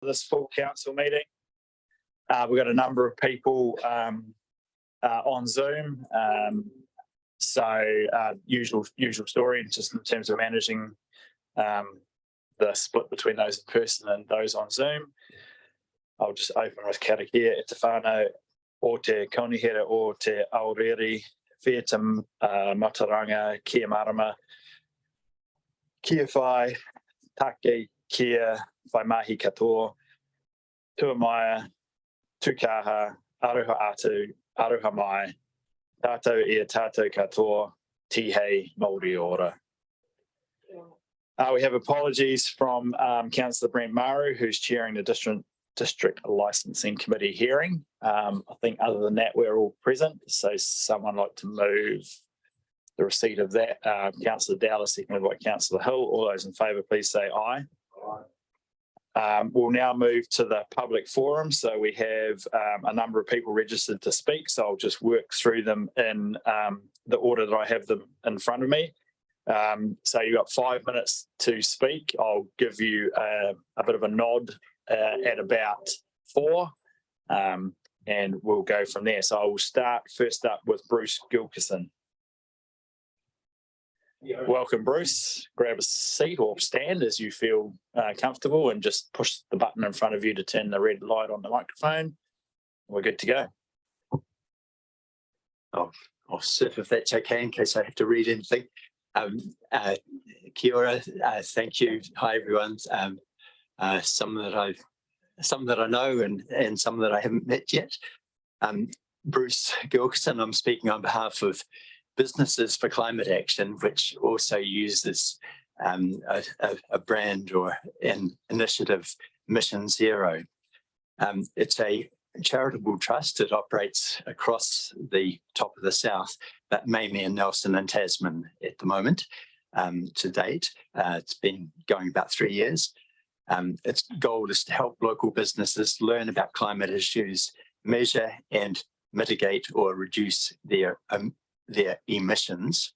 This full council meeting. We've got a number of people on Zoom. Usual story, just in terms of managing the split between those in person and those on Zoom. I'll just open with karakia e te whānau o te kaunihere o te aorere, whea te mataranga, kia marama, kia whai, take kia, whai mahi katoa, tua maia, tukaha, aroha atu, aroha mai, tātou ia tātou katoa, tihei Māori ora. We have apologies from Councillor Brent Maru, who's chairing the District Licensing Committee hearing. I think other than that, we're all present. So someone like to move the receipt of that. Councillor Dowler, seconded by Councillor Hill. All those in favour, please say aye. Aye. We'll now move to the public forum. So we have a number of people registered to speak. So I'll just work through them in the order that I have them in front of me. So you've got 5 minutes to speak. I'll give you a bit of a nod at about 4, and we'll go from there. So I will start first up with Bruce Gilkison. Welcome, Bruce. Grab a seat or stand as you feel comfortable, and just push the button in front of you to turn the red light on the microphone. We're good to go. I'll sit if that's okay, in case I have to read anything. Kia ora, thank you. Hi, everyone. Some that I know and some that I haven't met yet. Bruce Gilkison, I'm speaking on behalf of Businesses for Climate Action, which also uses a brand or an initiative, Mission Zero. It's a charitable trust that operates across the top of the south, but mainly in Nelson and Tasman at the moment. To date, it's been going about 3 years. Its goal is to help local businesses learn about climate issues, measure and mitigate or reduce their emissions.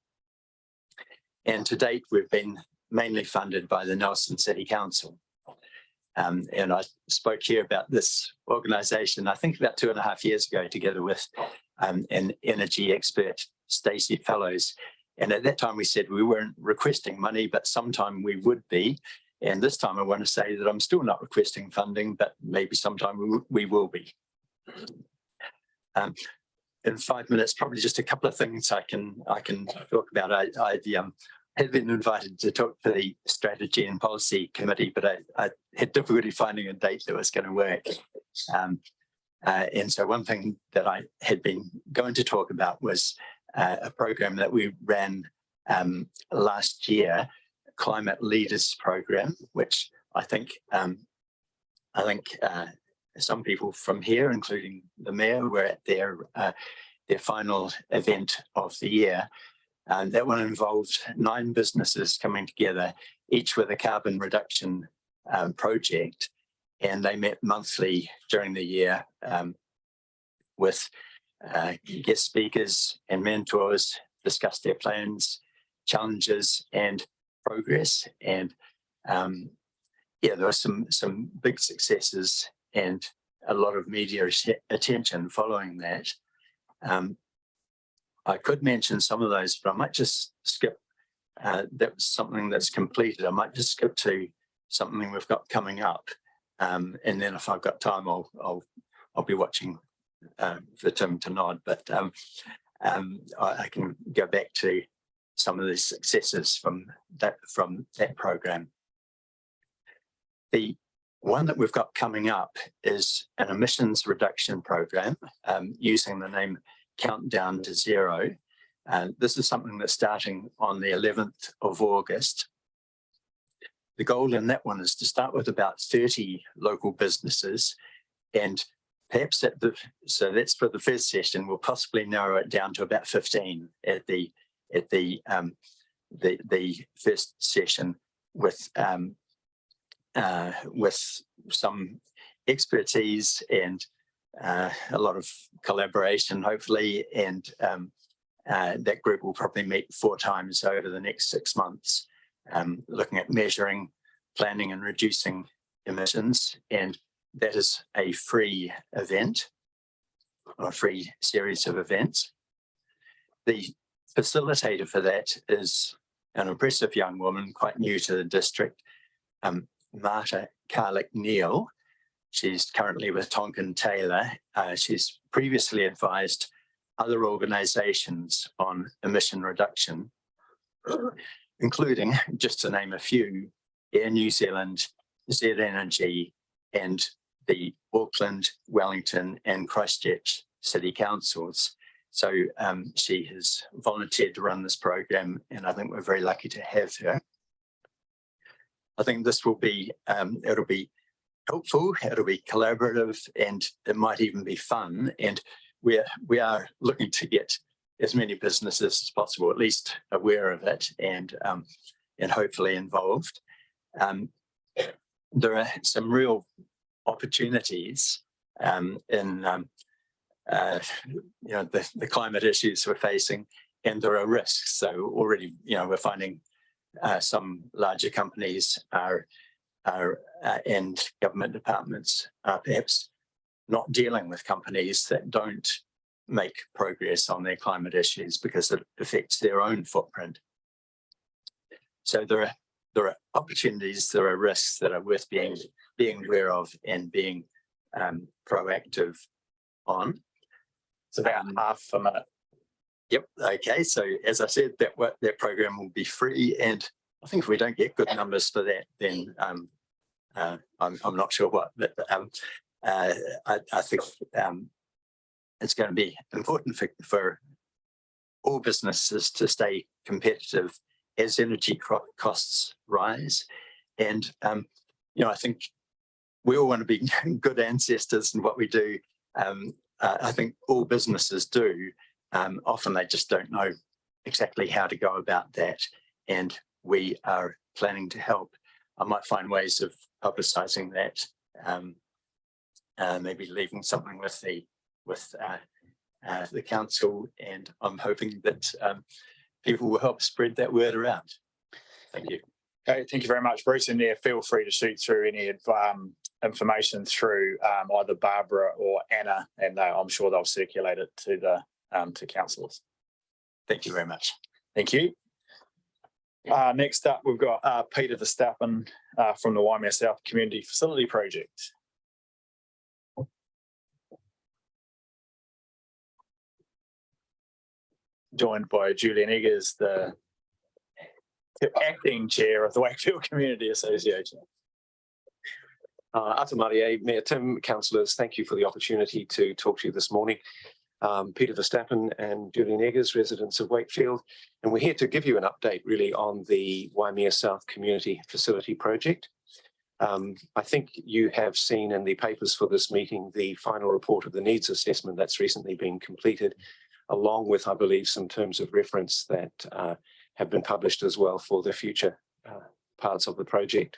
And to date, we've been mainly funded by the Nelson City Council. And I spoke here about this organisation, I think about 2.5 years ago, together with an energy expert, Stacey Fellows. And at that time we said we weren't requesting money, but sometime we would be. And this time I want to say that I'm still not requesting funding, but maybe sometime we will be. In 5 minutes, probably just a couple of things I can talk about. I had been invited to talk to the Strategy and Policy Committee, but I had difficulty finding a date that was going to work. And so one thing that I had been going to talk about was a program that we ran last year, Climate Leaders Program, which I think some people from here, including the mayor, were at their final event of the year. And that one involved 9 businesses coming together, each with a carbon reduction project. And they met monthly during the year with guest speakers and mentors, discussed their plans, challenges and progress. And there were some big successes and a lot of media attention following that. I could mention some of those, but I might just skip. That was something that's completed. I might just skip to something we've got coming up, and then if I've got time, I'll be watching for Tim to nod. But I can go back to some of the successes from that program. The one that we've got coming up is an emissions reduction program using the name Countdown to Zero. This is something that's starting on the 11th of August. The goal in that one is to start with about 30 local businesses, and perhaps so that's for the first session. We'll possibly narrow it down to about 15 at the first session, with some expertise and a lot of collaboration, hopefully, and that group will probably meet 4 times over the next 6 months, looking at measuring, planning and reducing emissions, and that is a free event, or a free series of events. The facilitator for that is an impressive young woman, quite new to the district, Marta Carlick-Neal. She's currently with Tonkin Taylor. She's previously advised other organisations on emission reduction, including, just to name a few, Air New Zealand, Z Energy, and the Auckland, Wellington and Christchurch City Councils. So she has volunteered to run this program, and I think we're very lucky to have her. I think this will be, it'll be helpful, it'll be collaborative, and it might even be fun. And we are looking to get as many businesses as possible, at least aware of it, and hopefully involved. There are some real opportunities in the climate issues we're facing, and there are risks. So already, we're finding some larger companies and government departments are perhaps not dealing with companies that don't make progress on their climate issues because it affects their own footprint. So there are opportunities, there are risks that are worth being aware of and being proactive on. It's about half a minute. Yep. Okay. So as I said, that program will be free, and I think if we don't get good numbers for that, then I'm not sure what. But I think it's going to be important for all businesses to stay competitive as energy costs rise. And I think we all want to be good ancestors in what we do. I think all businesses do. Often they just don't know exactly how to go about that, and we are planning to help. I might find ways of publicising that, maybe leaving something with the council, and I'm hoping that people will help spread that word around. Thank you. Okay, thank you very much, Bruce. And yeah, feel free to shoot through any information through either Barbara or Anna, and I'm sure they'll circulate it to the to councillors. Thank you very much. Thank you. Next up, we've got Peter Verstappen from the Waimea South Community Facility Project. Joined by Julian Eggers, the acting chair of the Wakefield Community Association. Ata Marie, Mayor Tim, councillors, thank you for the opportunity to talk to you this morning. Peter Verstappen and Julian Eggers, residents of Wakefield, and we're here to give you an update really on the Waimea South Community Facility Project. I think you have seen in the papers for this meeting the final report of the needs assessment that's recently been completed, along with, I believe, some terms of reference that have been published as well for the future parts of the project.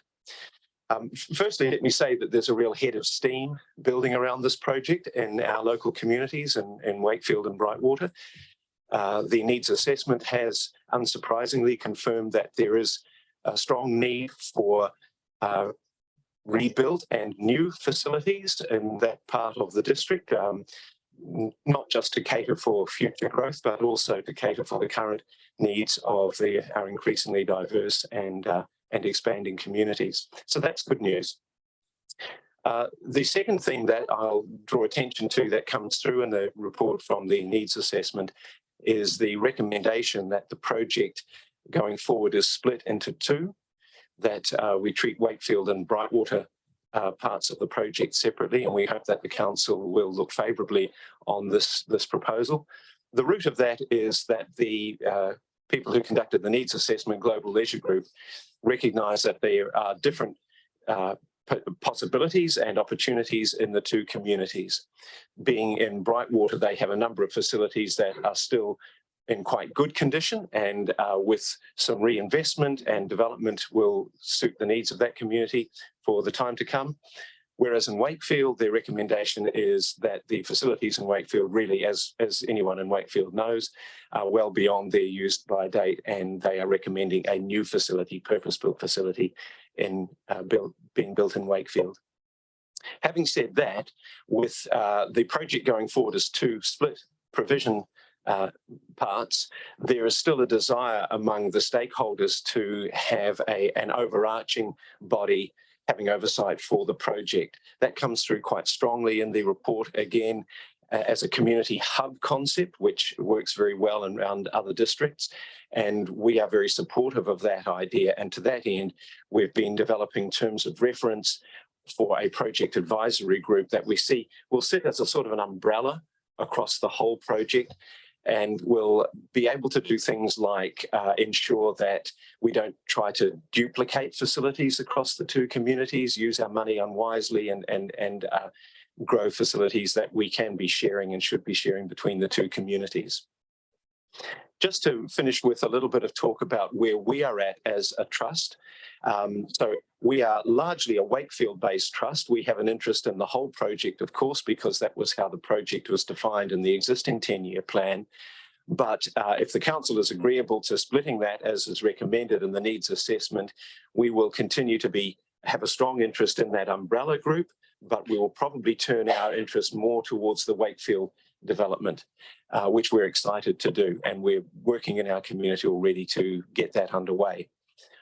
Firstly, let me say that there's a real head of steam building around this project in our local communities in Wakefield and Brightwater. The needs assessment has unsurprisingly confirmed that there is a strong need for rebuilt and new facilities in that part of the district, not just to cater for future growth, but also to cater for the current needs of our increasingly diverse and expanding communities. So that's good news. The second thing that I'll draw attention to that comes through in the report from the needs assessment is the recommendation that the project going forward is split into two, that we treat Wakefield and Brightwater parts of the project separately, and we hope that the council will look favourably on this proposal. The root of that is that the people who conducted the needs assessment, Global Leisure Group, recognise that there are different possibilities and opportunities in the two communities. Being in Brightwater, they have a number of facilities that are still in quite good condition, and with some reinvestment and development will suit the needs of that community for the time to come. Whereas in Wakefield, their recommendation is that the facilities in Wakefield really, as anyone in Wakefield knows, are well beyond their use by date, and they are recommending a new facility, purpose-built facility, being built in Wakefield. Having said that, with the project going forward as two split provision parts, there is still a desire among the stakeholders to have an overarching body having oversight for the project. That comes through quite strongly in the report, again, as a community hub concept, which works very well around other districts. And we are very supportive of that idea. And to that end, we've been developing terms of reference for a project advisory group that we see will sit as a sort of an umbrella across the whole project, and will be able to do things like ensure that we don't try to duplicate facilities across the two communities, use our money unwisely, and grow facilities that we can be sharing and should be sharing between the two communities. Just to finish with a little bit of talk about where we are at as a trust. So we are largely a Wakefield-based trust. We have an interest in the whole project, of course, because that was how the project was defined in the existing 10-year plan. But if the council is agreeable to splitting that as is recommended in the needs assessment, we will continue to have a strong interest in that umbrella group, but we will probably turn our interest more towards the Wakefield development, which we're excited to do. And we're working in our community already to get that underway.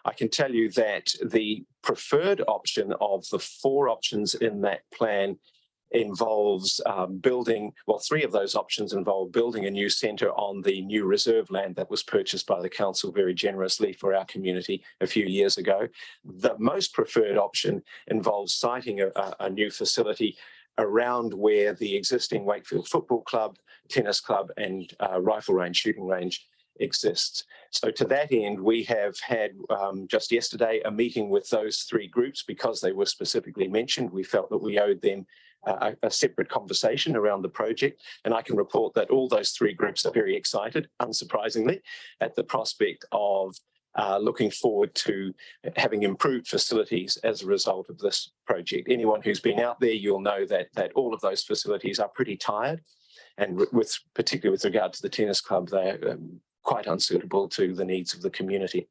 I can tell you that the preferred option of the 4 options in that plan involves three of those options involve building a new centre on the new reserve land that was purchased by the council very generously for our community a few years ago. The most preferred option involves siting a new facility around where the existing Wakefield Football Club, Tennis Club and rifle range, shooting range exists. So to that end, we have had just yesterday a meeting with those 3 groups because they were specifically mentioned. We felt that we owed them a separate conversation around the project, and I can report that all those 3 groups are very excited, unsurprisingly, at the prospect of looking forward to having improved facilities as a result of this project. Anyone who's been out there, you'll know that all of those facilities are pretty tired, and particularly with regard to the tennis club, they're quite unsuitable to the needs of the community.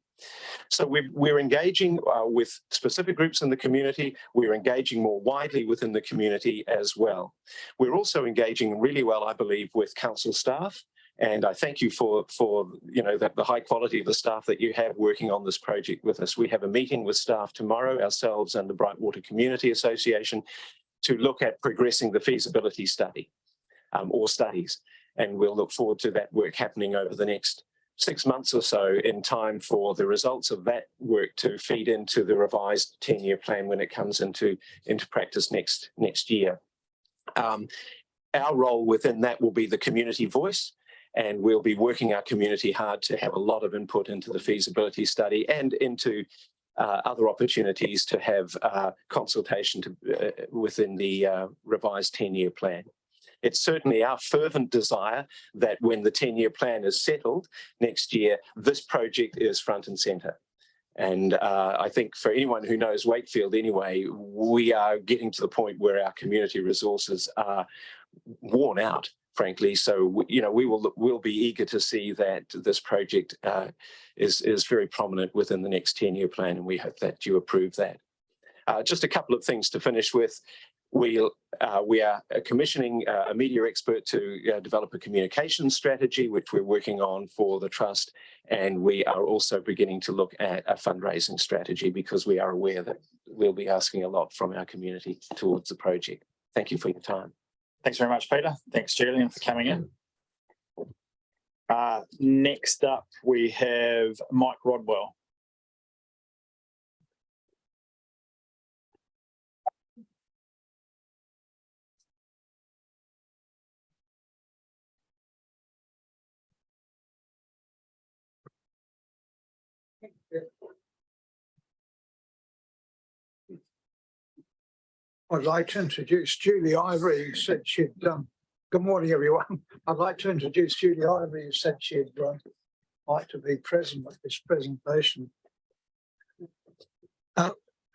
So we're engaging with specific groups in the community. We're engaging more widely within the community as well. We're also engaging really well, I believe, with council staff. And I thank you for the high quality of the staff that you have working on this project with us. We have a meeting with staff tomorrow, ourselves and the Brightwater Community Association, to look at progressing the feasibility study or studies. And we'll look forward to that work happening over the next 6 months or so, in time for the results of that work to feed into the revised 10-year plan when it comes into practice next year. Our role within that will be the community voice, and we'll be working our community hard to have a lot of input into the feasibility study and into other opportunities to have consultation within the revised 10-year plan. It's certainly our fervent desire that when the 10-year plan is settled next year, this project is front and centre. And I think for anyone who knows Wakefield anyway, we are getting to the point where our community resources are worn out, frankly. So, we'll be eager to see that this project is very prominent within the next 10-year plan, and we hope that you approve that. Just a couple of things to finish with. We are commissioning a media expert to develop a communications strategy, which we're working on for the trust. And we are also beginning to look at a fundraising strategy because we are aware that we'll be asking a lot from our community towards the project. Thank you for your time. Thanks very much, Peter. Thanks, Julian, for coming in. Next up, we have Mike Rodwell. I'd like to introduce Julie Ivory, who said she'd good morning, everyone. I'd like to introduce Julie Ivory, who said she'd like to be present at this presentation.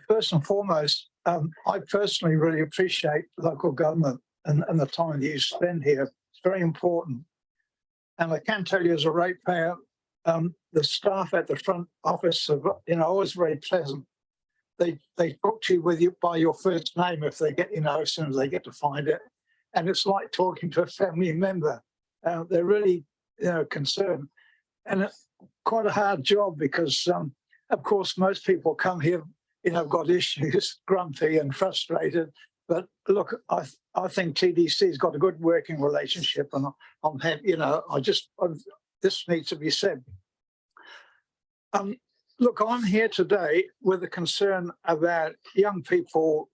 First and foremost, I personally really appreciate local government and the time that you spend here. It's very important. And I can tell you as a ratepayer, the staff at the front office are always very pleasant. they talk to you by your first name if they get, as soon as they get to find it. And it's like talking to a family member. They're really, concerned. And it's quite a hard job because, of course, most people come here, got issues, grumpy and frustrated. But look, I think TDC's got a good working relationship, and I'm happy, this needs to be said. Look, I'm here today with a concern about young people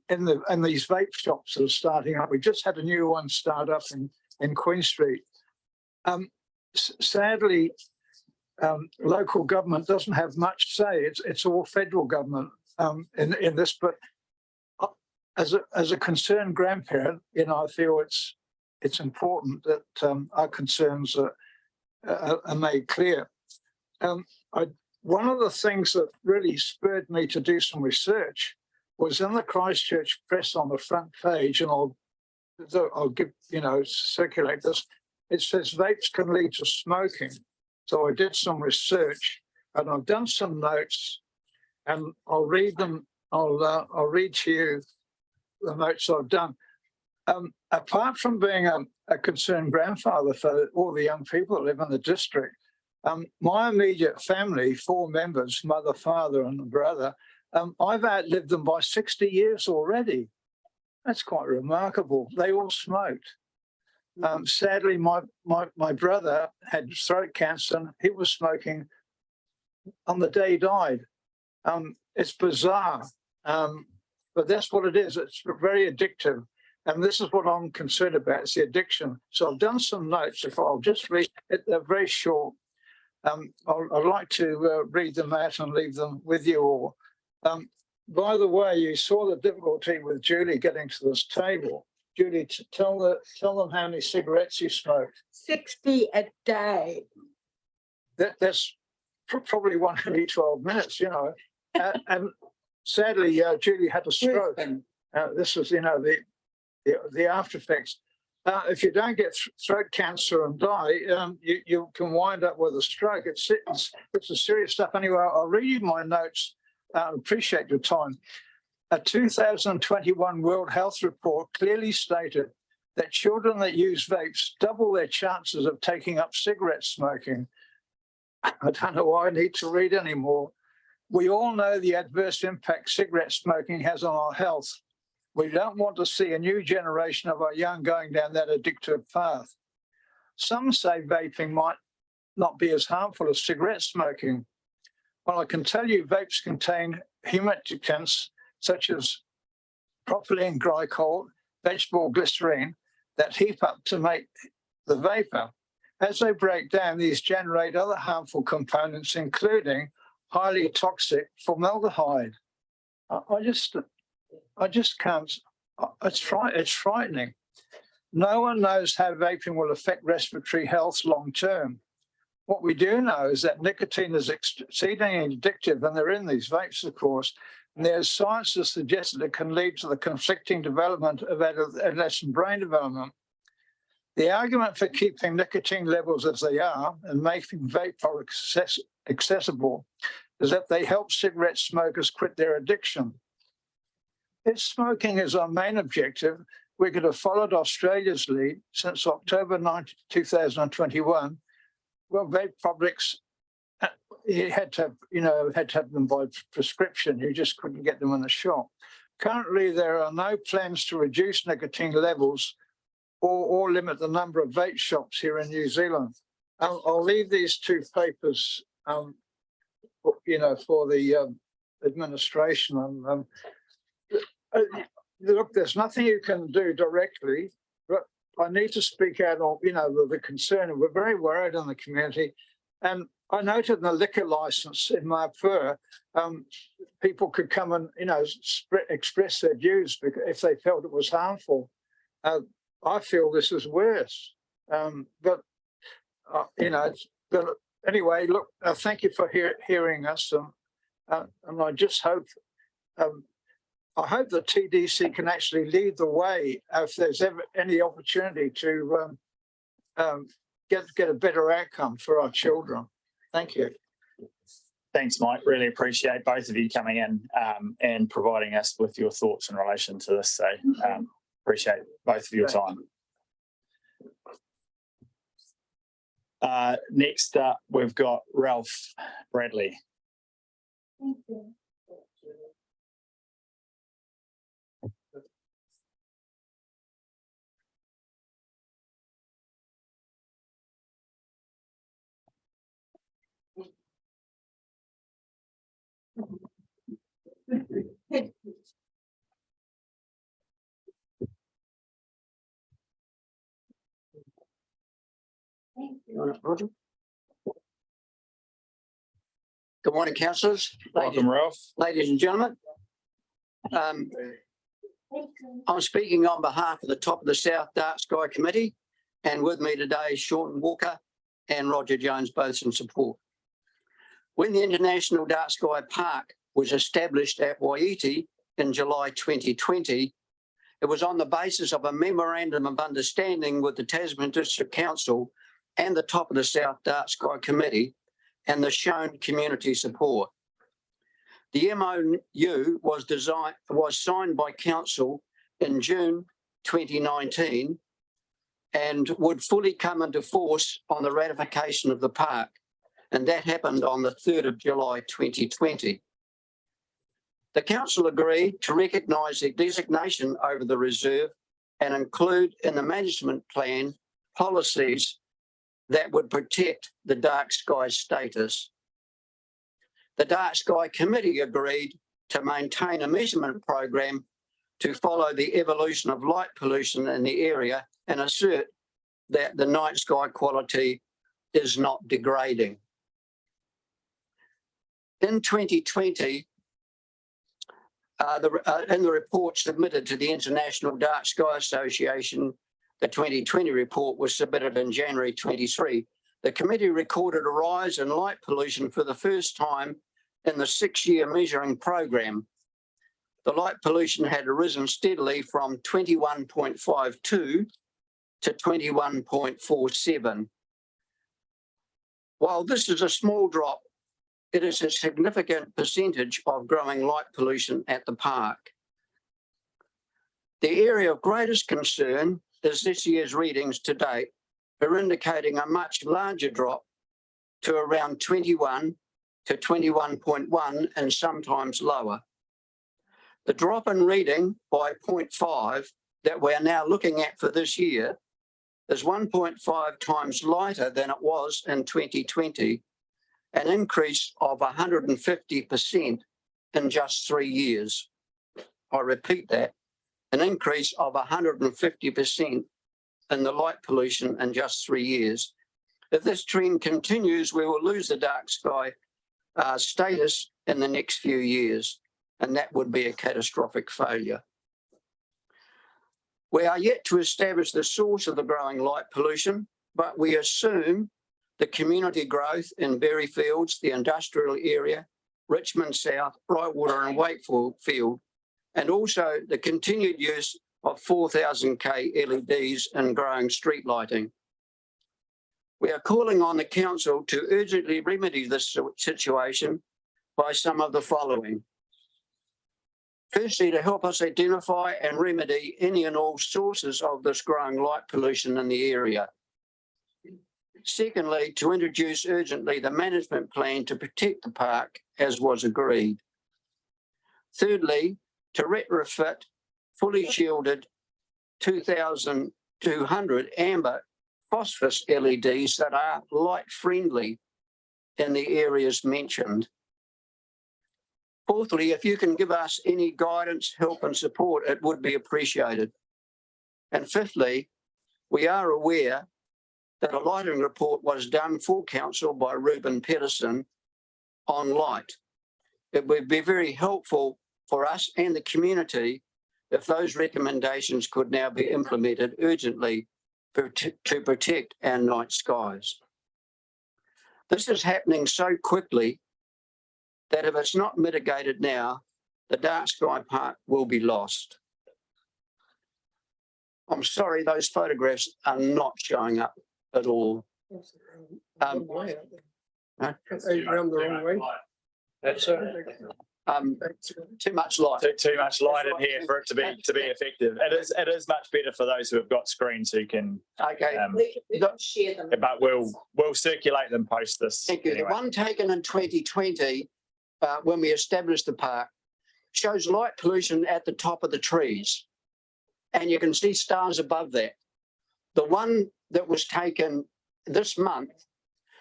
in these vape shops that are starting up. We just had a new one start up in Queen Street. Sadly, local government doesn't have much say. It's all federal government in this. But as a concerned grandparent, I feel it's important that our concerns are made clear. One of the things that really spurred me to do some research was in the Christchurch Press on the front page, and I'll give, circulate this. It says vapes can lead to smoking. So I did some research and I've done some notes, and I'll read them. I'll read to you the notes I've done. Apart from being a concerned grandfather for all the young people that live in the district, my immediate family, 4 members, mother, father, and brother, I've outlived them by 60 years already. That's quite remarkable. They all smoked. Sadly, my brother had throat cancer. He was smoking on the day he died. It's bizarre, but that's what it is. It's very addictive. And this is what I'm concerned about, it's the addiction. So I've done some notes. If I'll just read it, they're very short. I'd like to read them out and leave them with you all. By the way, you saw the difficulty with Julie getting to this table. Julie, tell them how many cigarettes you smoked. 60 a day. That's probably one every 12 minutes, and sadly, Julie had a stroke. This was, the after effects. If you don't get throat cancer and die, you can wind up with a stroke. It's a serious stuff. Anyway, I'll read you my notes. Appreciate your time. A 2021 World Health Report clearly stated that children that use vapes double their chances of taking up cigarette smoking. I don't know why I need to read anymore. We all know the adverse impact cigarette smoking has on our health. We don't want to see a new generation of our young going down that addictive path. Some say vaping might not be as harmful as cigarette smoking. Well, I can tell you vapes contain humectants such as propylene glycol, vegetable glycerine, that heap up to make the vapor. As they break down, these generate other harmful components, including highly toxic formaldehyde. I just can't, it's frightening. No one knows how vaping will affect respiratory health long term. What we do know is that nicotine is exceedingly addictive, and they're in these vapes, of course. And there's science that suggests that it can lead to the conflicting development of adolescent brain development. The argument for keeping nicotine levels as they are and making vape products accessible is that they help cigarette smokers quit their addiction. If smoking is our main objective, we could have followed Australia's lead since October 2021. Well, vape products, you had to have them by prescription. You just couldn't get them in the shop. Currently, there are no plans to reduce nicotine levels or limit the number of vape shops here in New Zealand. I'll leave these 2 papers, for the administration. Look, there's nothing you can do directly, but I need to speak out on, the concern. We're very worried in the community. And I noted in the liquor license in Mapua, people could come and, express their views if they felt it was harmful. I feel this is worse. But anyway, look, thank you for hearing us. And I just hope, I hope that TDC can actually lead the way if there's ever any opportunity to get a better outcome for our children. Thank you. Thanks, Mike. Really appreciate both of you coming in and providing us with your thoughts in relation to this. So appreciate both of your time. Next up, we've got Ralph Bradley. Thank you. Roger. Good morning, councillors. Welcome, Ralph. Ladies and gentlemen. I'm speaking on behalf of the Top of the South Dark Sky Committee, and with me today is Sean Walker and Roger Jones, both in support. When the International Dark Sky Park was established at Waikefield in July 2020, it was on the basis of a memorandum of understanding with the Tasman District Council and the Top of the South Dark Sky Committee and the shown community support. The MOU was signed by Council in June 2019 and would fully come into force on the ratification of the park, and that happened on the 3rd of July 2020. The Council agreed to recognise the designation over the reserve and include in the management plan policies that would protect the dark sky status. The Dark Sky Committee agreed to maintain a measurement program to follow the evolution of light pollution in the area and assert that the night sky quality is not degrading. In 2020, in the report submitted to the International Dark Sky Association, the 2020 report was submitted in January 23. The committee recorded a rise in light pollution for the first time in the 6-year measuring program. The light pollution had risen steadily from 21.52 to 21.47. While this is a small drop, it is a significant percentage of growing light pollution at the park. The area of greatest concern is this year's readings to date are indicating a much larger drop to around 21 to 21.1 and sometimes lower. The drop in reading by 0.5 that we're now looking at for this year is 1.5 times lighter than it was in 2020, an increase of 150% in just 3 years. I repeat that, an increase of 150% in the light pollution in just 3 years. If this trend continues, we will lose the dark sky status in the next few years, and that would be a catastrophic failure. We are yet to establish the source of the growing light pollution, but we assume the community growth in Berryfields, the industrial area, Richmond South, Brightwater and Wakefield, and also the continued use of 4,000K LEDs in growing street lighting. We are calling on the council to urgently remedy this situation by some of the following. Firstly, to help us identify and remedy any and all sources of this growing light pollution in the area. Secondly, to introduce urgently the management plan to protect the park as was agreed. Thirdly, to retrofit fully shielded 2,200 amber phosphorus LEDs that are light friendly in the areas mentioned. Fourthly, if you can give us any guidance, help and support, it would be appreciated. And fifthly, we are aware that a lighting report was done for council by Ruben Pedersen on light. It would be very helpful for us and the community if those recommendations could now be implemented urgently to protect our night skies. This is happening so quickly that if it's not mitigated now, the dark sky park will be lost. I'm sorry, those photographs are not showing up at all. Around the wrong way. That's too much light. Too much light in here for it to be effective. It is much better for those who have got screens who can. Okay. We can share them. But we'll circulate them post this. Thank you. Anyway. The one taken in 2020, when we established the park, shows light pollution at the top of the trees. And you can see stars above that. The one that was taken this month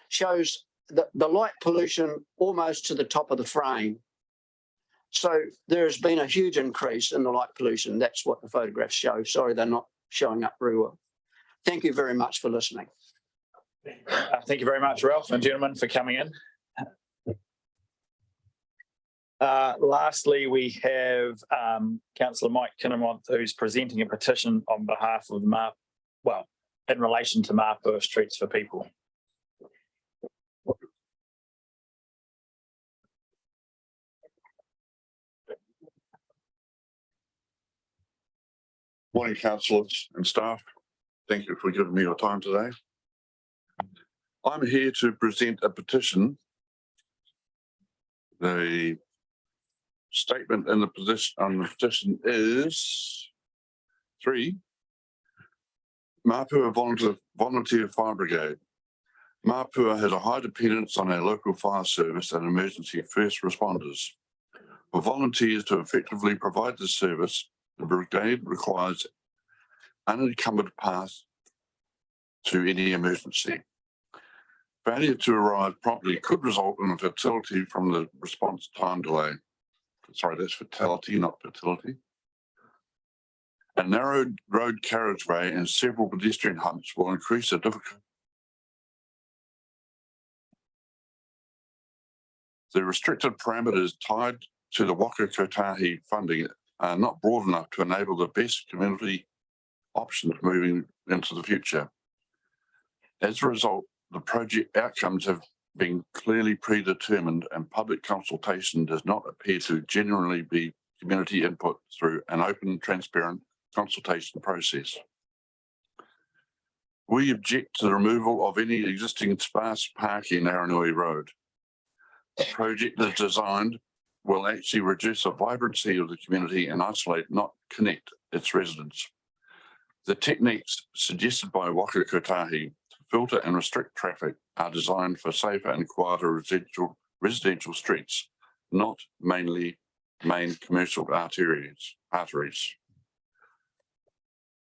shows the light pollution almost to the top of the frame. So there's been a huge increase in the light pollution. That's what the photographs show. Sorry, they're not showing up very well. Thank you very much for listening. Thank you very much, Ralph and gentlemen, for coming in. Lastly, we have Councillor Mike Kinnemont, who's presenting a petition on behalf of in relation to Marpur Streets for People. Morning, councillors and staff. Thank you for giving me your time today. I'm here to present a petition. The statement in the position on the petition is 3. Marpur Volunteer Fire Brigade. Marpur has a high dependence on our local fire service and emergency first responders. For volunteers to effectively provide this service, the brigade requires unencumbered paths to any emergency. Failure to arrive promptly could result in a fatality from the response time delay. Sorry, that's fatality, not fertility. A narrow road carriageway and several pedestrian humps will increase the difficulty. The restricted parameters tied to the Waka Kotahi funding are not broad enough to enable the best community options moving into the future. As a result, the project outcomes have been clearly predetermined and public consultation does not appear to genuinely be community input through an open, transparent consultation process. We object to the removal of any existing sparse parking in Aranui Road. The project is designed will actually reduce the vibrancy of the community and isolate, not connect its residents. The techniques suggested by Waka Kotahi to filter and restrict traffic are designed for safer and quieter residential streets, not mainly main commercial arteries.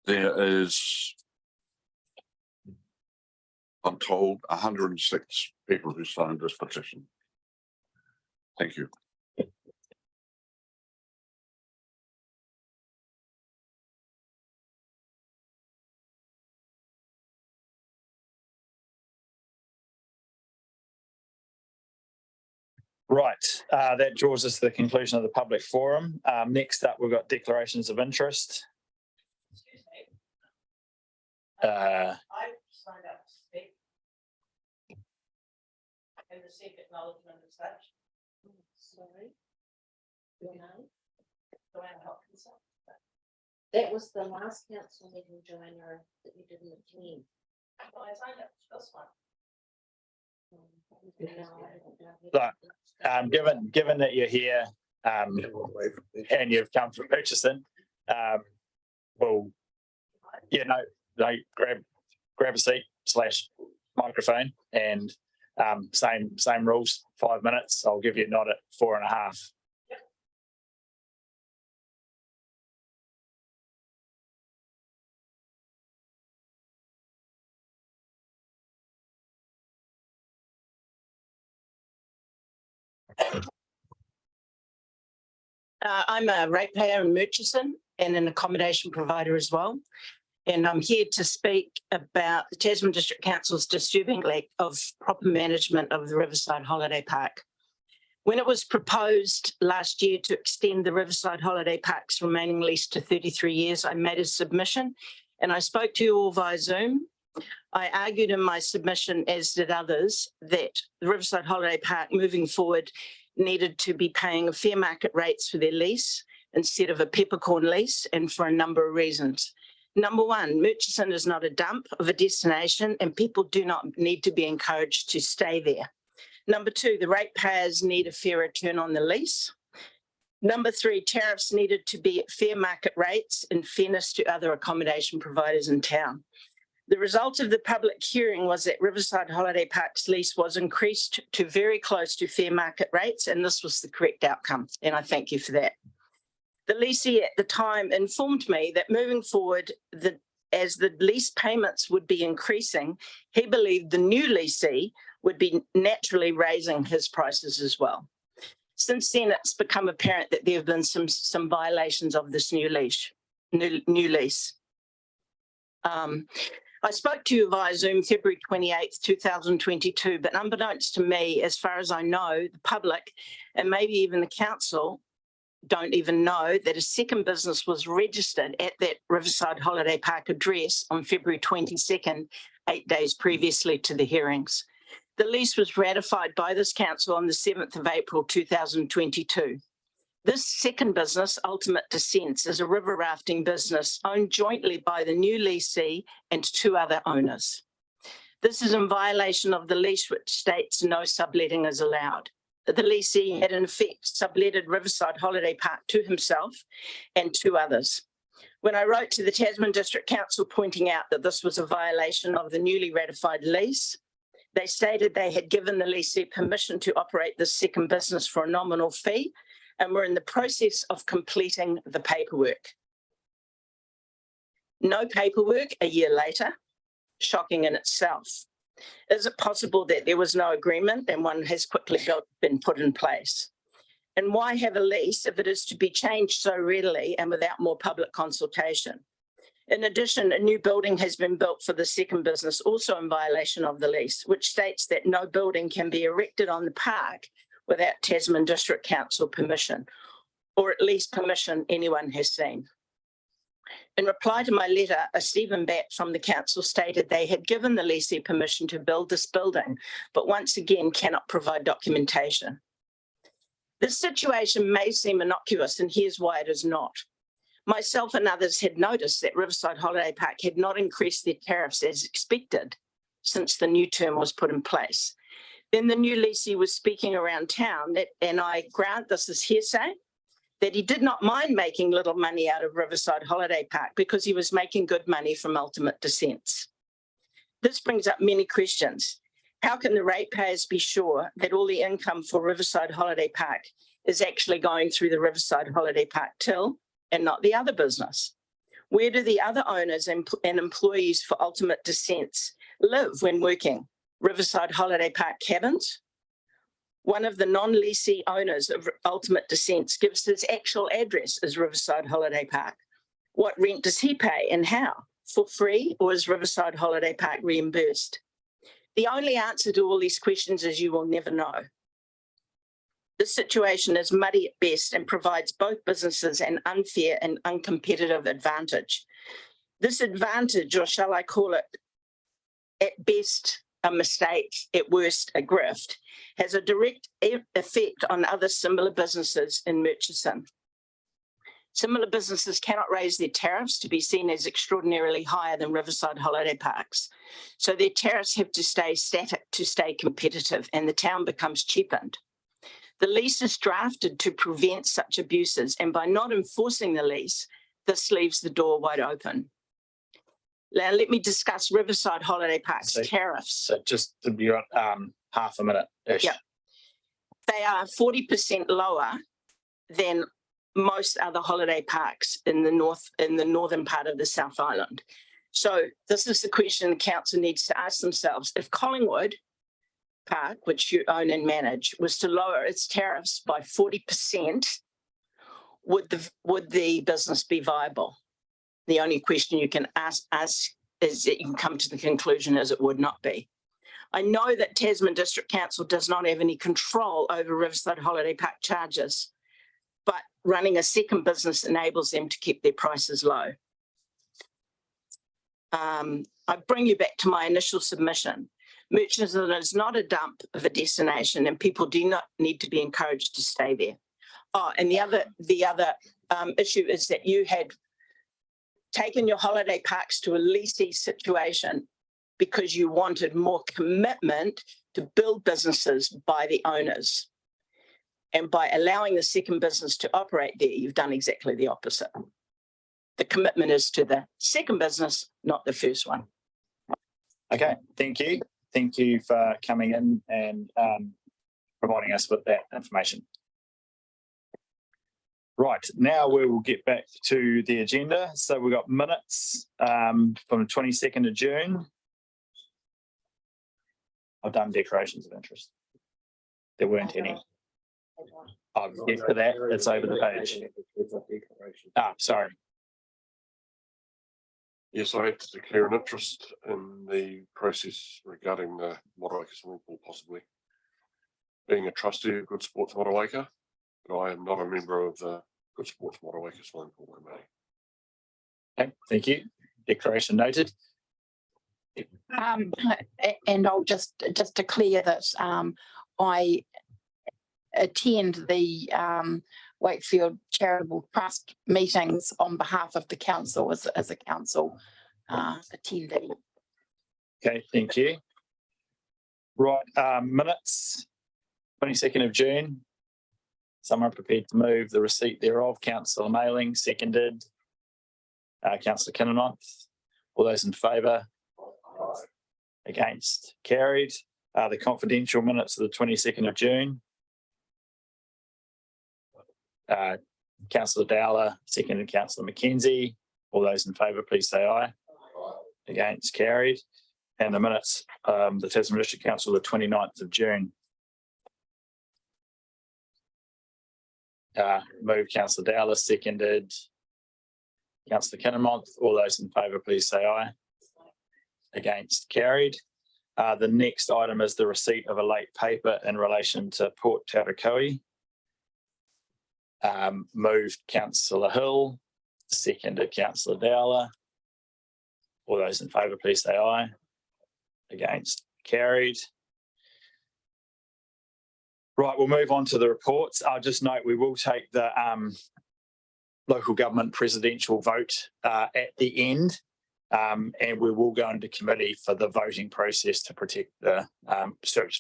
There is, I'm told, 106 people who signed this petition. Thank you. Right, that draws us to the conclusion of the public forum. Next up, we've got declarations of interest. Excuse me. Uh, I signed up to speak and receive acknowledgement as such. Sorry. Your name? Joanna Hopkinson. That was the last council meeting, Joanna, that you didn't attend. Well, I signed up to this one. given that you're here and you've come from Murchison, well, grab a seat / microphone and same rules, 5 minutes. I'll give you a nod at 4.5. I'm a ratepayer in Murchison and an accommodation provider as well. And I'm here to speak about the Tasman District Council's disturbing lack of proper management of the Riverside Holiday Park. When it was proposed last year to extend the Riverside Holiday Park's remaining lease to 33 years, I made a submission and I spoke to you all via Zoom. I argued in my submission, as did others, that the Riverside Holiday Park moving forward needed to be paying fair market rates for their lease instead of a peppercorn lease, and for a number of reasons. Number one, Murchison is not a dump of a destination and people do not need to be encouraged to stay there. Number 2, the ratepayers need a fair return on the lease. Number 3, tariffs needed to be at fair market rates in fairness to other accommodation providers in town. The result of the public hearing was that Riverside Holiday Park's lease was increased to very close to fair market rates, and this was the correct outcome, and I thank you for that. The leasee at the time informed me that moving forward, as the lease payments would be increasing, he believed the new leasee would be naturally raising his prices as well. Since then, it's become apparent that there have been some violations of this new lease. I spoke to you via Zoom February 28th, 2022, but unbeknownst to me, as far as I know, the public and maybe even the council don't even know that a second business was registered at that Riverside Holiday Park address on February 22nd, 8 days previously to the hearings. The lease was ratified by this council on the 7th of April 2022. This second business, Ultimate Descents, is a river rafting business owned jointly by the new leasee and 2 other owners. This is in violation of the lease, which states no subletting is allowed. The leasee had in effect subletted Riverside Holiday Park to himself and 2 others. When I wrote to the Tasman District Council pointing out that this was a violation of the newly ratified lease, they stated they had given the leasee permission to operate this second business for a nominal fee, and we're in the process of completing the paperwork. No paperwork a year later, shocking in itself. Is it possible that there was no agreement and one has quickly been put in place? And why have a lease if it is to be changed so readily and without more public consultation? In addition, a new building has been built for the second business, also in violation of the lease, which states that no building can be erected on the park without Tasman District Council permission, or at least permission anyone has seen. In reply to my letter, a Stephen Batt from the council stated they had given the leasee permission to build this building, but once again cannot provide documentation. This situation may seem innocuous, and here's why it is not. Myself and others had noticed that Riverside Holiday Park had not increased their tariffs as expected since the new term was put in place. Then the new leasee was speaking around town, and I grant this is hearsay, that he did not mind making little money out of Riverside Holiday Park because he was making good money from Ultimate Descents. This brings up many questions. How can the ratepayers be sure that all the income for Riverside Holiday Park is actually going through the Riverside Holiday Park till and not the other business? Where do the other owners and employees for Ultimate Descents live when working? Riverside Holiday Park cabins? One of the non-leasee owners of Ultimate Descents gives his actual address as Riverside Holiday Park. What rent does he pay and how? For free, or is Riverside Holiday Park reimbursed? The only answer to all these questions is you will never know. This situation is muddy at best and provides both businesses an unfair and uncompetitive advantage. This advantage, or shall I call it, at best, a mistake, at worst, a grift, has a direct effect on other similar businesses in Murchison. Similar businesses cannot raise their tariffs to be seen as extraordinarily higher than Riverside Holiday Parks. So their tariffs have to stay static to stay competitive, and the town becomes cheapened. The lease is drafted to prevent such abuses, and by not enforcing the lease, this leaves the door wide open. Now, let me discuss Riverside Holiday Park's tariffs. So just to be half a minute-ish. Yeah. They are 40% lower than most other holiday parks in the northern part of the South Island. So this is the question the council needs to ask themselves. If Collingwood Park, which you own and manage, was to lower its tariffs by 40%, would the business be viable? The only question you can ask is that you can come to the conclusion as it would not be. I know that Tasman District Council does not have any control over Riverside Holiday Park charges, but running a second business enables them to keep their prices low. I bring you back to my initial submission. Murchison is not a dump of a destination, and people do not need to be encouraged to stay there. Oh, and the other issue is that you had taken your holiday parks to a leasing situation because you wanted more commitment to build businesses by the owners. And by allowing the second business to operate there, you've done exactly the opposite. The commitment is to the second business, not the first one. Okay, thank you. Thank you for coming in and providing us with that information. Right, now we will get back to the agenda. So we've got minutes from the 22nd of June. I've done declarations of interest. There weren't any. I'll get to that. It's over the page. Sorry. Yes, I have to declare an interest in the process regarding the Motueka swimming pool possibly being a trustee of Good Sports Motueka, but I am not a member of the Good Sports Motueka swimming pool committee. Okay, thank you. Declaration noted. And I'll just declare that I attend the Wakefield Charitable Trust meetings on behalf of the council as a council attendee. Okay, thank you. Right, minutes, 22nd of June. Someone prepared to move the receipt thereof. Councillor Mailing, seconded. Councillor Kinnamonth. All those in favour? Against? Carried. The confidential minutes of the 22nd of June. Councillor Dowler, seconded. Councillor Mackenzie. All those in favour, please say aye. Against? Carried. And the minutes, the Tasman District Council, the 29th of June. Moved Councillor Dowler, seconded. Councillor Kinnamonth. All those in favour, please say aye. Against? Carried. The next item is the receipt of a late paper in relation to Port Taurakoe. Moved Councillor Hill, seconded Councillor Dowler. All those in favour, please say aye. Against? Carried. Right, we'll move on to the reports. I'll just note we will take the local government presidential vote at the end, and we will go into committee for the voting process to protect the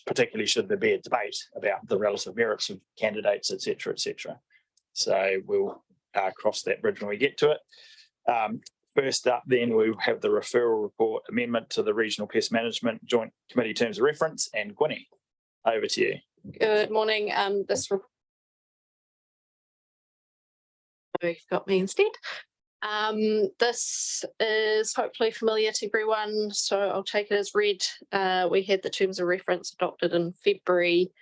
particularly should there be a debate about the relative merits of candidates, etc., etc. So we'll cross that bridge when we get to it. First up, then we have the referral report amendment to the Regional Pest Management Joint Committee Terms of Reference. And Gwynnie, over to you. Good morning. You've got me instead. This is hopefully familiar to everyone, so I'll take it as read. We had the terms of reference adopted in February,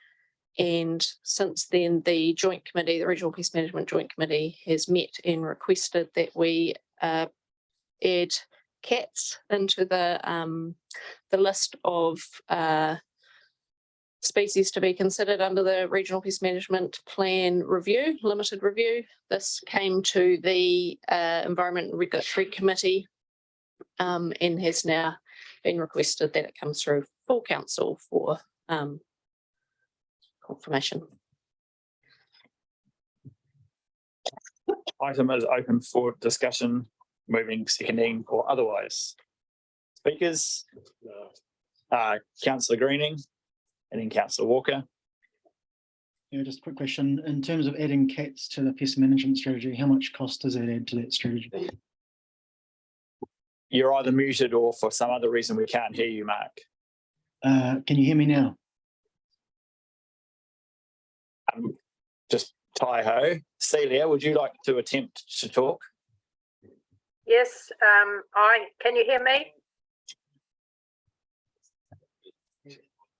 and since then the Joint Committee, the Regional Pest Management Joint Committee, has met and requested that we add cats into the list of species to be considered under the Regional Pest Management Plan review, limited review. This came to the Environment and Regulatory Committee and has now been requested that it comes through full council for confirmation. Item is open for discussion, moving, seconding, or otherwise. Speakers, Councillor Greening, and then Councillor Walker. Yeah, just a quick question. In terms of adding cats to the pest management strategy, how much cost does that add to that strategy? You're either muted or for some other reason we can't hear you, Mark. Can you hear me now? Just hi-ho. Celia, would you like to attempt to talk? Yes, can you hear me?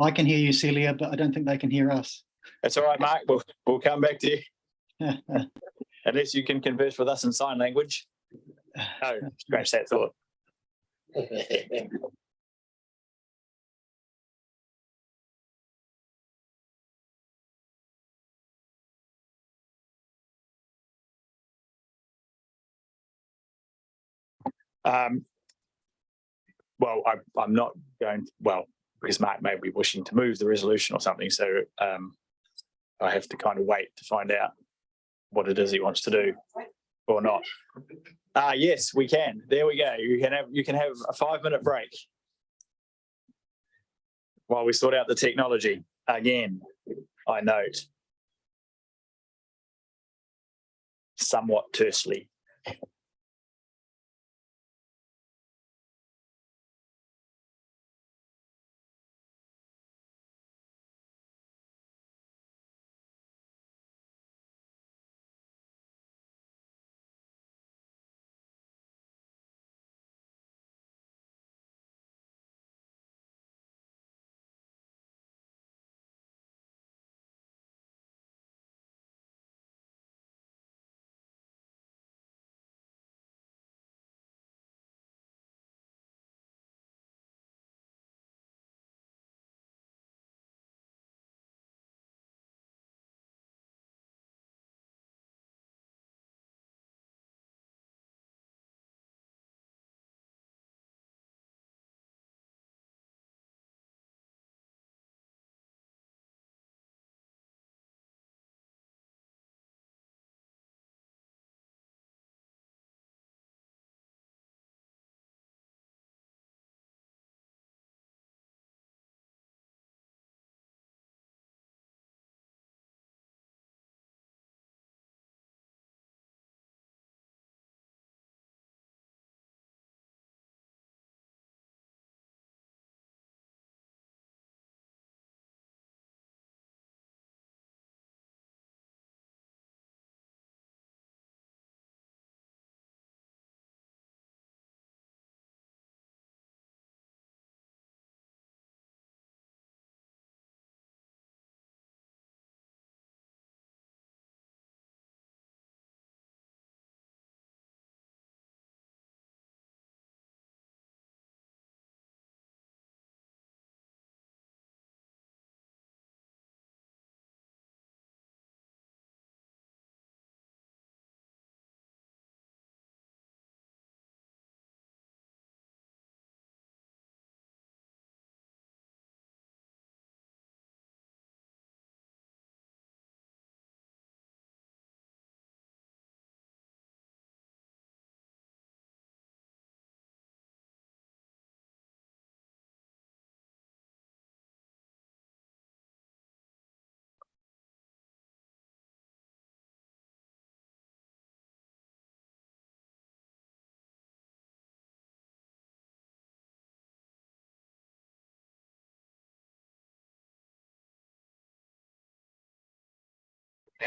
I can hear you, Celia, but I don't think they can hear us. That's all right, Mark. We'll come back to you. Unless you can converse with us in sign language. No, scratch that thought. Well, I'm not going to, well, because Mark may be wishing to move the resolution or something. So I have to kind of wait to find out what it is he wants to do or not. Yes, we can. There we go. You can have a 5-minute break. while we sort out the technology. Again, I note somewhat tersely.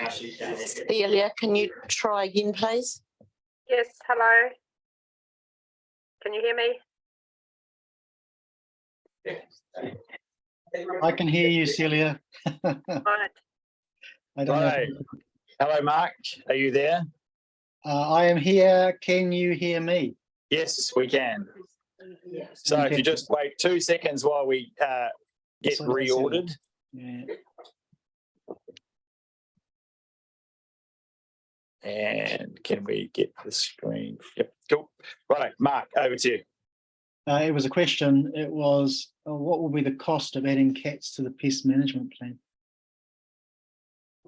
Celia, can you try again, please? Yes, hello. Can you hear me? I can hear you, Celia. Right. I don't know. Right. Hello, Mark. Are you there? I am here. Can you hear me? Yes, we can. So if you just wait 2 seconds while we get So that's it. reordered. Yeah. And can we get the screen? Yep, cool. Right, Mark, over to you. It was a question. It was, what will be the cost of adding cats to the pest management plan?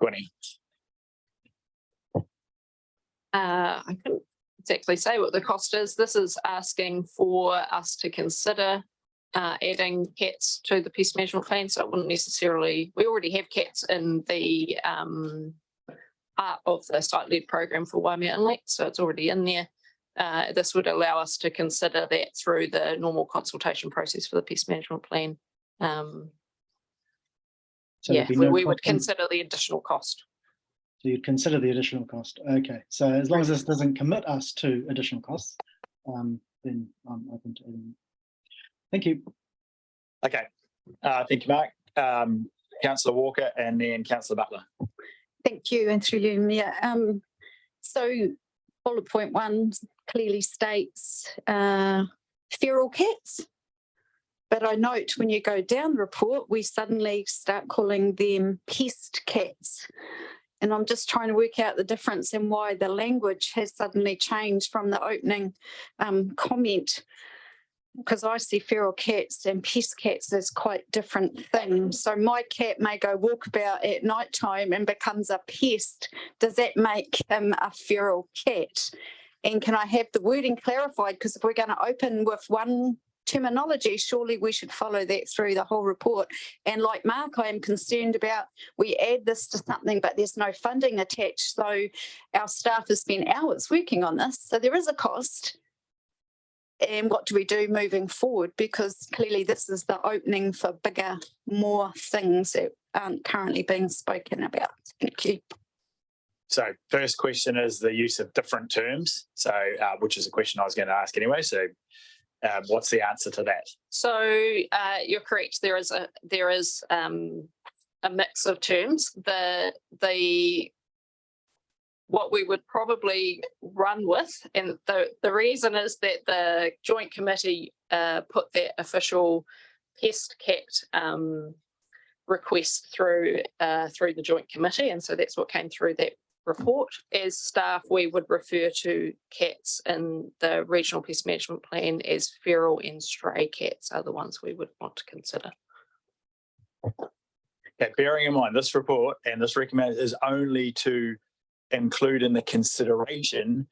Gwynnie. I couldn't exactly say what the cost is. This is asking for us to consider adding cats to the pest management plan. So it wouldn't necessarily, we already have cats in the part of the site-led program for Waimea Inlet, so it's already in there. This would allow us to consider that through the normal consultation process for the pest management plan. So yeah, there'd be no we would cost in- consider the additional cost. So you'd consider the additional cost. Okay. So as long as this doesn't commit us to additional costs, then I'm open to adding. Thank you. Okay. Thank you, Mark. Councillor Walker and then Councillor Butler. Thank you, and through you, Mayor. So bullet point 1 clearly states feral cats. But I note when you go down the report, we suddenly start calling them pest cats. And I'm just trying to work out the difference and why the language has suddenly changed from the opening comment, because I see feral cats and pest cats as quite different things. So my cat may go walkabout at night time and becomes a pest. Does that make him a feral cat? And can I have the wording clarified? Because if we're going to open with 1 terminology, surely we should follow that through the whole report. And like Mark, I am concerned about we add this to something, but there's no funding attached. So our staff has spent hours working on this. So there is a cost. And what do we do moving forward? Because clearly this is the opening for bigger, more things that aren't currently being spoken about. Thank you. So first question is the use of different terms. So which is a question I was going to ask anyway. So what's the answer to that? So you're correct. There is a mix of terms. What we would probably run with, and the reason is that the Joint Committee put that official Pest Cat request through the Joint Committee, and so that's what came through that report. As staff, we would refer to cats in the Regional Pest Management Plan as feral and stray cats are the ones we would want to consider. Okay, bearing in mind this report and this recommendation is only to include in the consideration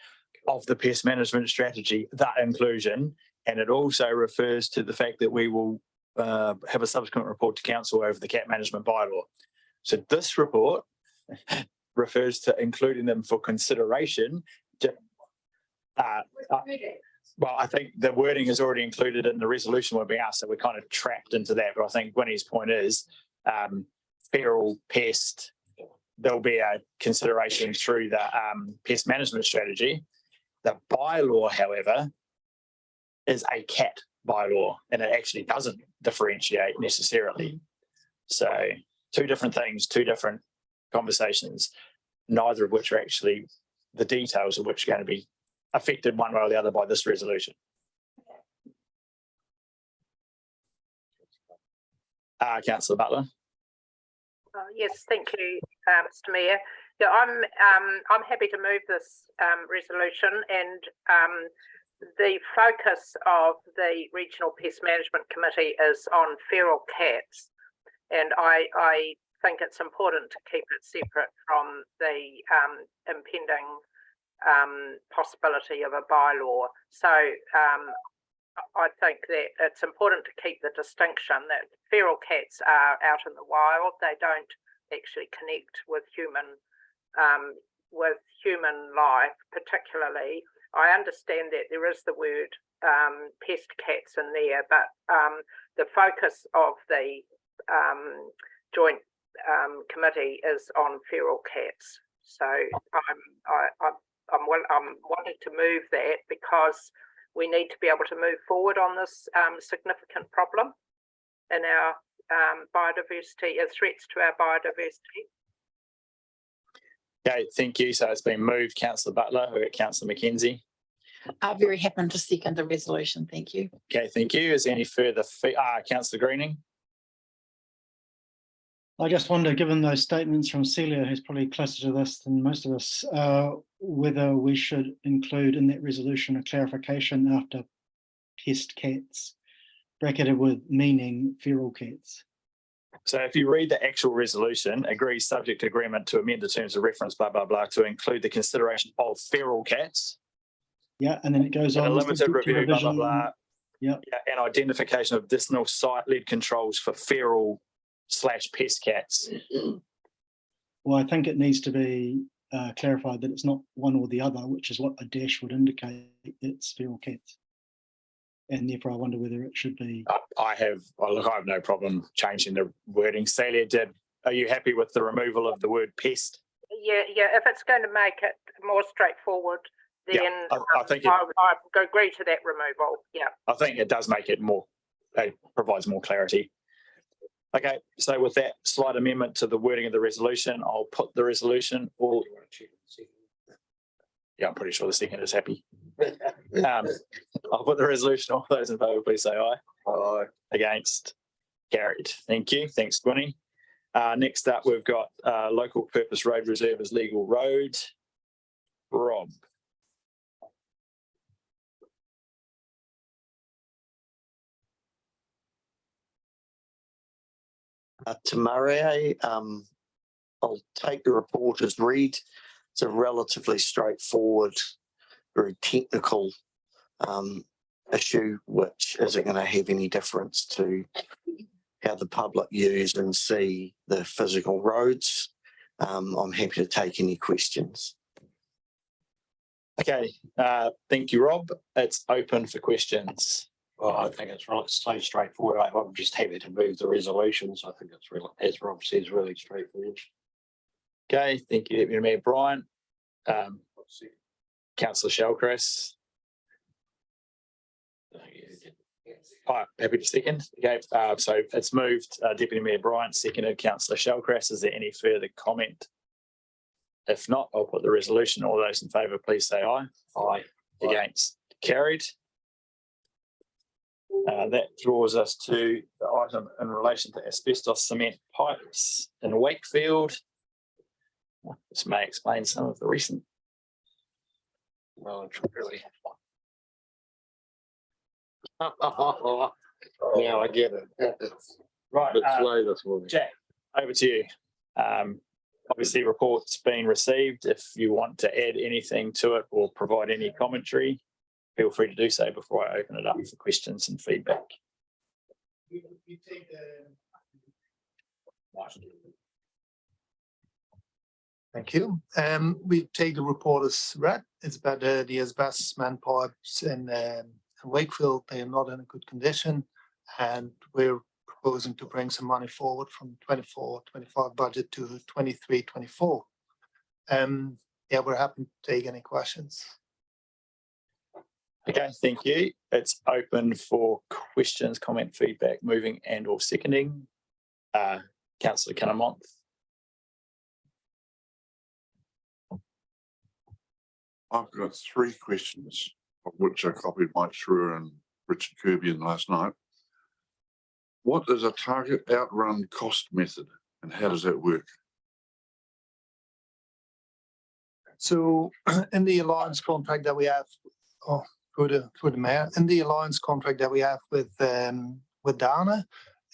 of the pest management strategy, that inclusion, and it also refers to the fact that we will have a subsequent report to council over the cat management bylaw. So this report refers to including them for consideration. Well, I think the wording is already included in the resolution we're being asked, so we're kind of trapped into that. But I think Winnie's point is feral pest, there'll be a consideration through the pest management strategy. The bylaw, however, is a cat bylaw, and it actually doesn't differentiate necessarily. So two different things, two different conversations, neither of which are actually the details of which are going to be affected one way or the other by this resolution. Councillor Butler. Yes, thank you, Mr. Mayor. Yeah, I'm happy to move this resolution, and the focus of the Regional Pest Management Committee is on feral cats, and I think it's important to keep it separate from the impending possibility of a bylaw. So I think that it's important to keep the distinction that feral cats are out in the wild. They don't actually connect with human life particularly. I understand that there is the word pest cats in there, but the focus of the joint committee is on feral cats. So I'm wanting to move that because we need to be able to move forward on this significant problem in our biodiversity, threats to our biodiversity. Okay, thank you. So it's been moved, Councillor Butler. We've got Councillor McKenzie. I'm very happy to second the resolution. Thank you. Okay, thank you. Is there any further? Councillor Greening. I just wonder, given those statements from Celia, who's probably closer to this than most of us, whether we should include in that resolution a clarification after pest cats, bracketed with meaning feral cats. So if you read the actual resolution, agrees subject to agreement to amend the terms of reference, blah, blah, blah, to include the consideration of feral cats. Yeah, and then it goes on. A limited review, blah, blah, blah. Yeah. And identification of additional site-led controls for feral/pest cats. Well, I think it needs to be clarified that it's not one or the other, which is what a dash would indicate. It's feral cats. And therefore, I wonder whether it should be. I have no problem changing the wording. Celia, are you happy with the removal of the word pest? Yeah. If it's going to make it more straightforward, then I think I agree to that removal. Yeah. I think it does make it more. It provides more clarity. Okay, so with that slight amendment to the wording of the resolution, I'll put the resolution. Yeah, I'm pretty sure the second is happy. I'll put the resolution. All those in favour, please say aye. Aye. Against? Carried. Thank you. Thanks, Gwynnie. Next up, we've got local purpose road reserve as legal road. Rob. To Murray, I'll take the report as read. It's a relatively straightforward, very technical issue, which isn't going to have any difference to how the public use and see the physical roads. I'm happy to take any questions. Okay, thank you, Rob. It's open for questions. Well, I think it's right, so straightforward. I'm just happy to move the resolutions. I think it's really, as Rob says, really straightforward. Okay, thank you, Deputy Mayor Bryant. Councillor Shellcrest. Happy to second. Okay, so it's moved. Deputy Mayor Bryant seconded. Councillor Shellcrest. Is there any further comment? If not, I'll put the resolution. All those in favour, please say aye. Aye. Against. Carried. That draws us to the item in relation to asbestos cement pipes in Wakefield. This may explain some of the recent. Well, really. Now I get it. Right, Slow this morning. Jack, over to you. Obviously, report's been received. If you want to add anything to it or provide any commentary, feel free to do so before I open it up for questions and feedback. Thank you. We take the report as read. It's about the asbestos cement pipes in Wakefield. They are not in a good condition, and we're proposing to bring some money forward from 24-25 budget to 23-24. Yeah, we're happy to take any questions. Okay, thank you. It's open for questions, comment, feedback, moving and or seconding. Councillor Cunningham. I've got 3 questions, of which I copied Mike Schrewer and Richard Kirby in last night. What is a target outrun cost method and how does that work? So in the alliance contract that we have, through the mayor, in the alliance contract that we have with Dana,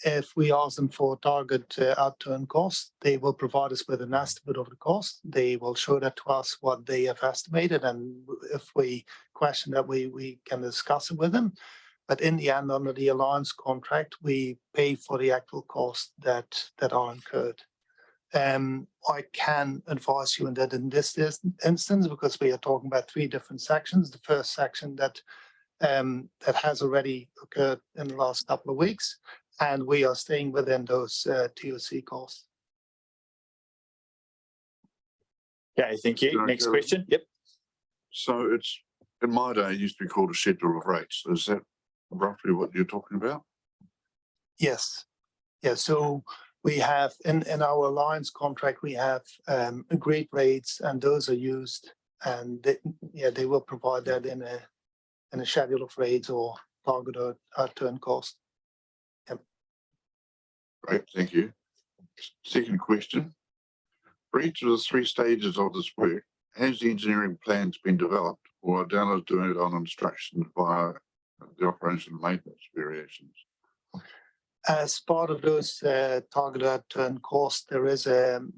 if we ask them for target outturn cost, they will provide us with an estimate of the cost. They will show that to us what they have estimated, and if we question that, we can discuss it with them. But in the end, under the alliance contract, we pay for the actual costs that are incurred. I can advise you that in this instance, because we are talking about 3 different sections. The first section that has already occurred in the last couple of weeks, and we are staying within those TOC costs. Okay, thank you. Next question. Yep. So it's, in my day, it used to be called a schedule of rates. Is that roughly what you're talking about? Yes. Yeah, so we have in our alliance contract, we have agreed rates, and those are used, and they will provide that in a schedule of rates or target or outturn cost. Yep. Great, thank you. Second question. For each of the 3 stages of this work, has the engineering plans been developed, or are Dana's doing it on instructions via the operation and maintenance variations? As part of those target outturn costs, there is an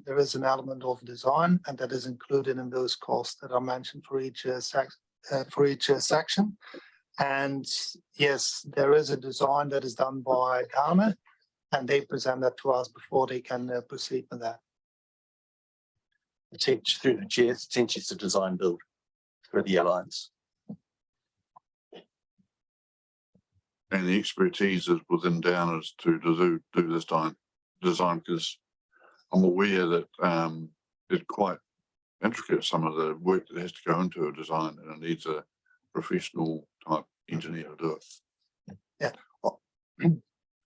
element of design, and that is included in those costs that are mentioned for each section. And yes, there is a design that is done by Dana, and they present that to us before they can proceed with that. Through the chair, essentially it's a design build for the alliance. And the expertise is within Dana's to do this design, because I'm aware that it's quite intricate, some of the work that has to go into a design, and it needs a professional type engineer to do it. Yeah,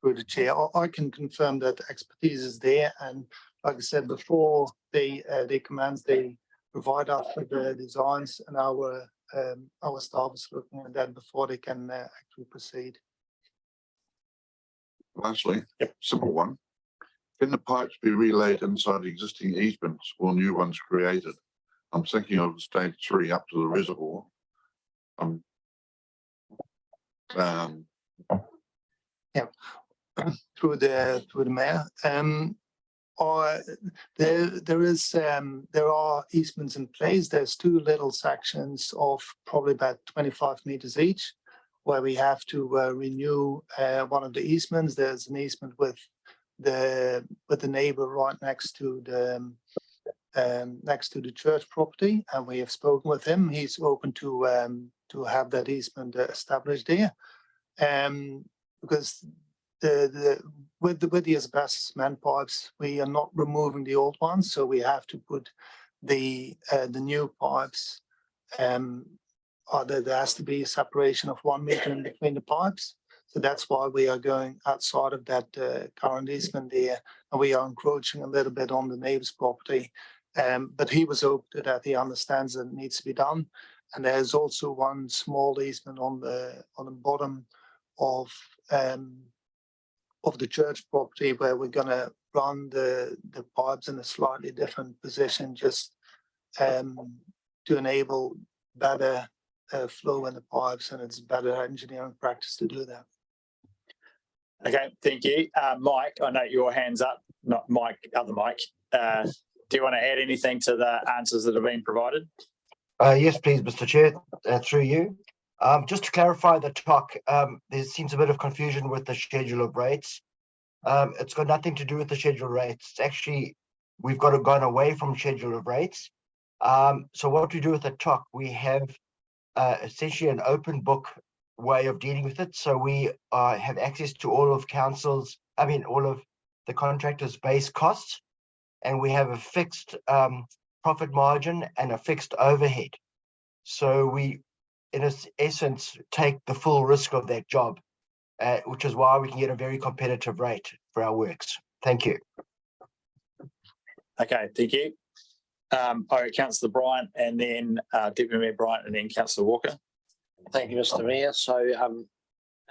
through the chair, I can confirm that expertise is there, and like I said before, they commence, they provide us with the designs, and our staff is looking at that before they can actually proceed. Lastly, simple one. Can the pipes be relayed inside existing easements or new ones created? I'm thinking of stage 3 up to the reservoir. Yeah, through the mayor. There are easements in place. There's 2 little sections of probably about 25 meters each, where we have to renew one of the easements. There's an easement with the neighbor right next to the church property, and we have spoken with him. He's open to have that easement established there, because with the asbestos cement pipes, we are not removing the old ones, so we have to put the new pipes. There has to be a separation of 1 meter in between the pipes. So that's why we are going outside of that current easement there, and we are encroaching a little bit on the neighbor's property. But he was open to that. He understands that it needs to be done. And there's also one small easement on the bottom of the church property where we're going to run the pipes in a slightly different position, just to enable better flow in the pipes, and it's better engineering practice to do that. Okay, thank you. Mike, I know your hand's up, not Mike, other Mike. Do you want to add anything to the answers that have been provided? Yes, please, Mr. Chair, through you. Just to clarify the TOC, there seems a bit of confusion with the schedule of rates. It's got nothing to do with the schedule of rates. It's actually, we've gone away from schedule of rates. So what we do with the TOC, we have essentially an open book way of dealing with it. So we have access to all of all of the contractors' base costs, and we have a fixed profit margin and a fixed overhead. So we, in essence, take the full risk of that job, which is why we can get a very competitive rate for our works. Thank you. Okay, thank you. All right, Councillor Bryant, and then Deputy Mayor Bryant, and then Councillor Walker. Thank you, Mr. Mayor. So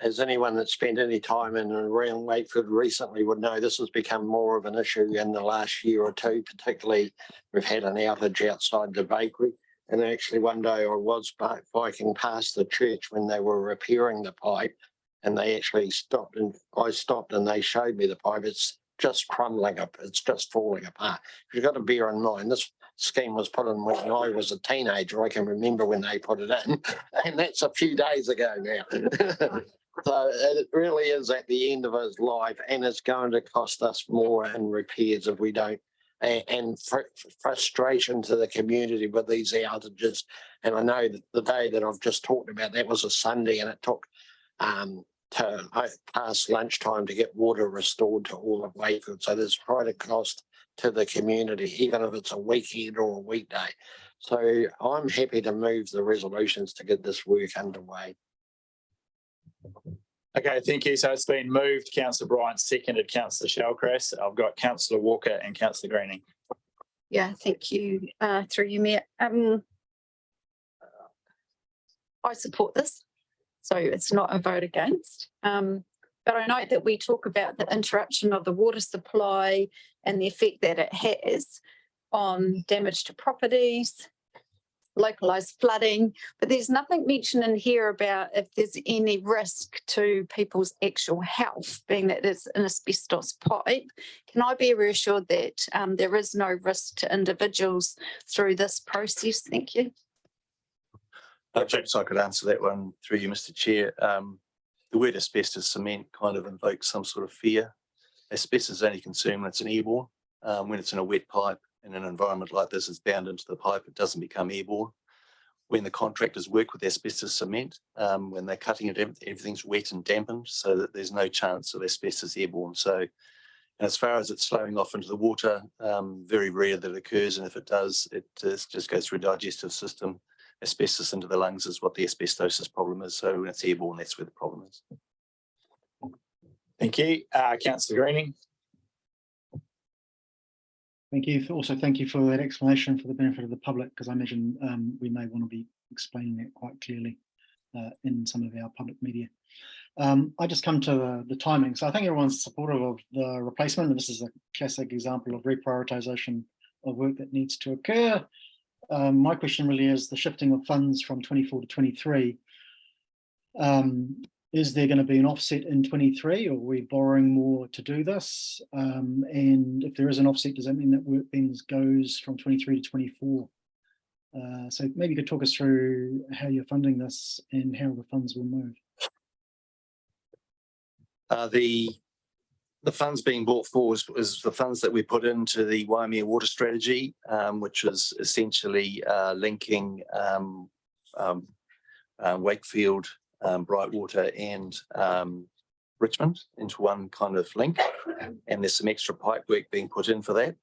as anyone that's spent any time in and around Wakefield recently would know, this has become more of an issue in the last year or two. Particularly, we've had an outage outside the bakery. And actually one day I was biking past the church when they were repairing the pipe, and they actually stopped, and I stopped and they showed me the pipe. It's just crumbling up. It's just falling apart. You've got to bear in mind, this scheme was put in when I was a teenager. I can remember when they put it in, and that's a few days ago now. So it really is at the end of its life, and it's going to cost us more in repairs if we don't. And frustration to the community with these outages. And I know that the day that I've just talked about, that was a Sunday, and it took to past lunchtime to get water restored to all of Wakefield. So there's quite a cost to the community, even if it's a weekend or a weekday. So I'm happy to move the resolutions to get this work underway. Okay, thank you. So it's been moved. Councillor Bryant, seconded Councillor Shellcrass. I've got Councillor Walker and Councillor Greening. Yeah, thank you. Through you, Mayor. I support this, so it's not a vote against. But I note that we talk about the interruption of the water supply and the effect that it has on damage to properties, localised flooding, but there's nothing mentioned in here about if there's any risk to people's actual health, being that it's an asbestos pipe. Can I be reassured that there is no risk to individuals through this process? Thank you. Perhaps I could answer that one through you, Mr. Chair. The word asbestos cement kind of invokes some sort of fear. Asbestos is only consumed when it's an airborne. When it's in a wet pipe in an environment like this, it's bound into the pipe, it doesn't become airborne. When the contractors work with asbestos cement, when they're cutting it, everything's wet and dampened so that there's no chance of asbestos airborne. So, and as far as it's flowing off into the water, very rare that it occurs, and if it does, it just goes through a digestive system. Asbestos into the lungs is what the asbestosis problem is. So when it's airborne, that's where the problem is. Thank you. Councillor Greening. Thank you. Also, thank you for that explanation for the benefit of the public, because I imagine we may want to be explaining that quite clearly in some of our public media. I just come to the timing. So I think everyone's supportive of the replacement, and this is a classic example of reprioritisation of work that needs to occur. My question really is the shifting of funds from 24 to 23. Is there going to be an offset in 23, or are we borrowing more to do this? And if there is an offset, does that mean that work then goes from 23 to 24? So maybe you could talk us through how you're funding this and how the funds will move. The funds being brought forward is the funds that we put into the Waimea Water Strategy, which is essentially linking Wakefield, Brightwater and Richmond into one kind of link, and there's some extra pipe work being put in for that.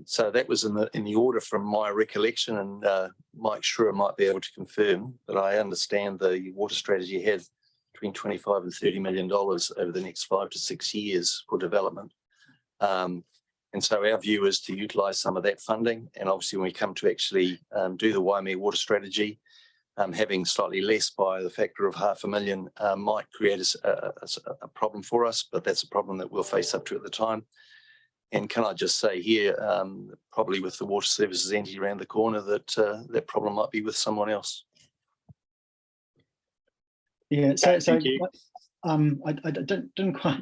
So that was in the order from my recollection, and Mike Schrewer might be able to confirm, but I understand the water strategy had between 25 and $30 million over the next 5 to 6 years for development. And so our view is to utilise some of that funding, and obviously when we come to actually do the Waimea Water Strategy, having slightly less by the factor of $500,000 might create a problem for us, but that's a problem that we'll face up to at the time. And can I just say here, probably with the water services entity around the corner, that that problem might be with someone else. Yeah, so I didn't quite.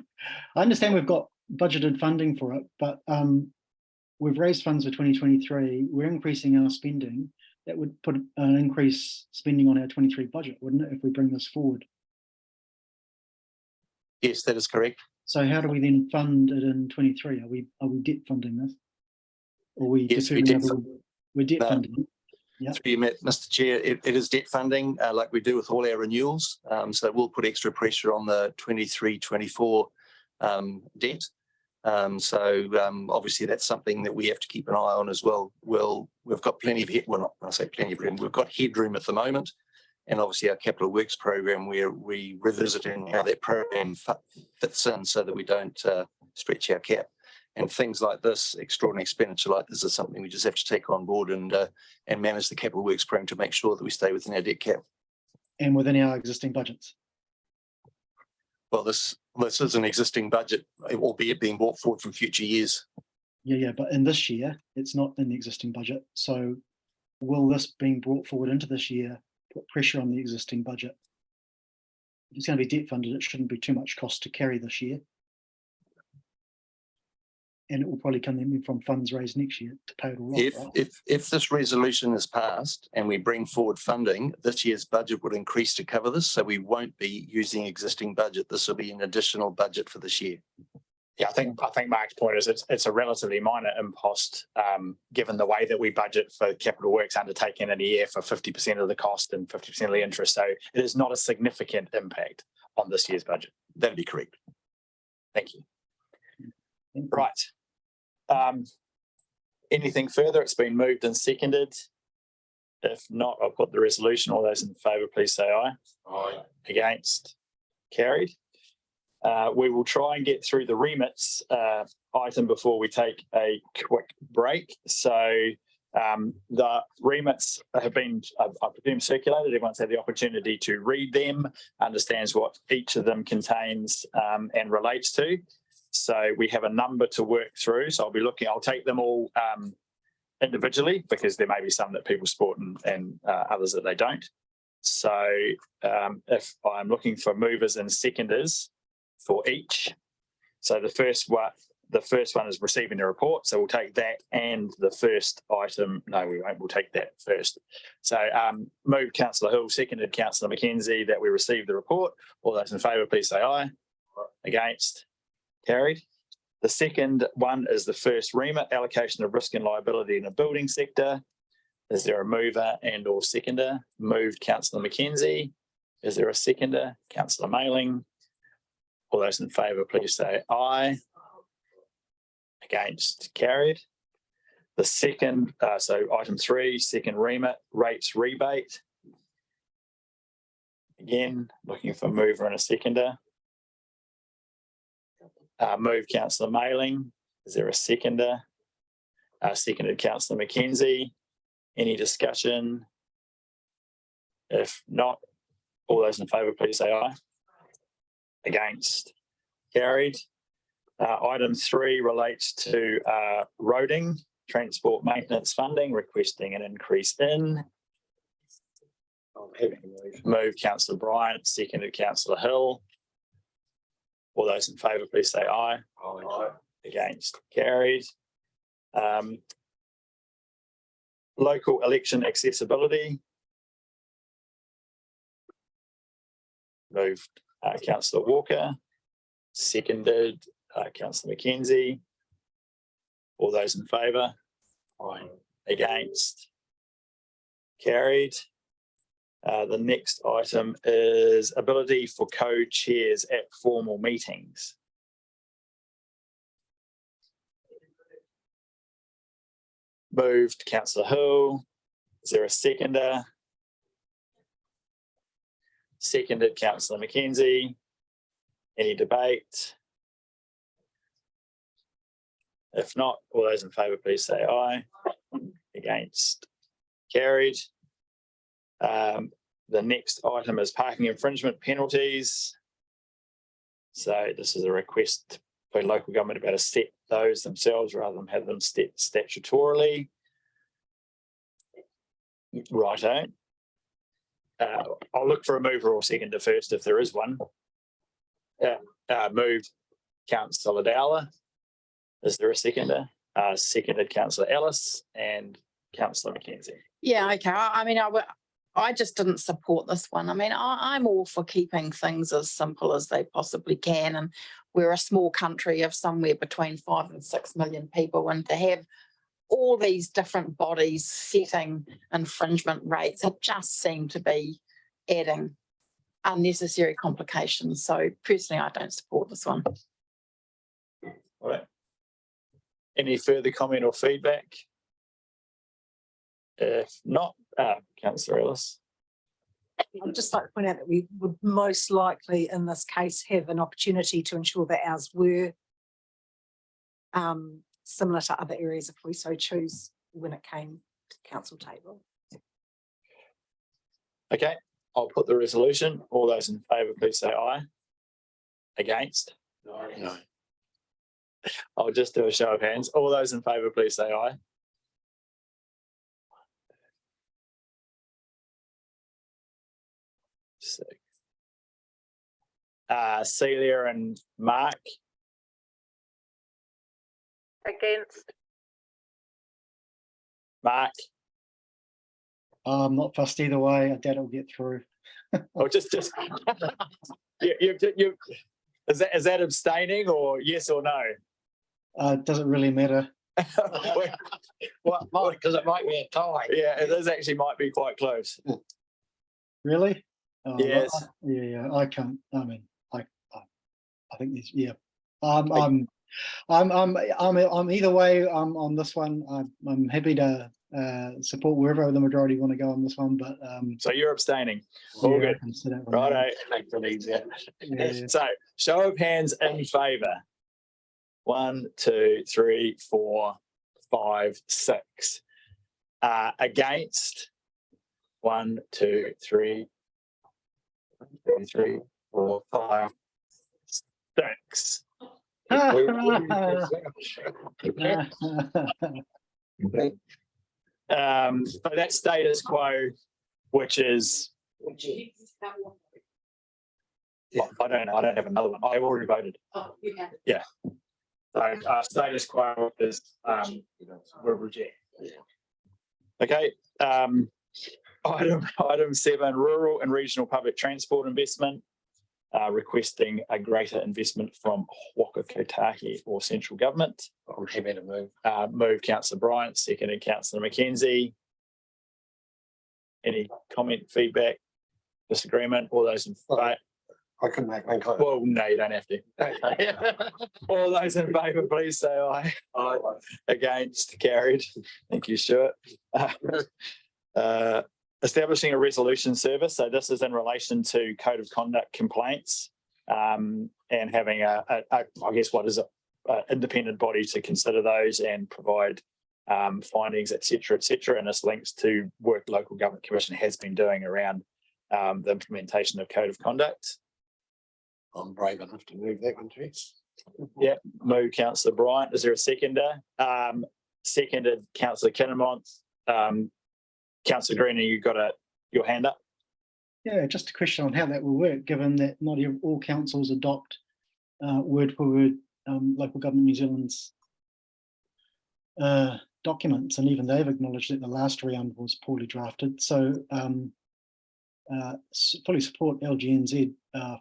I understand we've got budgeted funding for it, but we've raised funds for 2023. We're increasing our spending. That would put an increased spending on our 23 budget, wouldn't it, if we bring this forward? Yes, that is correct. So how do we then fund it in 23? Are we debt funding this? Or we yes, we're debt funding it? Yeah. Through you, Mr. Chair, it is debt funding like we do with all our renewals. So we'll put extra pressure on the 23-24 debt. Obviously that's something that we have to keep an eye on as well. We've got plenty of we've got headroom at the moment, and obviously our capital works program, we're revisiting how that program fits in so that we don't stretch our cap. And things like this, extraordinary expenditure like this, is something we just have to take on board and manage the capital works program to make sure that we stay within our debt cap. And within our existing budgets. Well, this is an existing budget, albeit being brought forward from future years. Yeah, but in this year, it's not in the existing budget. So will this being brought forward into this year put pressure on the existing budget? If it's going to be debt funded, it shouldn't be too much cost to carry this year. And it will probably come in from funds raised next year to pay it all off. If this resolution is passed and we bring forward funding, this year's budget would increase to cover this, so we won't be using existing budget. This will be an additional budget for this year. Yeah, I think Mark's point is it's a relatively minor impost, given the way that we budget for capital works undertaken in a year for 50% of the cost and 50% of the interest. So it is not a significant impact on this year's budget. That'd be correct. Thank you. Right. Anything further? It's been moved and seconded. If not, I'll put the resolution. All those in favour, please say aye. Aye. Against? Carried. We will try and get through the remits item before we take a quick break. So the remits have been, I presume, circulated. Everyone's had the opportunity to read them, understands what each of them contains and relates to. So we have a number to work through. So I'll take them all individually, because there may be some that people support and others that they don't. So if I'm looking for movers and seconders for each. So the first one is receiving the report. So we'll take that and the first item. No, we won't. We'll take that first. So moved Councillor Hill, seconded Councillor McKenzie, that we receive the report. All those in favour, please say aye. Against? Carried. The second one is the first remit, allocation of risk and liability in the building sector. Is there a mover and or seconder? Moved Councillor McKenzie. Is there a seconder? Councillor Mailing. All those in favour, please say aye. Against? Carried. The second, so item 3, second remit, rates rebate. Again, looking for a mover and a seconder. Moved Councillor Mailing. Is there a seconder? Seconded Councillor McKenzie. Any discussion? If not, all those in favour, please say aye. Against? Carried. Item 3 relates to roading, transport maintenance funding, requesting an increase in. Moved Councillor Bryant, seconded Councillor Hill. All those in favour, please say aye. Aye. Against? Carried. Local election accessibility. Moved Councillor Walker, seconded Councillor Mackenzie. All those in favour? Aye. Against? Carried. The next item is ability for co-chairs at formal meetings. Moved Councillor Hill. Is there a seconder? Seconded Councillor Mackenzie. Any debate? If not, all those in favour, please say aye. Against? Carried. The next item is parking infringement penalties. So this is a request for local government to be able to set those themselves rather than have them set statutorily. Righto. I'll look for a mover or seconder first if there is one. Moved Councillor Dowler. Is there a seconder? Seconded Councillor Ellis and Councillor Mackenzie. Yeah, okay. I mean, I just didn't support this one. I mean, I'm all for keeping things as simple as they possibly can. And we're a small country of somewhere between 5 and 6 million people. And to have all these different bodies setting infringement rates, it just seem to be adding unnecessary complications. So personally, I don't support this one. All right. Any further comment or feedback? If not, Councillor Ellis. I'd just like to point out that we would most likely in this case have an opportunity to ensure that ours were similar to other areas if we so choose when it came to the council table. Okay, I'll put the resolution. All those in favour, please say aye. Against? No. I'll just do a show of hands. All those in favour, please say aye. Celia and Mark. Against. Mark. I'm not fussed either way. I doubt it'll get through. Oh, just you is that abstaining or yes or no? Doesn't really matter. Well, because it might be a tie. Yeah, it is actually might be quite close. Really? Yes. Yeah. I can't. I mean, I think there's I'm either way. On this one. I'm happy to support wherever the majority want to go on this one. But so you're abstaining. All good. Righto. Yeah. So show of hands in favour. 1, 2, 3, 4, 5, 6. Against. 1, 2, 3, 4, 5, 6. So that's status quo, which is I don't know. I don't have another one. I've already voted. Oh, you have. Yeah. So status quo is we're reject. Okay. Item 7, rural and regional public transport investment. Requesting a greater investment from Waka Kotahi or central government. I'm happy to move. Move Councillor Bryant, seconded Councillor Mackenzie. Any comment, feedback, disagreement? All those in favour? I couldn't make one comment. Well, no, you don't have to. Okay. All those in favour, please say aye. Aye. Against, carried. Thank you, Stuart. Establishing a resolution service. So this is in relation to code of conduct complaints and having I guess what is an independent body to consider those and provide findings, et cetera, and this links to work local government commission has been doing around the implementation of code of conduct. I'm brave enough to move that one too. Yeah, move Councillor Bryant. Is there a seconder? Seconded Councillor Kinnemont. Councillor Greener, you got your hand up? Yeah, just a question on how that will work, given that not all councils adopt word for word local government New Zealand's documents, and even they've acknowledged that the last round was poorly drafted. So fully support LGNZ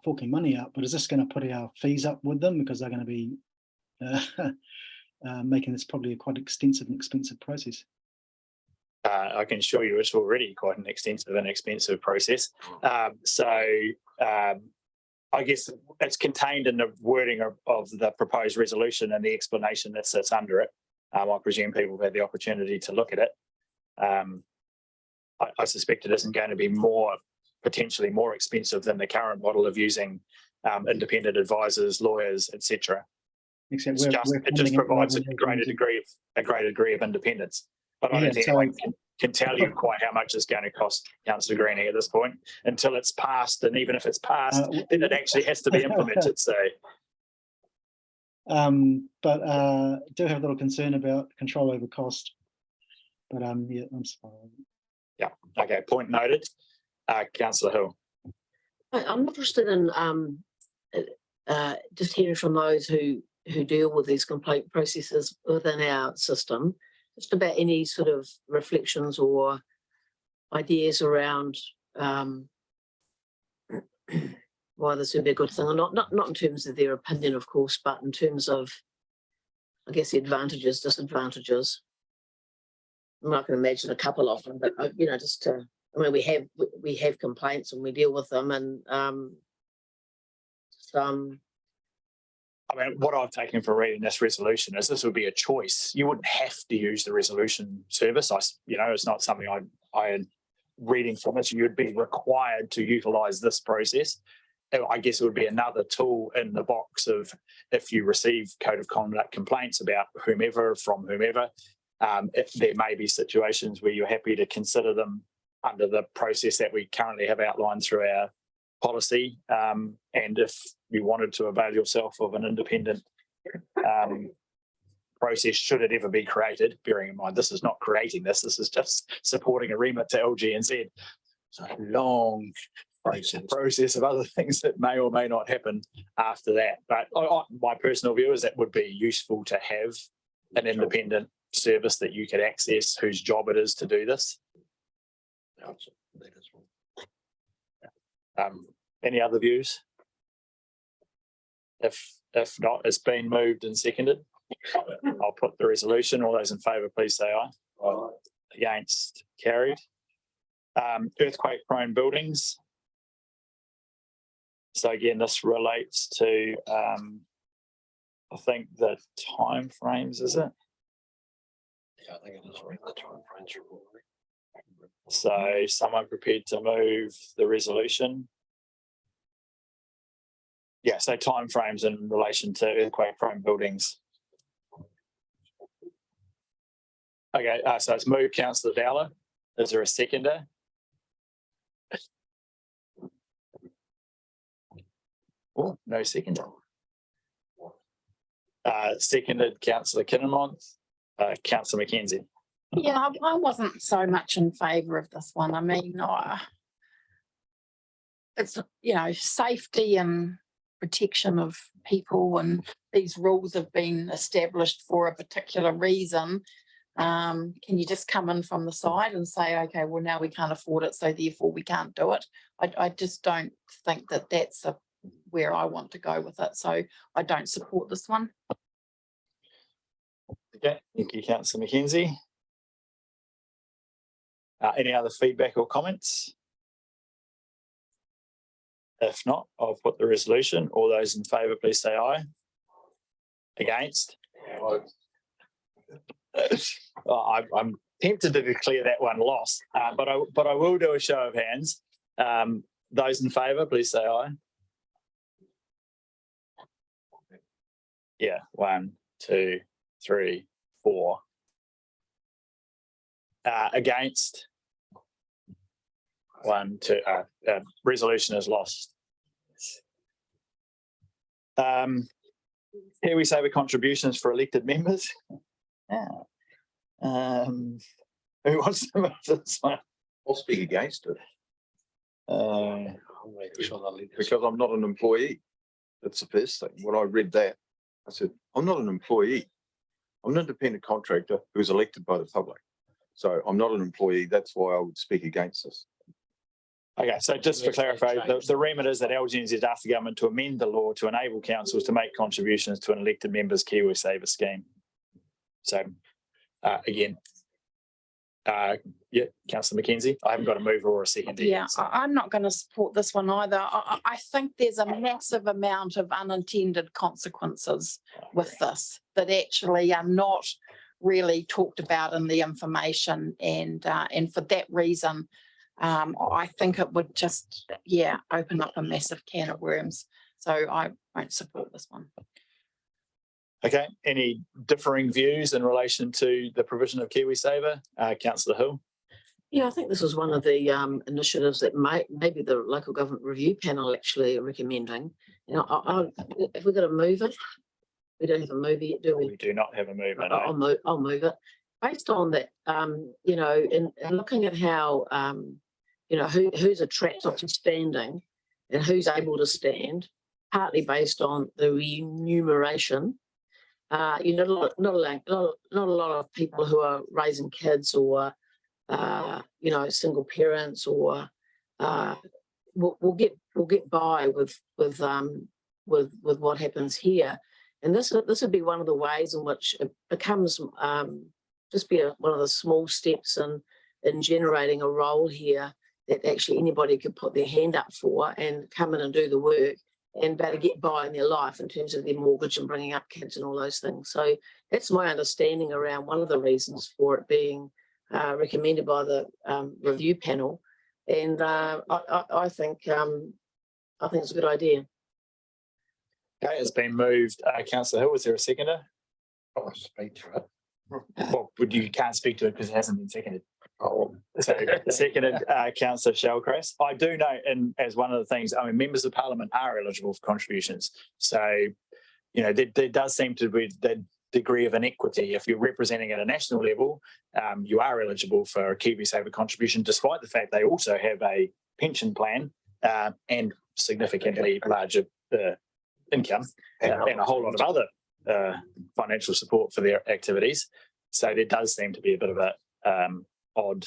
forking money out, but is this going to put our fees up with them because they're going to be making this probably a quite extensive and expensive process? I can assure you it's already quite an extensive and expensive process. I guess it's contained in the wording of the proposed resolution and the explanation that sits under it. I presume people have had the opportunity to look at it. I suspect it isn't going to be potentially more expensive than the current model of using independent advisors, lawyers, etc. It just provides a greater degree of independence. But I don't think anyone can tell you quite how much it's going to cost, Councillor Greening, at this point, until it's passed. And even if it's passed, then it actually has to be implemented. So, but do have a little concern about control over cost. But yeah, I'm sorry. Yeah. Okay. Point noted. Councillor Hill. I'm interested in just hearing from those who deal with these complaint processes within our system, just about any sort of reflections or ideas around why this would be a good thing, or not in terms of their opinion, of course, but in terms of, I guess, the advantages, disadvantages. I'm not going to imagine a couple of them, but you know, just to, I mean, we have complaints and we deal with them, and I mean, what I've taken from reading this resolution is this would be a choice. You wouldn't have to use the resolution service. It's not something I reading from it. You'd be required to utilise this process. I guess it would be another tool in the box of if you receive code of conduct complaints about whomever, from whomever, there may be situations where you're happy to consider them under the process that we currently have outlined through our policy. And if you wanted to avail yourself of an independent process, should it ever be created, bearing in mind this is not creating this is just supporting a remit to LGNZ. So a long process of other things that may or may not happen after that. But my personal view is that would be useful to have an independent service that you could access whose job it is to do this. Any other views? If not, it's been moved and seconded. I'll put the resolution. All those in favour, please say aye. Aye. Against, carried. Earthquake-prone buildings. So again, this relates to, I think the time frames, is it? Yeah, I think it is around the time frames. So someone prepared to move the resolution? Yeah, so timeframes in relation to earthquake-prone buildings. Okay, so it's moved, Councillor Dowler. Is there a seconder? Oh, no seconder. Seconded, Councillor Kinnemont. Councillor Mackenzie. Yeah, I wasn't so much in favour of this one. I mean, it's, you know, safety and protection of people, and these rules have been established for a particular reason. Can you just come in from the side and say, okay, well, now we can't afford it, so therefore we can't do it? I just don't think that that's where I want to go with it. So I don't support this one. Okay, thank you, Councillor Mackenzie. Any other feedback or comments? If not, I'll put the resolution. All those in favour, please say aye. Against? I'm tempted to declare that one lost, but I will do a show of hands. Those in favour, please say aye. Yeah, 1, 2, 3, 4. Against? 1, 2. Resolution is lost. Here we say the contributions for elected members. Yeah. Who wants to move this one? I'll speak against it. Because I'm not an employee. That's the first thing. When I read that, I said, I'm not an employee. I'm an independent contractor who's elected by the public. So I'm not an employee. That's why I would speak against this. Okay, so just to clarify, the remit is that LGNZ asked the government to amend the law to enable councils to make contributions to an elected member's KiwiSaver scheme. So again, yeah, Councillor Mackenzie, I haven't got a mover or a seconder. Yeah, I'm not going to support this one either. I think there's a massive amount of unintended consequences with this that actually are not really talked about in the information, and for that reason, I think it would just, yeah, open up a massive can of worms. So I won't support this one. Okay, any differing views in relation to the provision of KiwiSaver? Councillor Hill? Yeah, I think this is one of the initiatives that maybe the local government review panel actually are recommending. You know, if we're going to move it, we don't have a mover yet, do we? We do not have a mover. No. I'll move it. Based on that, you know, in looking at how, you know, who's attracted to standing and who's able to stand, partly based on the remuneration. You know, not a lot of people who are raising kids or, you know, single parents or will get by with what happens here. And this would be one of the ways in which it becomes just be one of the small steps in generating a role here that actually anybody could put their hand up for and come in and do the work and better get by in their life in terms of their mortgage and bringing up kids and all those things. So that's my understanding around one of the reasons for it being recommended by the review panel. And I think it's a good idea. Okay, it's been moved. Councillor Hill, is there a seconder? I'll speak to it. Well, you can't speak to it because it hasn't been seconded. Oh. So seconded, Councillor Shellcrest. I do know, and as one of the things, I mean, members of parliament are eligible for contributions. So, you know, there does seem to be that degree of inequity. If you're representing at a national level, you are eligible for a KiwiSaver contribution, despite the fact they also have a pension plan and significantly larger income and a whole lot of other financial support for their activities. So there does seem to be a bit of a odd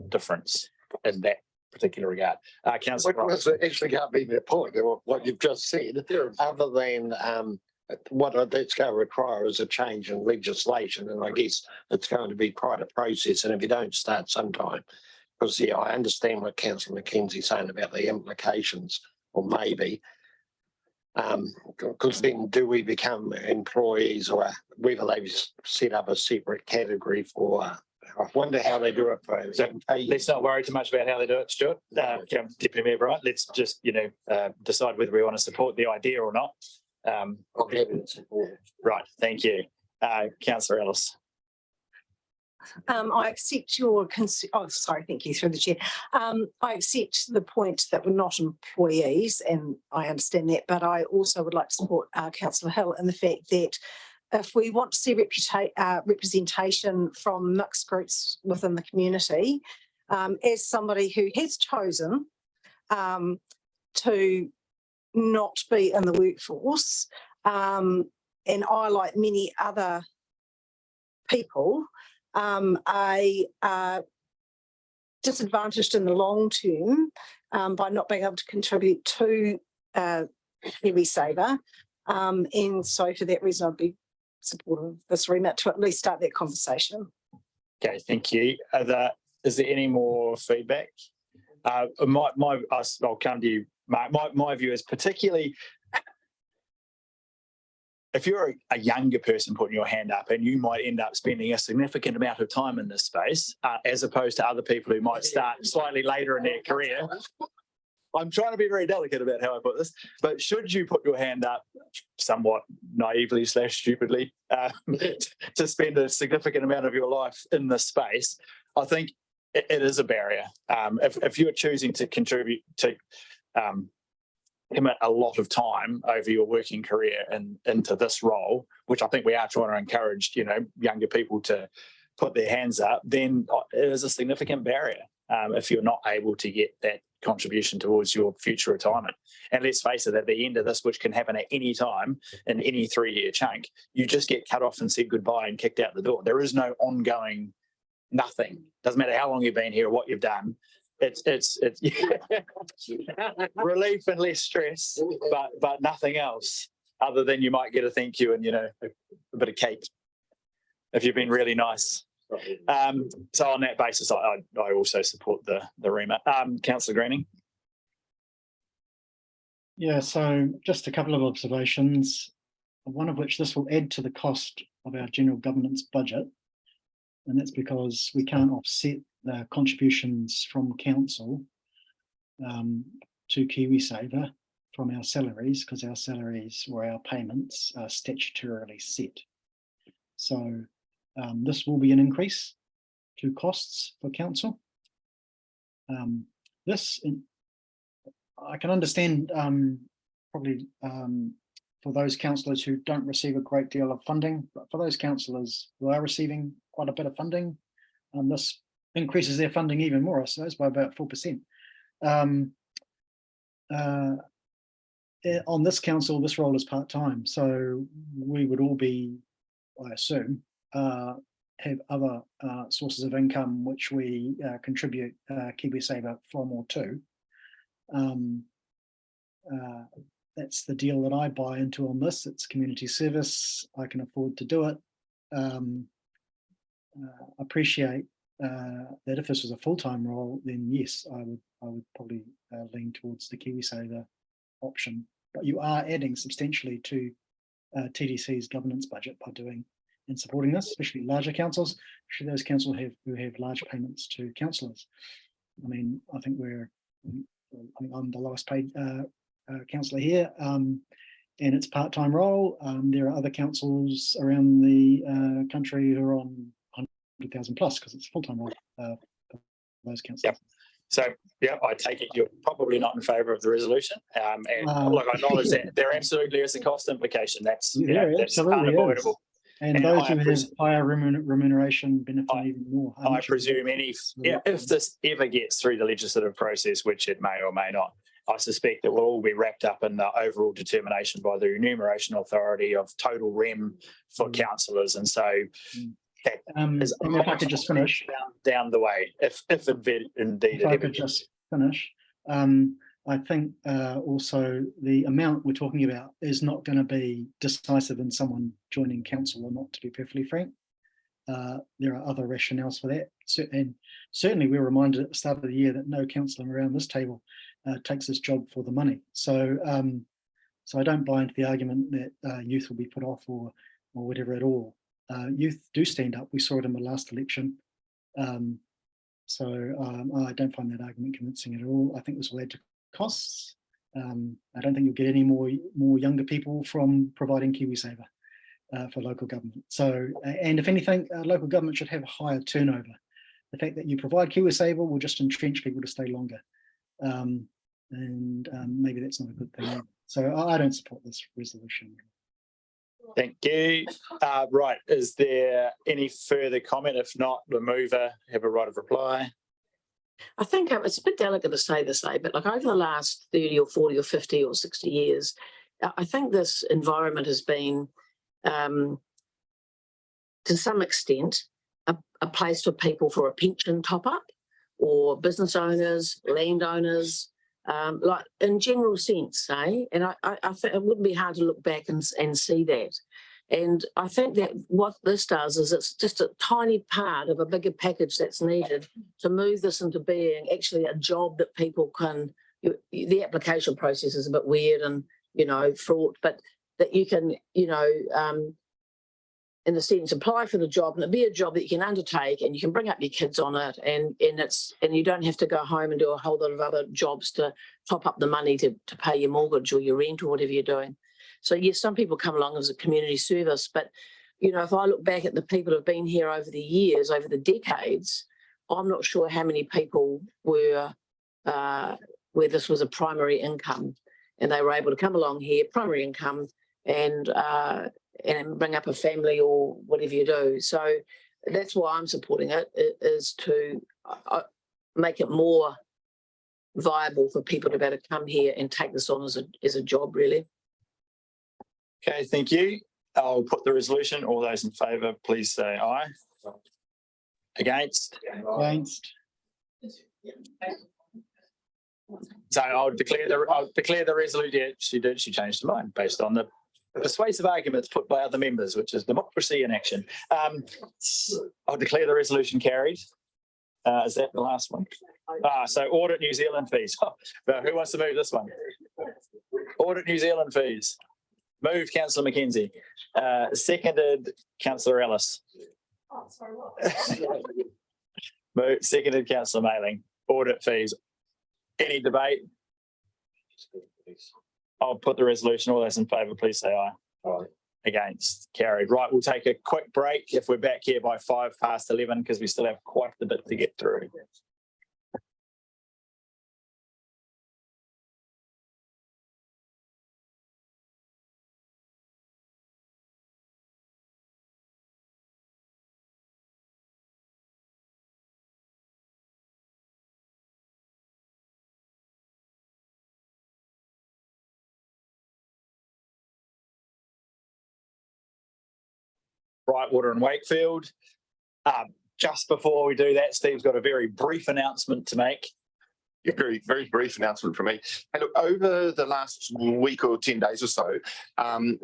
difference in that particular regard. Councillor Ross. Actually can't be the point of what you've just said, other than what that's going to require is a change in legislation, and I guess it's going to be quite a process, and if you don't start sometime, because yeah, I understand what Councillor Mackenzie's saying about the implications, or maybe, because then do we become employees, or whether they've set up a separate category for, I wonder how they do it. Let's not worry too much about how they do it, Stuart. Deputy Mayor Bright, let's just, you know, decide whether we want to support the idea or not. I'm happy to support it. Right, thank you. Councillor Ellis. I accept your thank you through the chair. I accept the point that we're not employees, and I understand that, but I also would like to support Councillor Hill in the fact that if we want to see representation from mixed groups within the community, as somebody who has chosen to not be in the workforce, and I, like many other people, are disadvantaged in the long term by not being able to contribute to KiwiSaver. And so for that reason, I'd be supportive of this remit to at least start that conversation. Okay, thank you. Is there any more feedback? I'll come to you, Mark. My view is particularly if you're a younger person putting your hand up, and you might end up spending a significant amount of time in this space, as opposed to other people who might start slightly later in their career. I'm trying to be very delicate about how I put this, but should you put your hand up somewhat naively / stupidly to spend a significant amount of your life in this space, I think it is a barrier. If you're choosing to contribute to commit a lot of time over your working career and into this role, which I think we are trying to encourage, you know, younger people to put their hands up, then it is a significant barrier. if you're not able to get that contribution towards your future retirement. And let's face it, at the end of this, which can happen at any time in any 3-year chunk, you just get cut off and said goodbye and kicked out the door. There is no ongoing nothing. Doesn't matter how long you've been here or what you've done. It's relief and less stress, but nothing else other than you might get a thank you and, you know, a bit of cake if you've been really nice. So on that basis, I also support the remit. Councillor Greening. Yeah, so just a couple of observations, one of which this will add to the cost of our general governance budget. And that's because we can't offset the contributions from council to KiwiSaver from our salaries, because our salaries or our payments are statutorily set. So this will be an increase to costs for council. I can understand probably for those councillors who don't receive a great deal of funding, but for those councillors who are receiving quite a bit of funding, this increases their funding even more, I suppose, by about 4%. On this council, this role is part-time, so we would all be, I assume, have other sources of income which we contribute KiwiSaver from or to. That's the deal that I buy into on this. It's community service. I can afford to do it. Appreciate that if this was a full-time role, then yes, I would probably lean towards the KiwiSaver option. But you are adding substantially to TDC's governance budget by doing and supporting this, especially larger councils, especially those councils who have large payments to councillors. I mean, I think I'm the lowest paid councillor here, and it's part-time role. There are other councils around the country who are on 100,000 plus because it's a full-time role for those councillors. Yep. So, yeah, I take it you're probably not in favour of the resolution. And look, I acknowledge that there absolutely is a cost implication. That's, that's unavoidable. Is. And those who have higher remuneration benefit even more. I presume if this ever gets through the legislative process, which it may or may not, I suspect it will all be wrapped up in the overall determination by the Remuneration Authority of total rem for councillors. And so that is if I could just finish down the way, if indeed if I could just finish. I think also the amount we're talking about is not going to be decisive in someone joining council or not, to be perfectly frank. There are other rationales for that. And certainly we're reminded at the start of the year that no councillor around this table takes this job for the money. So so I don't buy into the argument that youth will be put off or whatever at all. Youth do stand up. We saw it in the last election. So I don't find that argument convincing at all. I think this will add to costs. I don't think you'll get any more younger people from providing KiwiSaver for local government. So, and if anything, local government should have a higher turnover. The fact that you provide KiwiSaver will just entrench people to stay longer. And maybe that's not a good thing. So I don't support this resolution. Thank you. Right, is there any further comment? If not, the mover have a right of reply. I think it's a bit delicate to say this, but like over the last 30 or 40 or 50 or 60 years, I think this environment has been, to some extent, a place for people for a pension top-up or business owners, landowners, like in general sense, And I think it wouldn't be hard to look back and see that. And I think that what this does is it's just a tiny part of a bigger package that's needed to move this into being actually a job that people can, the application process is a bit weird and, fraught, but that you can, in a sense, apply for the job and it'd be a job that you can undertake and you can bring up your kids on it and you don't have to go home and do a whole lot of other jobs to top up the money to pay your mortgage or your rent or whatever you're doing. So yes, some people come along as a community service, but if I look back at the people who've been here over the years, over the decades, I'm not sure how many people were where this was a primary income and they were able to come along here, primary income, and bring up a family or whatever you do. So that's why I'm supporting it, is to make it more viable for people to be able to come here and take this on as a job, really. Okay, thank you. I'll put the resolution. All those in favour, please say aye. Against? Against. So I'll declare the resolution. She changed her mind based on the persuasive arguments put by other members, which is democracy in action. I'll declare the resolution carried. Is that the last one? So Audit New Zealand fees. But who wants to move this one? Audit New Zealand fees. Move, Councillor McKenzie. Seconded, Councillor Ellis. Move, seconded, Councillor Mailing. Audit fees. Any debate? I'll put the resolution. All those in favour, please say aye. Aye. Against? Carried. Right, we'll take a quick break if we're back here by 11:05 because we still have quite a bit to get through. Brightwater and Wakefield. Just before we do that, Steve's got a very brief announcement to make. Yeah, very brief announcement from me. And look, over the last week or 10 days or so,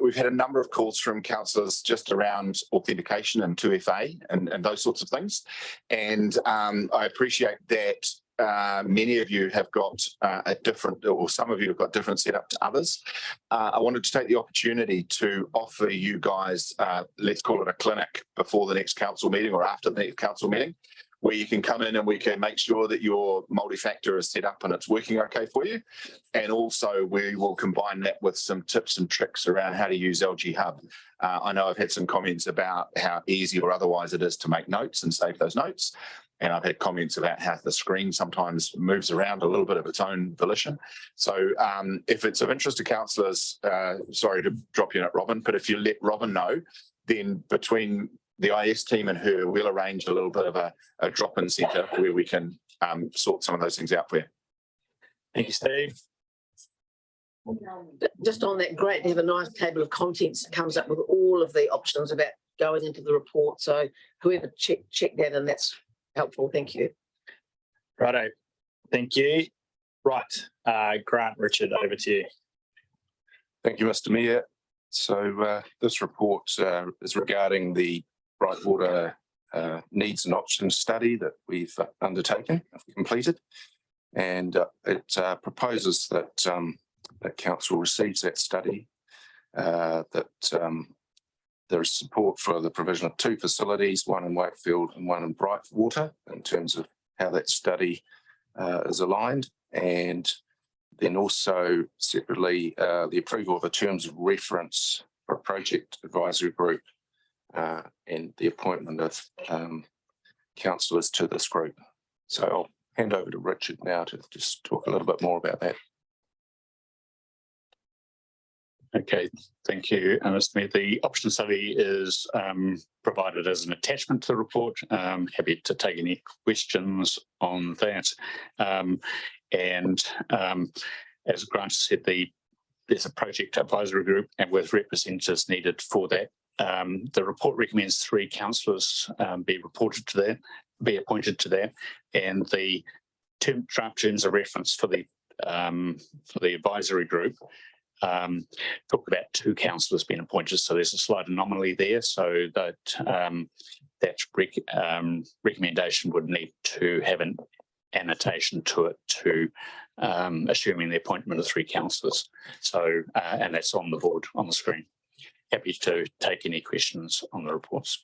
we've had a number of calls from councillors just around authentication and 2FA and those sorts of things. And I appreciate that many of you have got a different, or some of you have got different setup to others. I wanted to take the opportunity to offer you guys, let's call it a clinic before the next council meeting or after the next council meeting, where you can come in and we can make sure that your multi-factor is set up and it's working okay for you. And also we will combine that with some tips and tricks around how to use LG Hub. I know I've had some comments about how easy or otherwise it is to make notes and save those notes. And I've had comments about how the screen sometimes moves around a little bit of its own volition. So if it's of interest to councillors, sorry to drop you in at Robin, but if you let Robin know, then between the IS team and her, we'll arrange a little bit of a drop-in centre where we can sort some of those things out for you. Thank you, Steve. Just on that, great to have a nice table of contents that comes up with all of the options about going into the report. So whoever check that, and that's helpful. Thank you. Righto. Thank you. Right. Grant, Richard, over to you. Thank you, Mr. Mayor. So this report is regarding the Brightwater needs and options study that we've undertaken, completed, and it proposes that that council receives that study, that there is support for the provision of 2 facilities, one in Wakefield and one in Brightwater, in terms of how that study is aligned, and then also separately the approval of the terms of reference for a project advisory group and the appointment of councillors to this group. So I'll hand over to Richard now to just talk a little bit more about that. Okay, thank you, Mr. Mayor. The option study is provided as an attachment to the report. Happy to take any questions on that. As Grant said, there's a project advisory group and with representatives needed for that. The report recommends 3 councillors be appointed to that, and the draft terms of reference for the advisory group talk about 2 councillors being appointed, so there's a slight anomaly there. So that recommendation would need to have an annotation to it to assuming the appointment of 3 councillors. So and that's on the board on the screen. Happy to take any questions on the reports.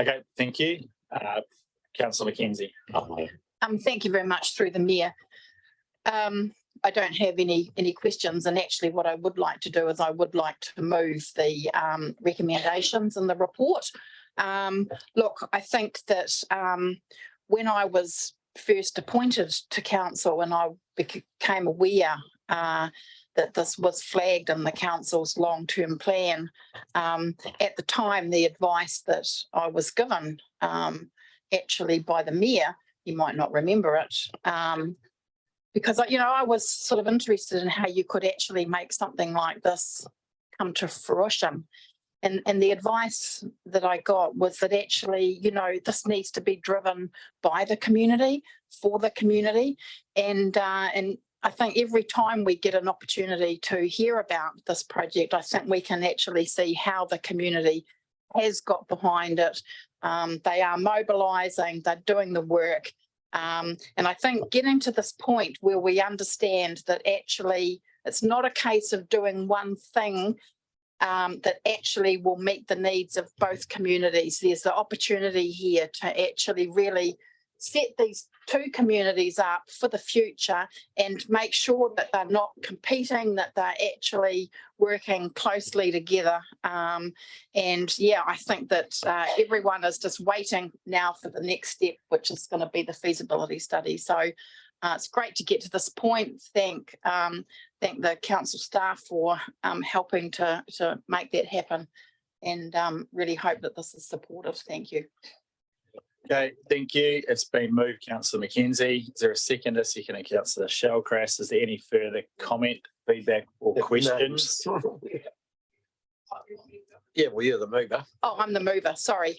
Okay, thank you. Councillor McKenzie. Thank you very much through the Mayor. I don't have any questions, and actually what I would like to do is I would like to move the recommendations in the report. Look, I think that when I was first appointed to council and I became aware that this was flagged in the council's long-term plan, at the time the advice that I was given actually by the Mayor you might not remember it. Because, you know, I was sort of interested in how you could actually make something like this come to fruition. And the advice that I got was that actually, you know, this needs to be driven by the community, for the community. And I think every time we get an opportunity to hear about this project, I think we can actually see how the community has got behind it. They are mobilising, they're doing the work. And I think getting to this point where we understand that actually it's not a case of doing one thing that actually will meet the needs of both communities. There's the opportunity here to actually really set these two communities up for the future and make sure that they're not competing, that they're actually working closely together. And yeah, I think that everyone is just waiting now for the next step, which is going to be the feasibility study. So it's great to get to this point. Thank the council staff for helping to make that happen, and really hope that this is supportive. Thank you. Okay, thank you. It's been moved, Councillor Mackenzie. Is there a second? A second, Councillor Shellcrass. Is there any further comment, feedback, or questions? Yeah, well, you're the mover. Oh, I'm the mover. Sorry.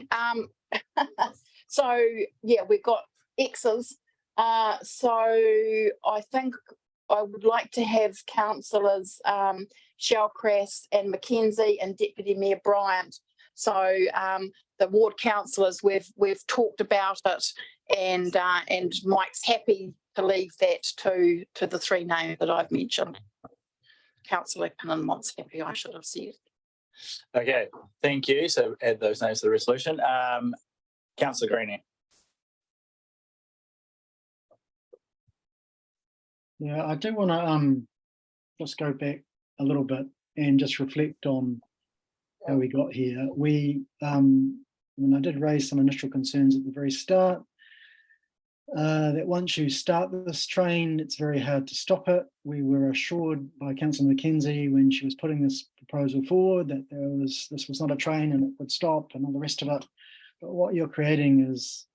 So yeah, we've got X's. So I think I would like to have councillors Shellcrass and Mackenzie and Deputy Mayor Bryant. So the ward councillors, we've talked about it, and Mike's happy to leave that to the three names that I've mentioned. Councillor Pinnon-Mott's happy, I should have said. Okay, thank you. So add those names to the resolution. Councillor Greening. Yeah, I do want to just go back a little bit and just reflect on how we got here. When I did raise some initial concerns at the very start, that once you start this train, it's very hard to stop it. We were assured by Councillor Mackenzie when she was putting this proposal forward that this was not a train and it would stop and all the rest of it. But what you're creating is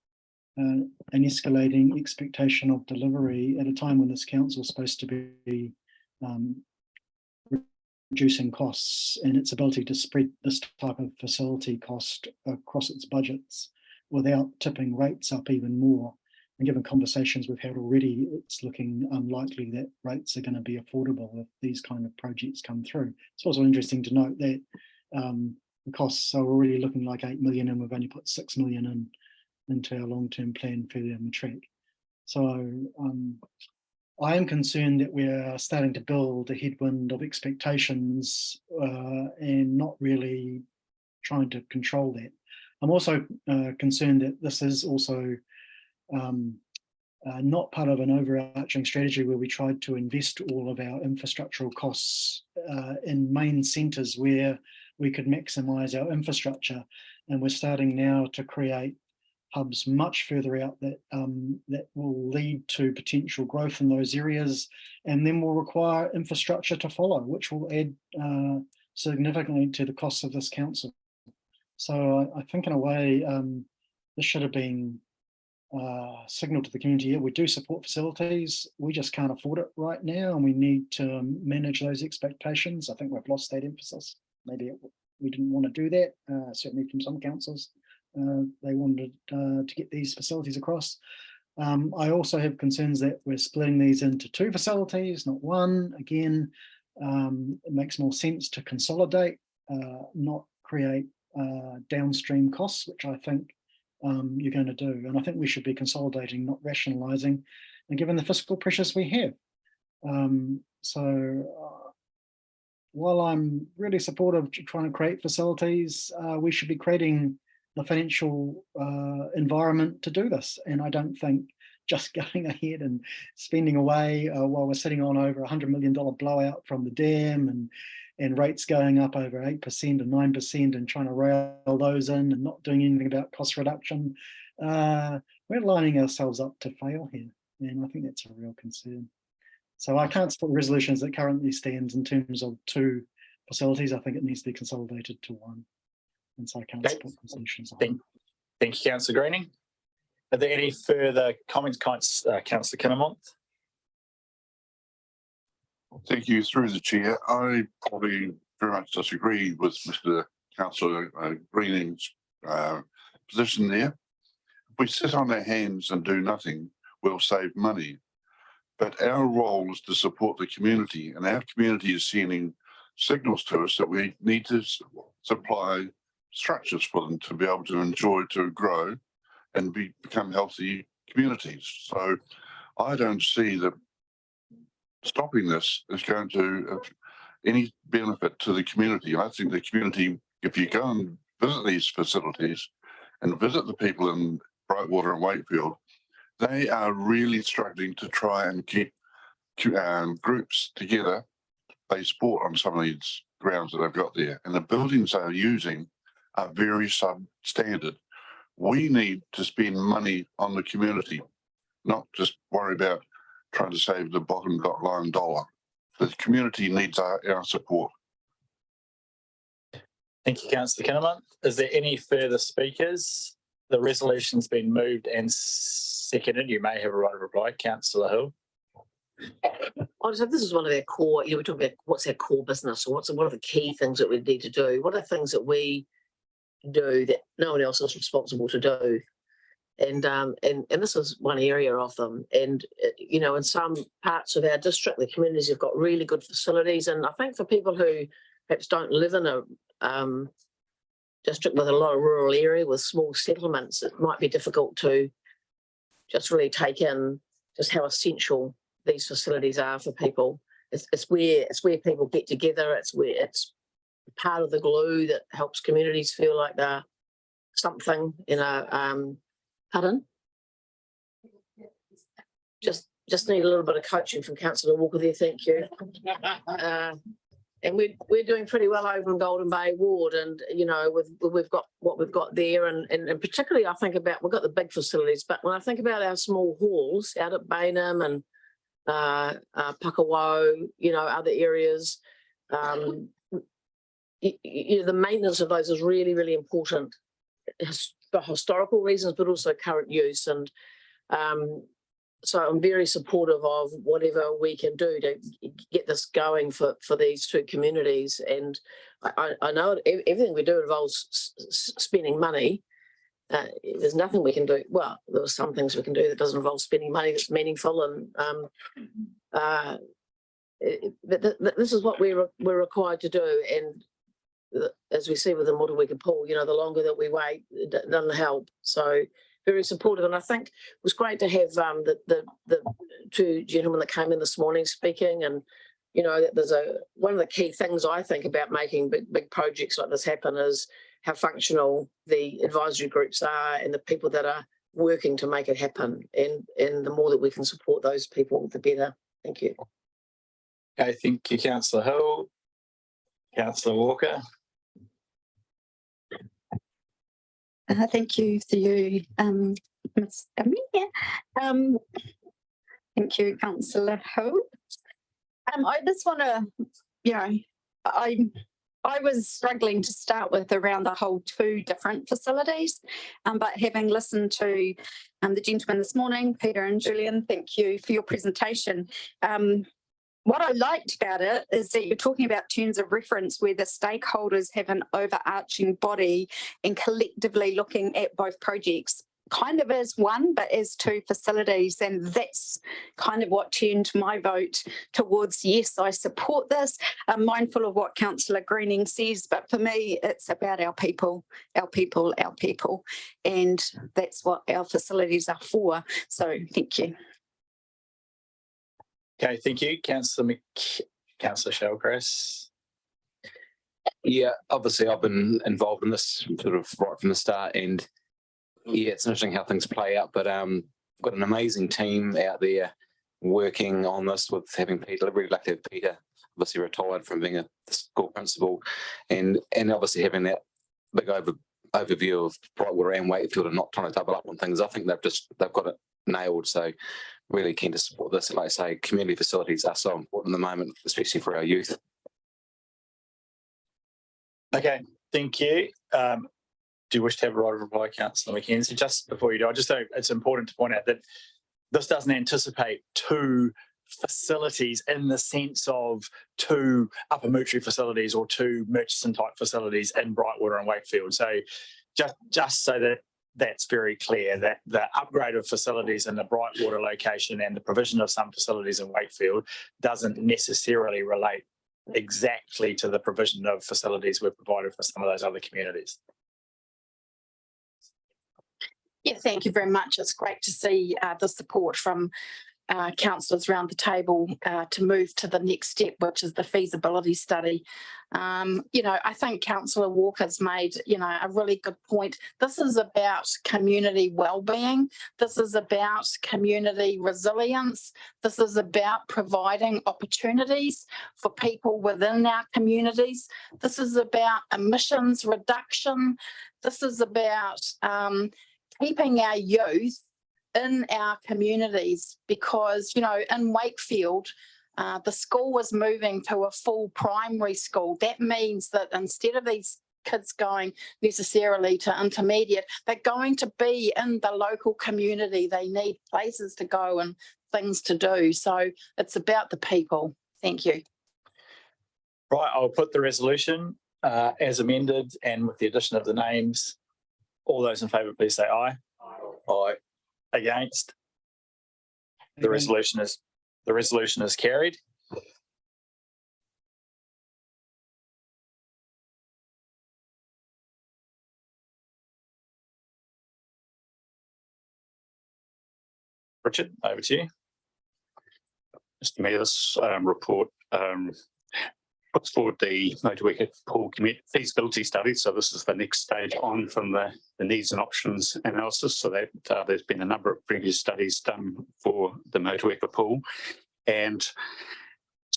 an escalating expectation of delivery at a time when this council is supposed to be reducing costs and its ability to spread this type of facility cost across its budgets without tipping rates up even more. And given conversations we've had already, it's looking unlikely that rates are going to be affordable if these kind of projects come through. It's also interesting to note that the costs are already looking like 8 million and we've only put 6 million into our long-term plan further down the track. So I am concerned that we're starting to build a headwind of expectations and not really trying to control that. I'm also concerned that this is also not part of an overarching strategy where we tried to invest all of our infrastructural costs in main centres where we could maximise our infrastructure, and we're starting now to create hubs much further out that that will lead to potential growth in those areas, and then will require infrastructure to follow, which will add significantly to the costs of this council. So I think in a way this should have been signalled to the community. Yeah, we do support facilities, we just can't afford it right now, and we need to manage those expectations. I think we've lost that emphasis. Maybe we didn't want to do that, certainly from some councils. They wanted to get these facilities across. I also have concerns that we're splitting these into two facilities, not one. Again, it makes more sense to consolidate, not create downstream costs, which I think you're going to do. And I think we should be consolidating, not rationalising, and given the fiscal pressures we have. While I'm really supportive of trying to create facilities, we should be creating the financial environment to do this. And I don't think just going ahead and spending away while we're sitting on over $100 million blowout from the dam and rates going up over 8% and 9% and trying to rail those in and not doing anything about cost reduction, we're lining ourselves up to fail here. And I think that's a real concern. So I can't support the resolutions that currently stands in terms of two facilities. I think it needs to be consolidated to one. And so I can't support resolutions. Thank you, Councillor Greening. Are there any further comments, Councillor Kinnermont? Thank you. Through the chair, I probably very much disagree with Mr. Councillor Greening's position there. If we sit on our hands and do nothing, we'll save money. But our role is to support the community, and our community is sending signals to us that we need to supply structures for them to be able to enjoy, to grow and become healthy communities. So I don't see that stopping this is going to have any benefit to the community. I think the community, if you go and visit these facilities and visit the people in Brightwater and Wakefield, they are really struggling to try and keep groups together, play sport on some of these grounds that they've got there. And the buildings they're using are very substandard. We need to spend money on the community, not just worry about trying to save the bottom line dollar. The community needs our support. Thank you, Councillor Kinnermont. Is there any further speakers? The resolution's been moved and seconded. You may have a right of reply, Councillor Hill. So this is one of our core, we're talking about what's our core business, or what are the key things that we need to do? What are the things that we do that no one else is responsible to do? And this is one area of them. And, in some parts of our district, the communities have got really good facilities. And I think for people who perhaps don't live in a district with a lot of rural area with small settlements, it might be difficult to just really take in just how essential these facilities are for people. It's where people get together. It's part of the glue that helps communities feel like they're something, pardon? Just need a little bit of coaching from Councillor Walker there, thank you. And we're doing pretty well over in Golden Bay Ward, and we've got what we've got there, and particularly I think about, we've got the big facilities, but when I think about our small halls out at Bainham and Pukawo, other areas, the maintenance of those is really, really important for historical reasons, but also current use. And so I'm very supportive of whatever we can do to get this going for these two communities. And I know everything we do involves spending money. There's nothing we can do. Well, there are some things we can do that doesn't involve spending money that's meaningful. And but this is what we're required to do. And as we see with the Motueka pool, the longer that we wait, it doesn't help. So very supportive. And I think it was great to have the two gentlemen that came in this morning speaking. And there's one of the key things I think about making big projects like this happen is how functional the advisory groups are and the people that are working to make it happen. And the more that we can support those people, the better. Thank you. Okay, thank you, Councillor Hill. Councillor Walker. Thank you to you, Ms. Amir. Thank you, Councillor Hill. I just want to, I was struggling to start with around the whole two different facilities, but having listened to the gentleman this morning, Peter and Julian, thank you for your presentation. What I liked about it is that you're talking about terms of reference where the stakeholders have an overarching body and collectively looking at both projects kind of as one, but as two facilities. And that's kind of what turned my vote towards yes, I support this. I'm mindful of what Councillor Greening says, but for me, it's about our people, our people, our people. And that's what our facilities are for. So thank you. Okay, thank you. Councillor Shellcrest. Yeah, obviously I've been involved in this sort of right from the start, and yeah, it's interesting how things play out, but I've got an amazing team out there working on this with having Peter. I'd really like to have Peter, obviously retired from being a school principal, and obviously having that big overview of Brightwater and Wakefield and not trying to double up on things. I think they've got it nailed. So really keen to support this. Like I say, community facilities are so important at the moment, especially for our youth. Okay, thank you. do you wish to have a right of reply, Councillor McKenzie? Just before you do, I just think it's important to point out that this doesn't anticipate two facilities in the sense of two Upper Motueka facilities or two Murchison type facilities in Brightwater and Wakefield. So just so that that's very clear, that the upgrade of facilities in the Brightwater location and the provision of some facilities in Wakefield doesn't necessarily relate exactly to the provision of facilities we've provided for some of those other communities. Yeah, thank you very much. It's great to see the support from councillors around the table to move to the next step, which is the feasibility study. I think Councillor Walker's made, a really good point. This is about community well-being. This is about community resilience. This is about providing opportunities for people within our communities. This is about emissions reduction. This is about keeping our youth in our communities, because, in Wakefield, the school was moving to a full primary school. That means that instead of these kids going necessarily to intermediate, they're going to be in the local community. They need places to go and things to do. So it's about the people. Thank you. Right, I'll put the resolution as amended and with the addition of the names. All those in favour, please say aye. Aye. Against? The resolution is carried. Richard, over to you. Mr. Mayor, this report puts forward the Motueka pool feasibility study. So this is the next stage on from the needs and options analysis. So that there's been a number of previous studies done for the Motueka pool. And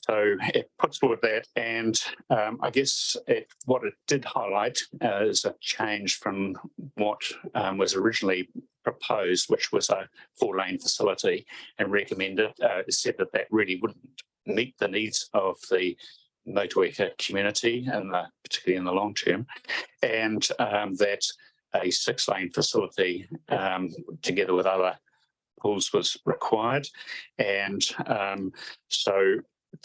so it puts forward that, and I guess what it did highlight is a change from what was originally proposed, which was a 4-lane facility, and recommended, said that really wouldn't meet the needs of the Motueka community, and particularly in the long term, and that a 6-lane facility together with other pools was required. And so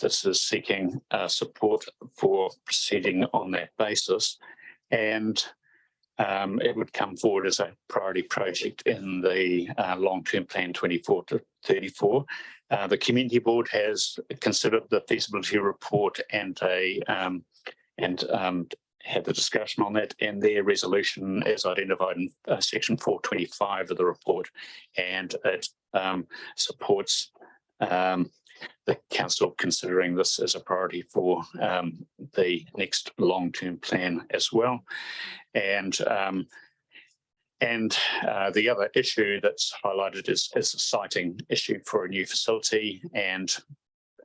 this is seeking support for proceeding on that basis, and it would come forward as a priority project in the long-term plan 24 to 34. The community board has considered the feasibility report and had the discussion on that, and their resolution is identified in section 425 of the report, and it supports the council considering this as a priority for the next long-term plan as well. And the other issue that's highlighted is a siting issue for a new facility, and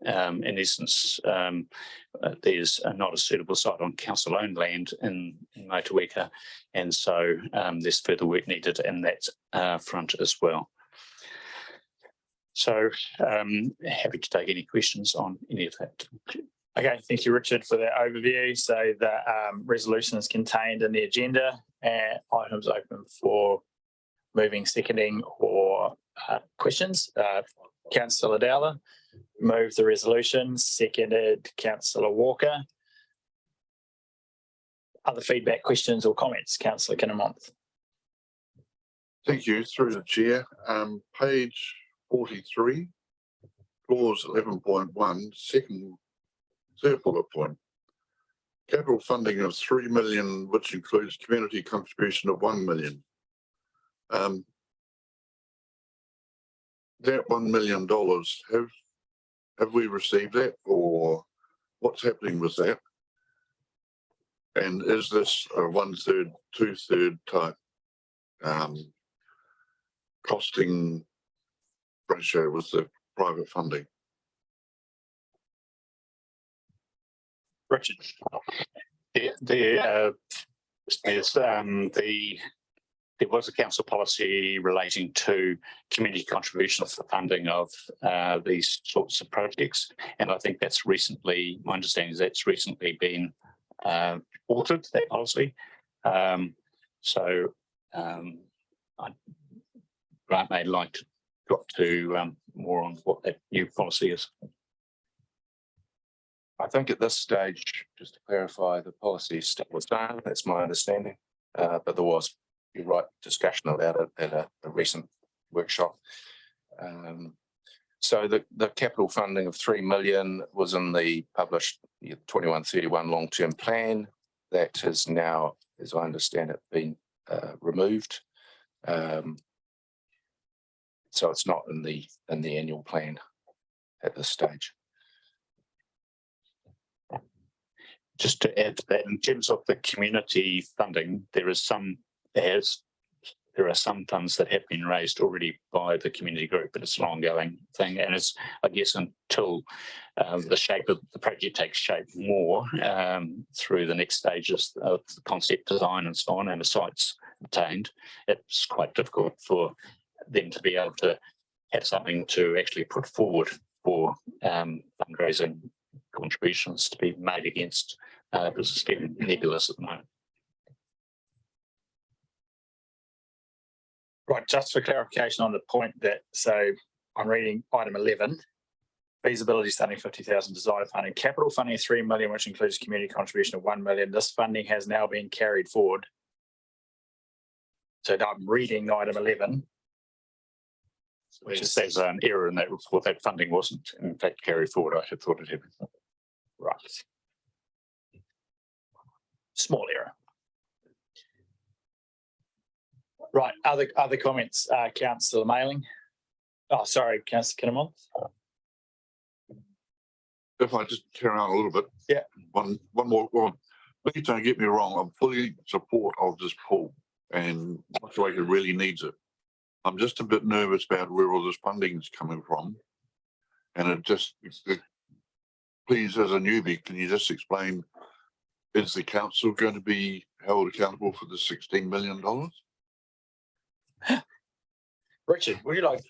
in essence, there's not a suitable site on council-owned land in Motueka, and so there's further work needed in that front as well. So happy to take any questions on any of that. Okay, thank you, Richard, for that overview. So the resolution is contained in the agenda, and items open for moving, seconding, or questions. Councillor Dowler moved the resolution, seconded Councillor Walker. Other feedback, questions, or comments? Councillor Kinnamonth. Thank you. Through the chair, page 43, clause 11.1, third bullet point. Capital funding of 3 million, which includes community contribution of 1 million. That $1 million, have we received that, or what's happening with that? And is this a 1/3, 2/3 type costing ratio with the private funding? Richard. There was a council policy relating to community contributions for funding of these sorts of projects, and I think that's recently, my understanding is that's recently been altered, that policy. So Grant may like to drop to more on what that new policy is. I think at this stage, just to clarify, the policy is still the same. That's my understanding. But there was, you're right, discussion about it at a recent workshop. So the capital funding of 3 million was in the published 21-31 long-term plan. That has now, as I understand it, been removed. So it's not in the annual plan at this stage. Just to add to that, in terms of the community funding, there are some funds that have been raised already by the community group, but it's an ongoing thing. And it's, I guess, until the shape of the project takes shape more through the next stages of the concept design and so on, and the site's obtained, it's quite difficult for them to be able to have something to actually put forward for fundraising contributions to be made against. This is getting nebulous at the moment. Right, just for clarification on the point that, so I'm reading item 11, feasibility study 50,000, design funding, capital funding 3 million, which includes community contribution of 1 million. This funding has now been carried forward. So I'm reading item 11. Which is, there's an error in that report. That funding wasn't in fact carried forward. I had thought it had been. Right. Small error. Right, other comments, Councillor Mailing. Oh, sorry, Councillor Kinnemont. If I just turn around a little bit. Yeah. One more. Please don't get me wrong. I'm fully in support of this pool, and Motueka really needs it. I'm just a bit nervous about where all this funding is coming from. And please, as a newbie, can you just explain, is the council going to be held accountable for the $16 million? Richard, would you like?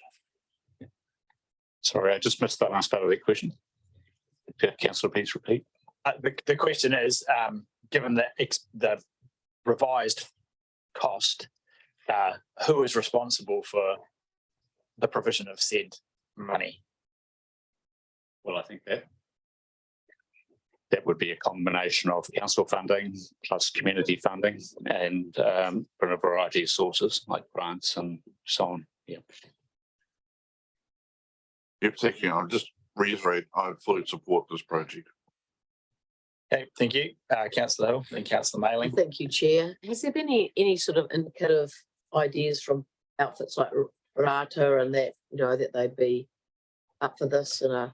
Sorry, I just missed that last part of the question. Councillor, please repeat. The question is, given the revised cost, who is responsible for the provision of said money? Well, I think that would be a combination of council funding plus community funding, and from a variety of sources like grants and so on. Yeah. Yep, thank you. I'll just reiterate, I fully support this project. Okay, thank you, Councillor Hill and Councillor Mailing. Thank you, Chair. Has there been any sort of indicative ideas from outfits like Rata and that, that they'd be up for this in a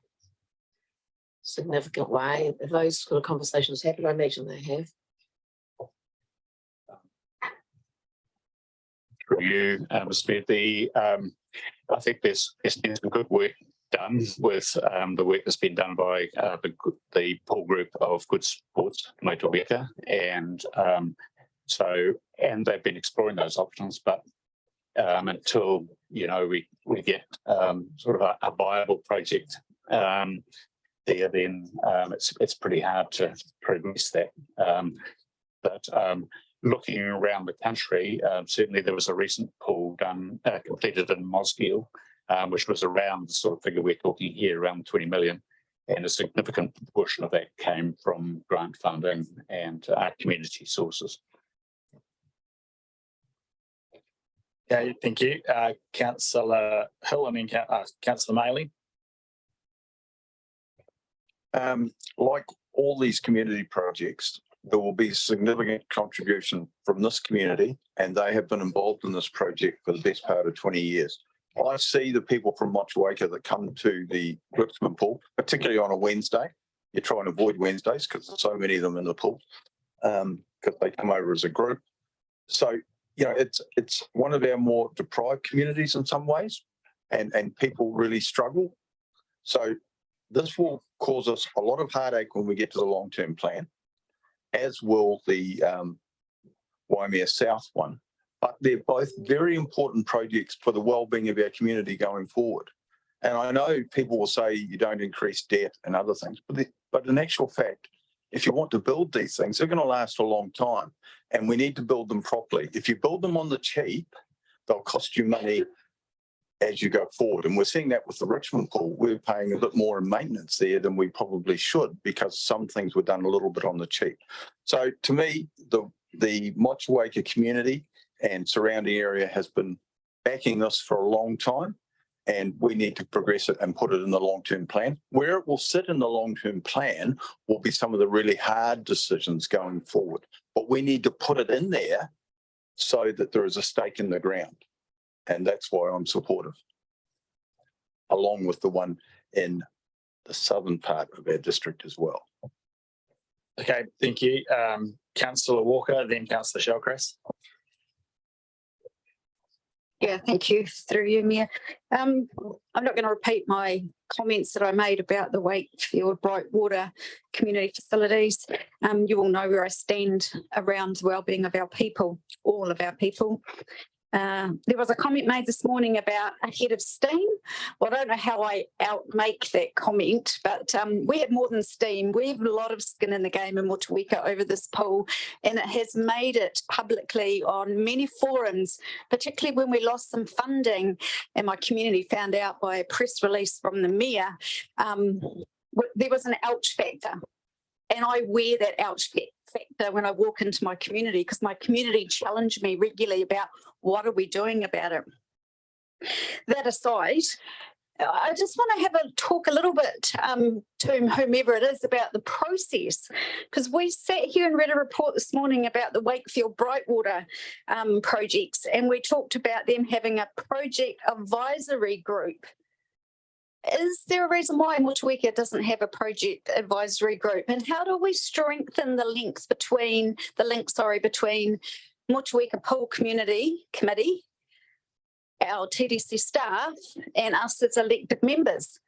significant way? Have those sort of conversations happened? I imagine they have. Through you, Mr. Mayor, I think there's been some good work done with the work that's been done by the pool group of Good Sports, Motueka, and they've been exploring those options, but until we get sort of a viable project then it's pretty hard to progress that. But looking around the country, certainly there was a recent pool done completed in Mosgiel, which was around the sort of figure we're talking here, around 20 million, and a significant portion of that came from grant funding and community sources. Okay, thank you, Councillor Hill, and then Councillor Mailing. Like all these community projects, there will be significant contribution from this community, and they have been involved in this project for the best part of 20 years. I see the people from Motueka that come to the Gripsman pool, particularly on a Wednesday. You try and avoid Wednesdays because there's so many of them in the pool, because they come over as a group. So, it's one of our more deprived communities in some ways, and people really struggle. So this will cause us a lot of heartache when we get to the long-term plan, as will the Waimea South one. But they're both very important projects for the well-being of our community going forward. And I know people will say you don't increase debt and other things, but in actual fact, if you want to build these things, they're going to last a long time, and we need to build them properly. If you build them on the cheap, they'll cost you money as you go forward. And we're seeing that with the Richmond pool. We're paying a bit more in maintenance there than we probably should, because some things were done a little bit on the cheap. So to me, the Motueka community and surrounding area has been backing this for a long time, and we need to progress it and put it in the long-term plan. Where it will sit in the long-term plan will be some of the really hard decisions going forward, but we need to put it in there so that there is a stake in the ground. And that's why I'm supportive, along with the one in the southern part of our district as well. Okay, thank you. Councillor Walker, then Councillor Shellcrest. Yeah, thank you. Through you, Mayor. I'm not going to repeat my comments that I made about the Wakefield Brightwater community facilities. You all know where I stand around the wellbeing of our people, all of our people. There was a comment made this morning about a head of steam. Well, I don't know how I outmake that comment, but we have more than steam. We have a lot of skin in the game in Motueka over this pool, and it has made it publicly on many forums, particularly when we lost some funding and my community found out by a press release from the Mayor. There was an ouch factor. And I wear that ouch factor when I walk into my community, because my community challenge me regularly about what are we doing about it. That aside, I just want to have a talk a little bit to whomever it is about the process, because we sat here and read a report this morning about the Wakefield Brightwater projects, and we talked about them having a project advisory group. Is there a reason why Motueka doesn't have a project advisory group? And how do we strengthen the links between Motueka Pool Community Committee, our TDC staff, and us as elected members?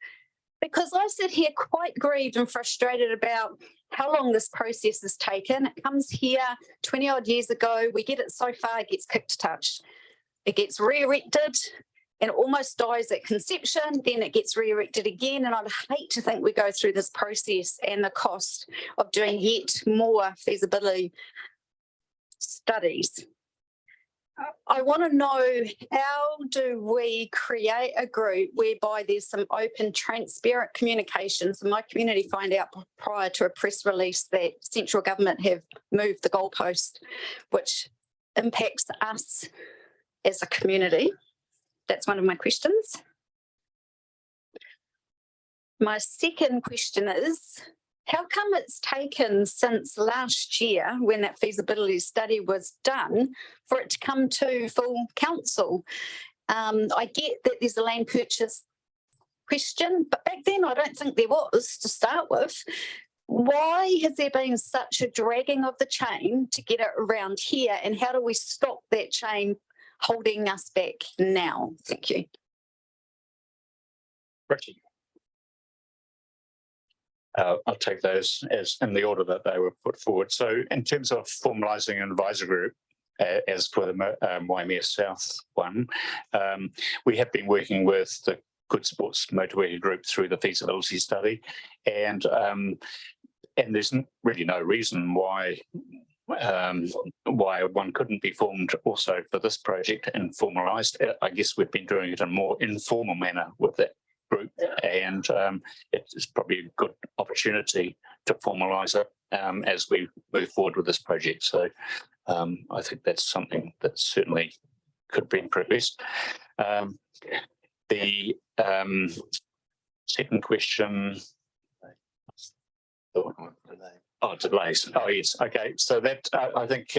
Because I sit here quite grieved and frustrated about how long this process has taken. It comes here 20 odd years ago. We get it so far, it gets kicked to touch. It gets re-erected and almost dies at conception, then it gets re-erected again. And I'd hate to think we go through this process and the cost of doing yet more feasibility studies. I want to know, how do we create a group whereby there's some open, transparent communications, and my community find out prior to a press release that central government have moved the goalpost, which impacts us as a community? That's one of my questions. My second question is, how come it's taken since last year, when that feasibility study was done, for it to come to full council? I get that there's a land purchase question, but back then I don't think there was to start with. Why has there been such a dragging of the chain to get it around here, and how do we stop that chain holding us back now? Thank you. Richard. I'll take those as in the order that they were put forward. So in terms of formalising an advisory group, as for the Waimea South one, we have been working with the Good Sports Motueka group through the feasibility study, and there's really no reason why one couldn't be formed also for this project and formalised. I guess we've been doing it in a more informal manner with that group, and it's probably a good opportunity to formalise it as we move forward with this project. So I think that's something that certainly could be progressed. The second question. Oh, delays. Oh, yes. Okay. So that I think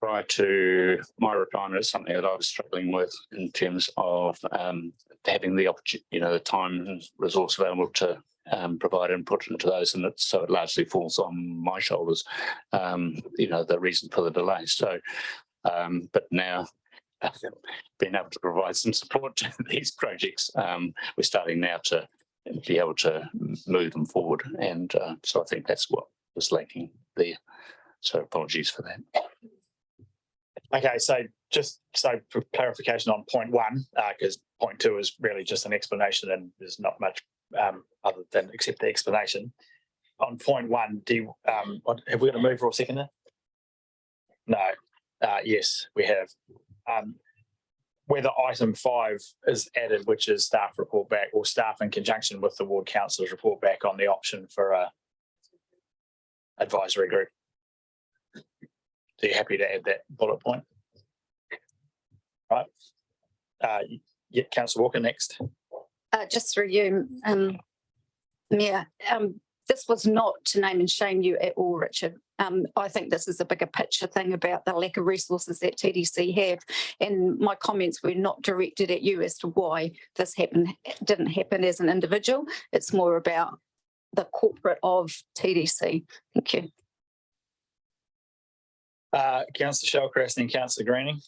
prior to my retirement is something that I was struggling with in terms of having the opportunity, the time and resource available to provide input into those, and so it largely falls on my shoulders. The reason for the delay. So, but now, being able to provide some support to these projects, we're starting now to be able to move them forward, and so I think that's what was lacking there. So apologies for that. Okay, so just so for clarification on point one, because point two is really just an explanation and there's not much other than except the explanation. on point one, have we got a mover or seconder? No. Yes, we have. Whether item 5 is added, which is staff report back, or staff in conjunction with the ward councillors report back on the option for a advisory group. So you're happy to add that bullet point? Right. Yeah, Councillor Walker next. Just through you, Mayor, this was not to name and shame you at all, Richard. I think this is a bigger picture thing about the lack of resources that TDC have, and my comments were not directed at you as to why this didn't happen as an individual. It's more about the corporate of TDC. Thank you. Councillor Shellcrest and Councillor Greening.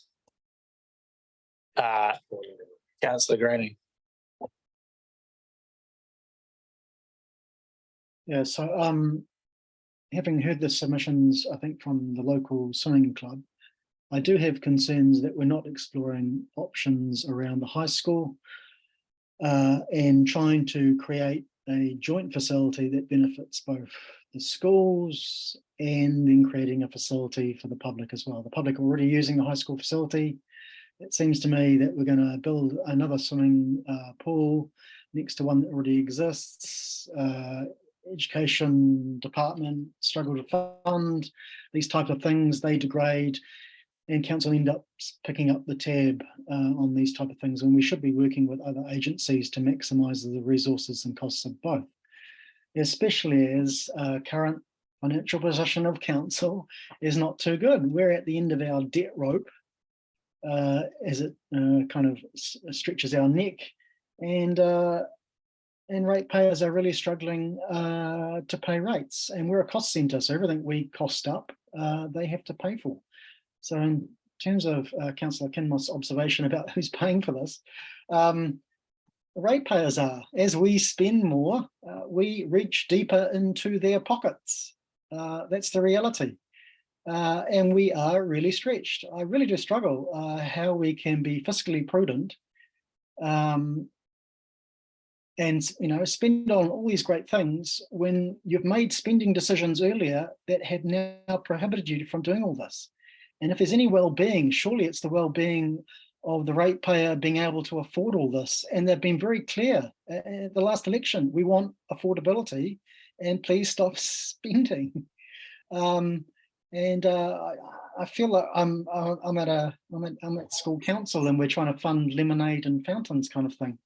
Councillor Greening. Yeah, so having heard the submissions, I think from the local swimming club, I do have concerns that we're not exploring options around the high school and trying to create a joint facility that benefits both the schools and then creating a facility for the public as well. The public are already using the high school facility. It seems to me that we're going to build another swimming pool next to one that already exists. Education department struggle to fund these type of things, they degrade, and council end up picking up the tab on these type of things when we should be working with other agencies to maximise the resources and costs of both, especially as current financial position of council is not too good. We're at the end of our debt rope as it kind of stretches our neck, and ratepayers are really struggling to pay rates, and we're a cost centre, so everything we cost up, they have to pay for. So in terms of Councillor Kinmoth's observation about who's paying for this, ratepayers are. As we spend more, we reach deeper into their pockets. That's the reality. And we are really stretched. I really do struggle how we can be fiscally prudent and spend on all these great things when you've made spending decisions earlier that have now prohibited you from doing all this. And if there's any well-being, surely it's the well-being of the ratepayer being able to afford all this. And they've been very clear at the last election, we want affordability and please stop spending. I feel like I'm at school council and we're trying to fund lemonade and fountains kind of thing.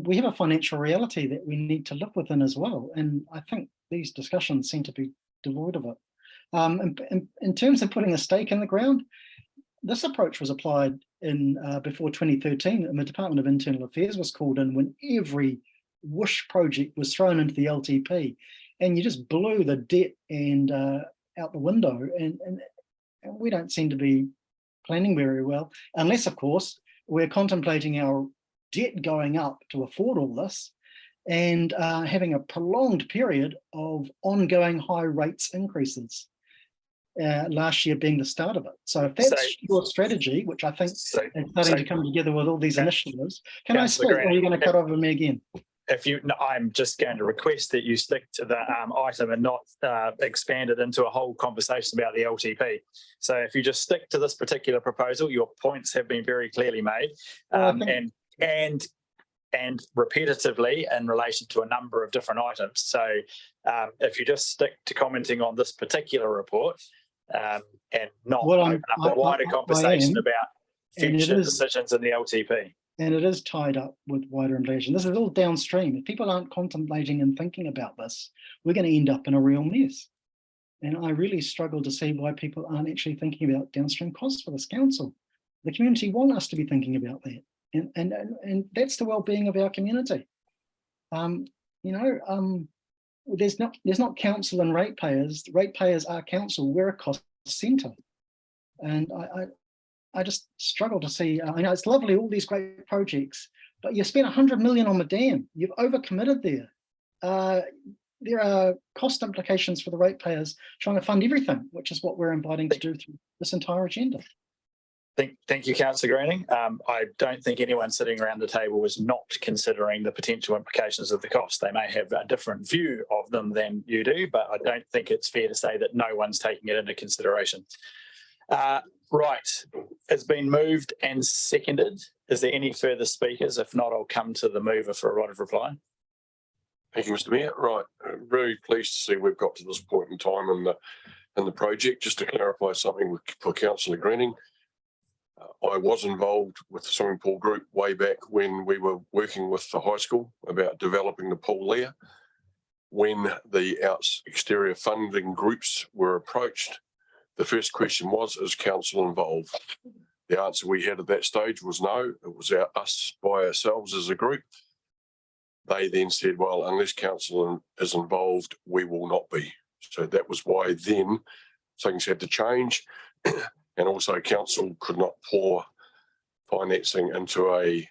We have a financial reality that we need to live within as well. And I think these discussions seem to be devoid of it. In terms of putting a stake in the ground, this approach was applied in before 2013, and the Department of Internal Affairs was called in when every whoosh project was thrown into the LTP, and you just blew the debt and out the window, and we don't seem to be planning very well, unless of course we're contemplating our debt going up to afford all this and having a prolonged period of ongoing high rates increases, last year being the start of it. So if that's your strategy, which I think is starting to come together with all these initiatives, can I speak, or are you going to cut over me again? I'm just going to request that you stick to the item and not expand it into a whole conversation about the LTP. So if you just stick to this particular proposal, your points have been very clearly made, and repetitively in relation to a number of different items. So if you just stick to commenting on this particular report and not open up a wider conversation about future decisions in the LTP. And it is tied up with wider implication. This is all downstream. If people aren't contemplating and thinking about this, we're going to end up in a real mess. And I really struggle to see why people aren't actually thinking about downstream costs for this council. The community want us to be thinking about that. And that's the well-being of our community. There's not council and ratepayers. Ratepayers are council. We're a cost centre, and I just struggle to see. I know it's lovely, all these great projects, but you spent 100 million on the dam. You've overcommitted there. There are cost implications for the ratepayers trying to fund everything, which is what we're inviting to do through this entire agenda. Thank you, Councillor Greening. I don't think anyone sitting around the table is not considering the potential implications of the cost. They may have a different view of them than you do, but I don't think it's fair to say that no one's taking it into consideration. Right, it's been moved and seconded. Is there any further speakers? If not, I'll come to the mover for a right of reply. Thank you, Mr. Mayor. Right, very pleased to see we've got to this point in time in the project. Just to clarify something for Councillor Greening, I was involved with the swimming pool group way back when we were working with the high school about developing the pool there. When the exterior funding groups were approached, the first question was, is council involved? The answer we had at that stage was no. It was us by ourselves as a group. They then said, well, unless council is involved, we will not be. So that was why then things had to change. And also council could not pour financing into a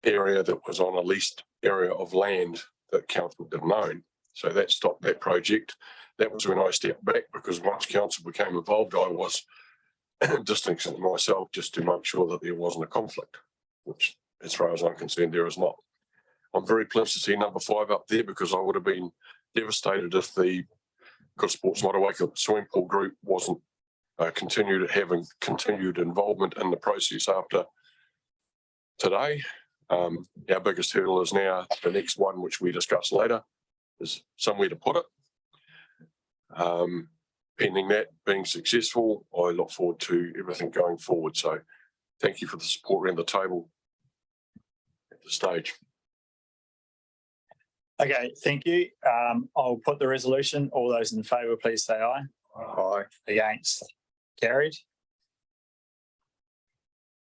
area that was on a leased area of land that council didn't own. So that stopped that project. That was when I stepped back, because once council became involved, I was distancing myself just to make sure that there wasn't a conflict, which as far as I'm concerned, there is not. I'm very pleased to see number 5 up there, because I would have been devastated if the Good Sports Motueka swimming pool group wasn't having continued involvement in the process after today. Our biggest hurdle is now the next one, which we discuss later, is somewhere to put it. Pending that being successful, I look forward to everything going forward. So thank you for the support around the table at this stage. Okay, thank you. I'll put the resolution. All those in favour, please say aye. Aye. Against? Carried.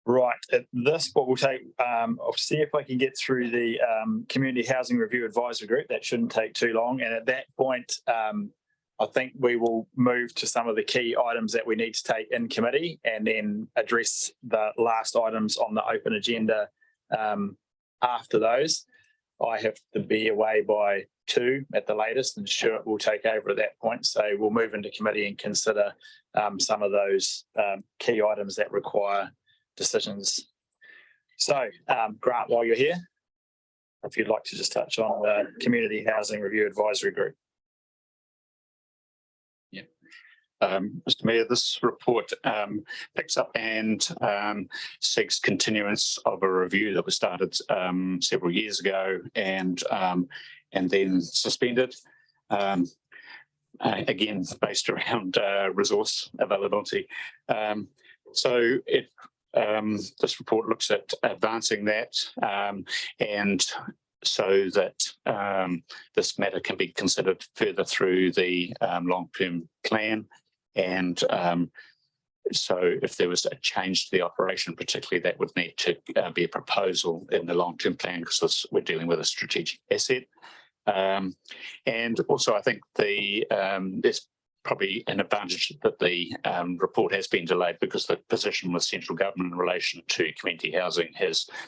Right, at this, what we'll take, I'll see if I can get through the Community Housing Review Advisory Group. That shouldn't take too long. And at that point, I think we will move to some of the key items that we need to take in committee, and then address the last items on the open agenda after those. I have to be away by 2 at the latest, and Stuart will take over at that point. So we'll move into committee and consider some of those key items that require decisions. So Grant, while you're here, if you'd like to just touch on the Community Housing Review Advisory Group. Mr. Mayor, this report picks up and seeks continuance of a review that was started several years ago and then suspended. Again, based around resource availability. So this report looks at advancing that and so that this matter can be considered further through the long-term plan. And so if there was a change to the operation, particularly, that would need to be a proposal in the long-term plan, because we're dealing with a strategic asset. And also, I think there's probably an advantage that the report has been delayed, because the position with central government in relation to community housing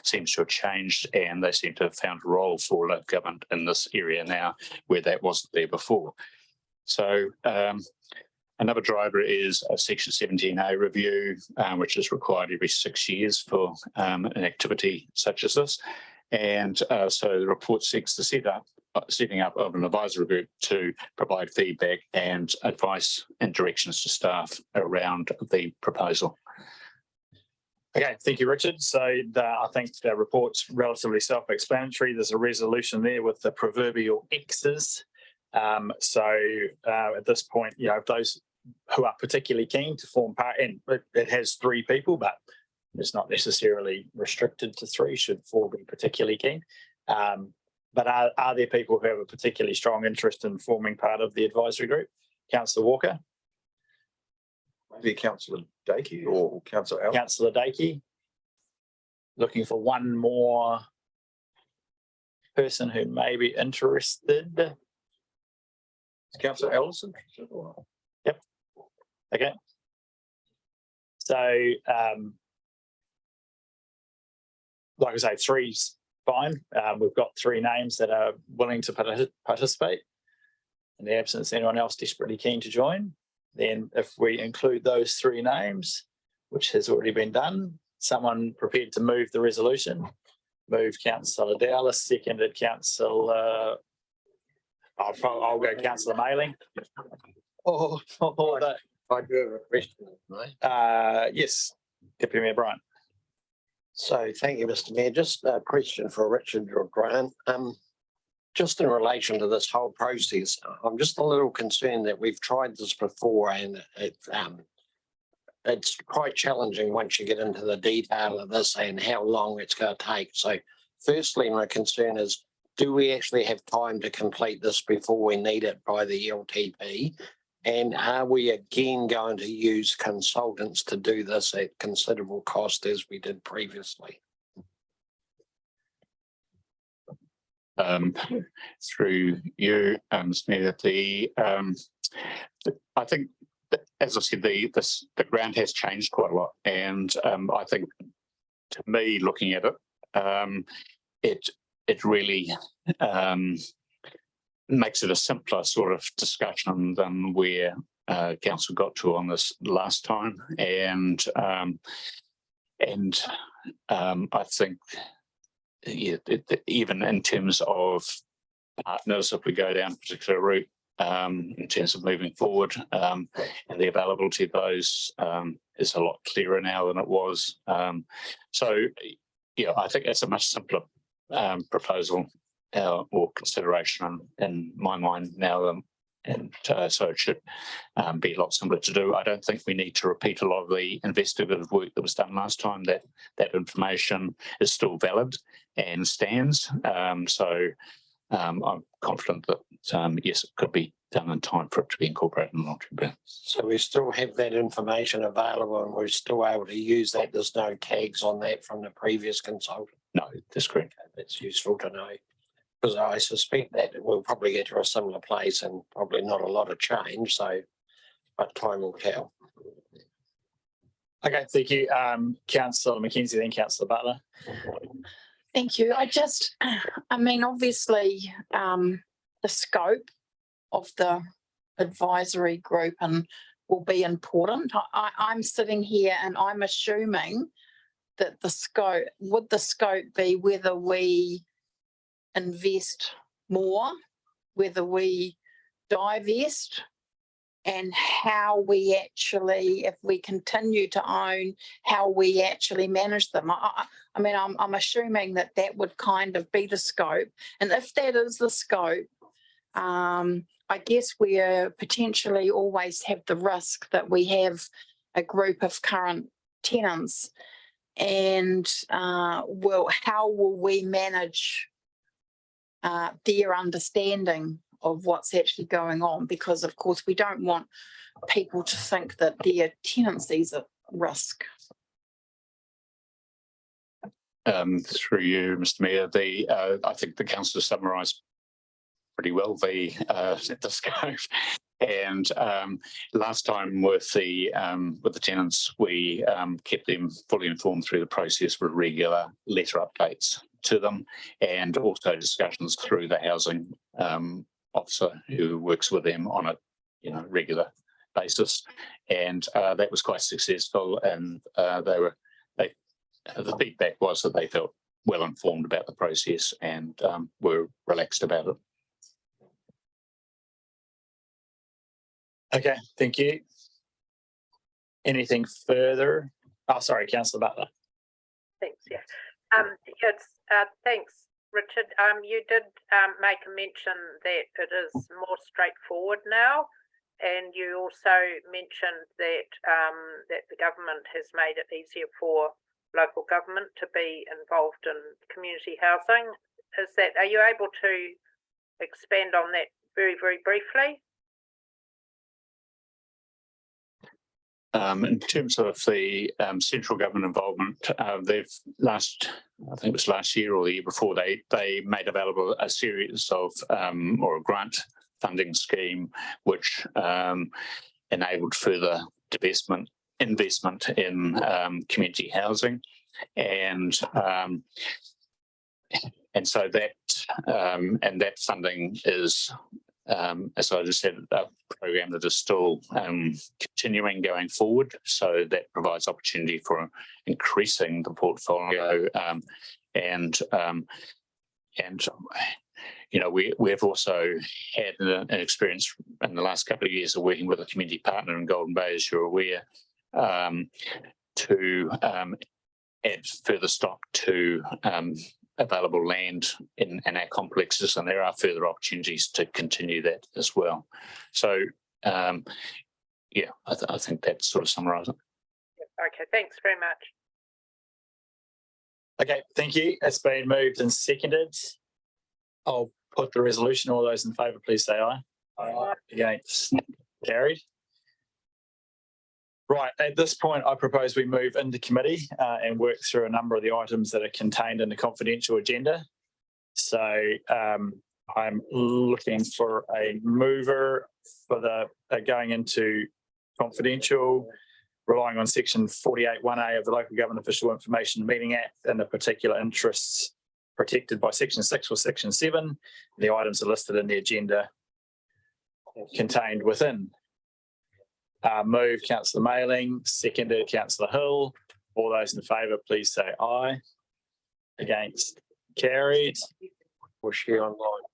seems to have changed, and they seem to have found a role for local government in this area now where that wasn't there before. So another driver is a Section 17A review, which is required every 6 years for an activity such as this. And so the report seeks to setting up of an advisory group to provide feedback and advice and directions to staff around the proposal. Okay, thank you, Richard. So I think the report's relatively self-explanatory. There's a resolution there with the proverbial X's. At this point, those who are particularly keen to form part, and it has 3 people, but it's not necessarily restricted to 3, should 4 be particularly keen. But are there people who have a particularly strong interest in forming part of the advisory group? Councillor Walker? Maybe Councillor Dakey or Councillor Allen? Councillor Dakey. Looking for one more person who may be interested. Councillor Ellison? Yep. Okay. So, like I say, 3's fine. We've got 3 names that are willing to participate. In the absence of anyone else desperately keen to join, then if we include those 3 names, which has already been done. Someone prepared to move the resolution? Move Councillor Dowler, seconded Councillor. I'll go Councillor Mailing. I do have a question, mate. Yes, Deputy Mayor Bryant. So thank you, Mr. Mayor. Just a question for Richard or Grant. Just in relation to this whole process, I'm just a little concerned that we've tried this before and it's quite challenging once you get into the detail of this and how long it's going to take. So firstly, my concern is, do we actually have time to complete this before we need it by the LTP? And are we again going to use consultants to do this at considerable cost as we did previously? Through you, Mayor, I think, as I said, the ground has changed quite a lot, and I think, to me, looking at it, it really makes it a simpler sort of discussion than where council got to on this last time, and I think, yeah, even in terms of partners, if we go down a particular route, in terms of moving forward, and the availability of those is a lot clearer now than it was. So, yeah, I think it's a much simpler proposal or consideration in my mind now, and so it should be a lot simpler to do. I don't think we need to repeat a lot of the investigative work that was done last time. That information is still valid and stands. So I'm confident that yes, it could be done in time for it to be incorporated in the long-term plan. So we still have that information available and we're still able to use that. There's no tags on that from the previous consultant. No, that's correct. That's useful to know, because I suspect that we'll probably get to a similar place and probably not a lot of change. So, but time will tell. Okay, thank you. Councillor McKenzie, then Councillor Butler. Thank you. I mean, obviously, the scope of the advisory group will be important. I'm sitting here and I'm assuming that would the scope be whether we invest more, whether we divest, and how we actually, if we continue to own, how we actually manage them. I mean, I'm assuming that would kind of be the scope. And if that is the scope, I guess we potentially always have the risk that we have a group of current tenants, and how will we manage their understanding of what's actually going on? Because of course we don't want people to think that their tenancy's at risk. Through you, Mr. Mayor, I think the councillor summarised pretty well the scope. And last time with the tenants, we kept them fully informed through the process with regular letter updates to them, and also discussions through the housing officer who works with them on a regular basis, and that was quite successful. And the feedback was that they felt well informed about the process and were relaxed about it. Okay, thank you. Anything further? Oh, sorry, Councillor Butler. Thanks. Yeah. Thanks, Richard. You did make a mention that it is more straightforward now, and you also mentioned that that the government has made it easier for local government to be involved in community housing. Are you able to expand on that very, very briefly? In terms of the central government involvement, I think it was last year or the year before, they made available a series of or a grant funding scheme which enabled further investment in community housing, and so that funding is as I just said, a program that is still continuing going forward. So that provides opportunity for increasing the portfolio you know, we've also had an experience in the last couple of years of working with a community partner in Golden Bay, as you're aware, to add further stock to available land in our complexes, and there are further opportunities to continue that as well. So, yeah, I think that sort of summarises it. Okay, thanks very much. Okay, thank you. It's been moved and seconded. I'll put the resolution. All those in favour, please say aye. Aye. Against? Carried. Right, at this point, I propose we move into committee and work through a number of the items that are contained in the confidential agenda. So I'm looking for a mover for the going into confidential, relying on section 48(1)(a) of the Local Government Official Information Meeting Act and the particular interests protected by section 6 or section 7. The items are listed in the agenda contained within. Move Councillor Mailing, seconded Councillor Hill. All those in favour, please say aye. Against? Carried. Was she online?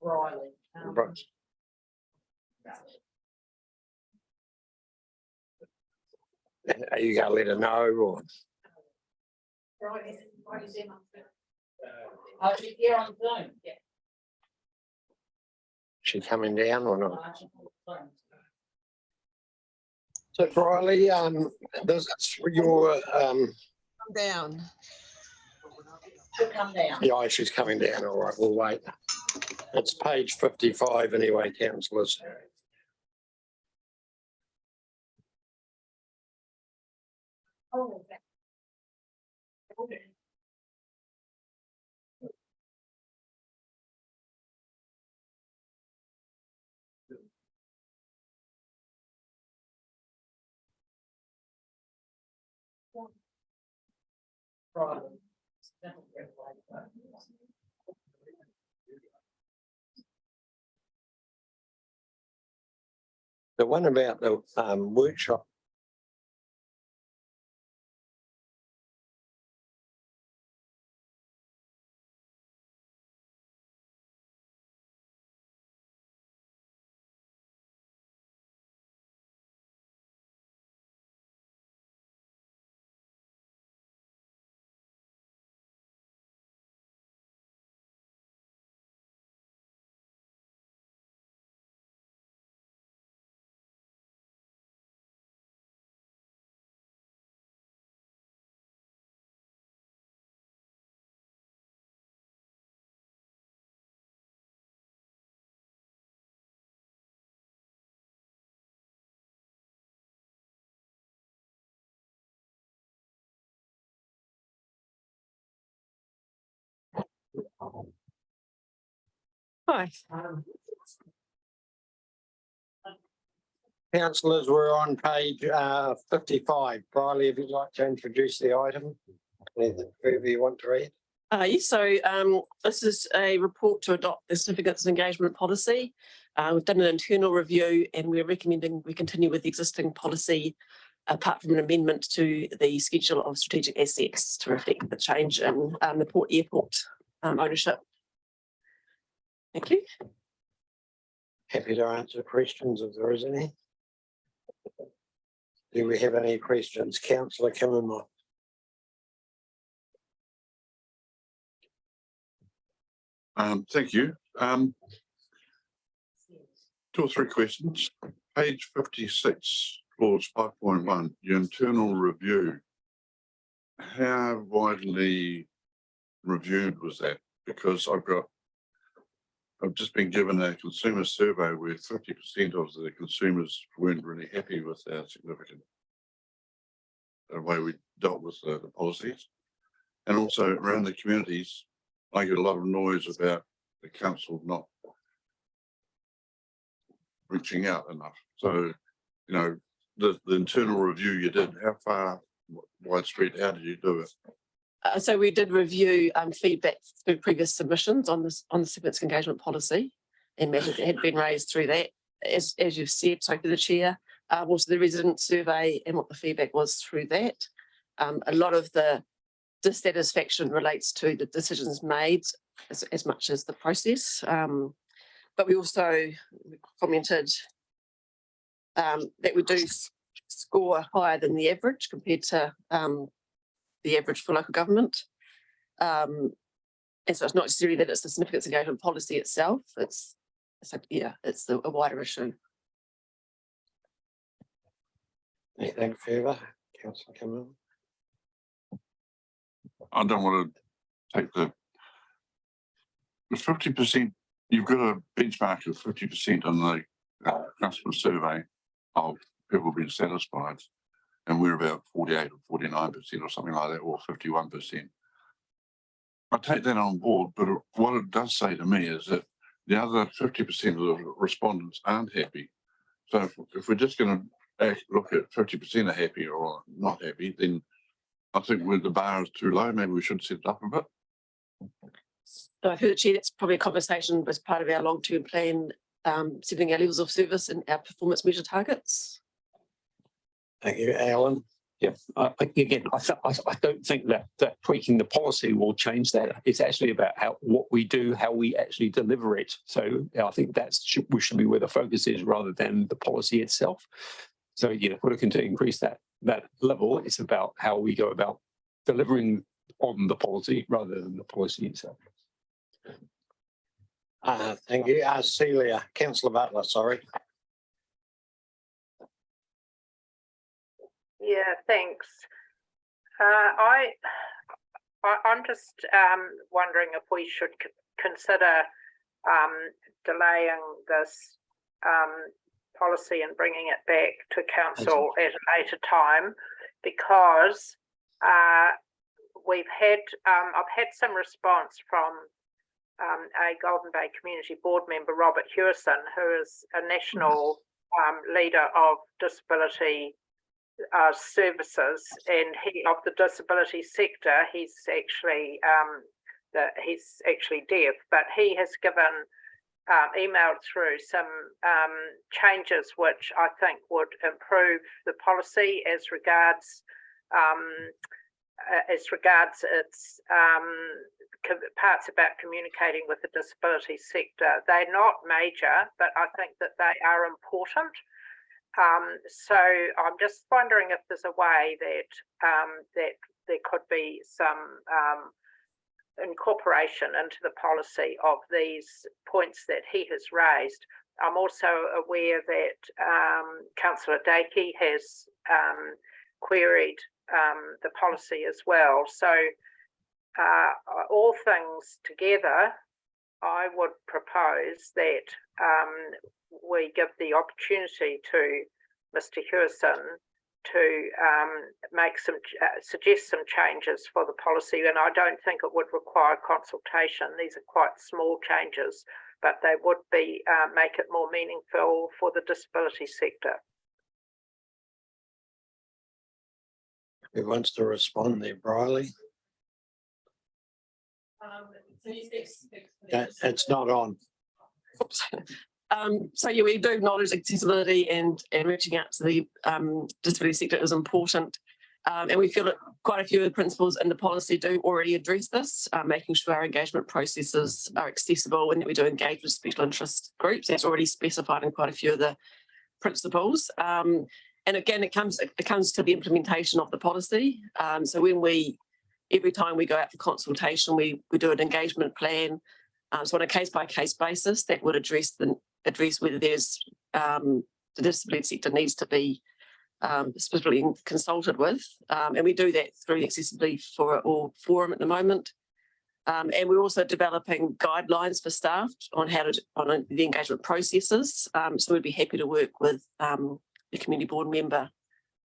Riley. Right. Are you going to let her know or? She coming down or not? So Riley, this is for your Come down. She'll come down. Yeah, she's coming down. All right, we'll wait. It's page 55 anyway, councillors. Oh, The one about the workshop. Hi. Councillors, we're on page 55. Riley, if you'd like to introduce the item, whoever you want to read. Yes, so this is a report to adopt the certificates of engagement policy. We've done an internal review and we're recommending we continue with the existing policy apart from an amendment to the schedule of strategic assets to reflect the change in the Port Airport ownership. Thank you. Happy to answer questions if there is any. Do we have any questions? Councillor Kimmermore. Thank you. 2 or 3 questions. Page 56, clause 5.1, the internal review. How widely reviewed was that? Because I've just been given a consumer survey where 50% of the consumers weren't really happy with our the way we dealt with the policies. And also around the communities, I get a lot of noise about the council not reaching out enough. So, you know, the internal review you did, how far widespread, how did you do it? So we did review feedback through previous submissions on the certificates of engagement policy. matters that had been raised through that, as you've said, so for the chair, also the resident survey and what the feedback was through that. A lot of the dissatisfaction relates to the decisions made as much as the process. But we also commented that we do score higher than the average compared to the average for local government. And so it's not necessarily that it's the significance engagement policy itself, it's a wider issue. Anything further, Councillor Cameron? I don't want to take the 50%. You've got a benchmark of 50% on the customer survey of people being satisfied, and we're about 48 or 49% or something like that, or 51%. I take that on board, but what it does say to me is that the other 50% of the respondents aren't happy. So if we're just going to look at 50% are happy or not happy, then I think the bar is too low. Maybe we should set it up a bit. So through the chair, that's probably a conversation as part of our long-term plan, setting our levels of service and our performance measure targets. Thank you, Alan. Yeah, again, I don't think that tweaking the policy will change that. It's actually about what we do, how we actually deliver it. So I think we should be where the focus is rather than the policy itself. So if we're looking to increase that level, it's about how we go about delivering on the policy rather than the policy itself. Thank you. Celia, Councillor Butler, sorry. Yeah, thanks. I'm just wondering if we should consider delaying this policy and bringing it back to council at a later time, because I've had some response from a Golden Bay Community Board member, Robert Hewison, who is a national leader of disability services, and of the disability sector. He's actually deaf, but he has emailed through some changes which I think would improve the policy as regards its parts about communicating with the disability sector. They're not major, but I think that they are important. So I'm just wondering if there's a way that that there could be some incorporation into the policy of these points that he has raised. I'm also aware that Councillor Dakey has queried the policy as well. So all things together, I would propose that we give the opportunity to Mr. Hewison to suggest some changes for the policy, and I don't think it would require consultation. These are quite small changes, but they would be make it more meaningful for the disability sector. Who wants to respond there, Briley? It's not on. So yeah, we do acknowledge accessibility and reaching out to the disability sector is important. And we feel that quite a few of the principles in the policy do already address this, making sure our engagement processes are accessible and that we do engage with special interest groups. That's already specified in quite a few of the principles. And again, it comes to the implementation of the policy. So when every time we go out for consultation, we do an engagement plan. So on a case-by-case basis, that would address whether there's the disability sector needs to be specifically consulted with. And we do that through the Accessibility for All Forum at the moment. And we're also developing guidelines for staff on the engagement processes. So we'd be happy to work with the community board member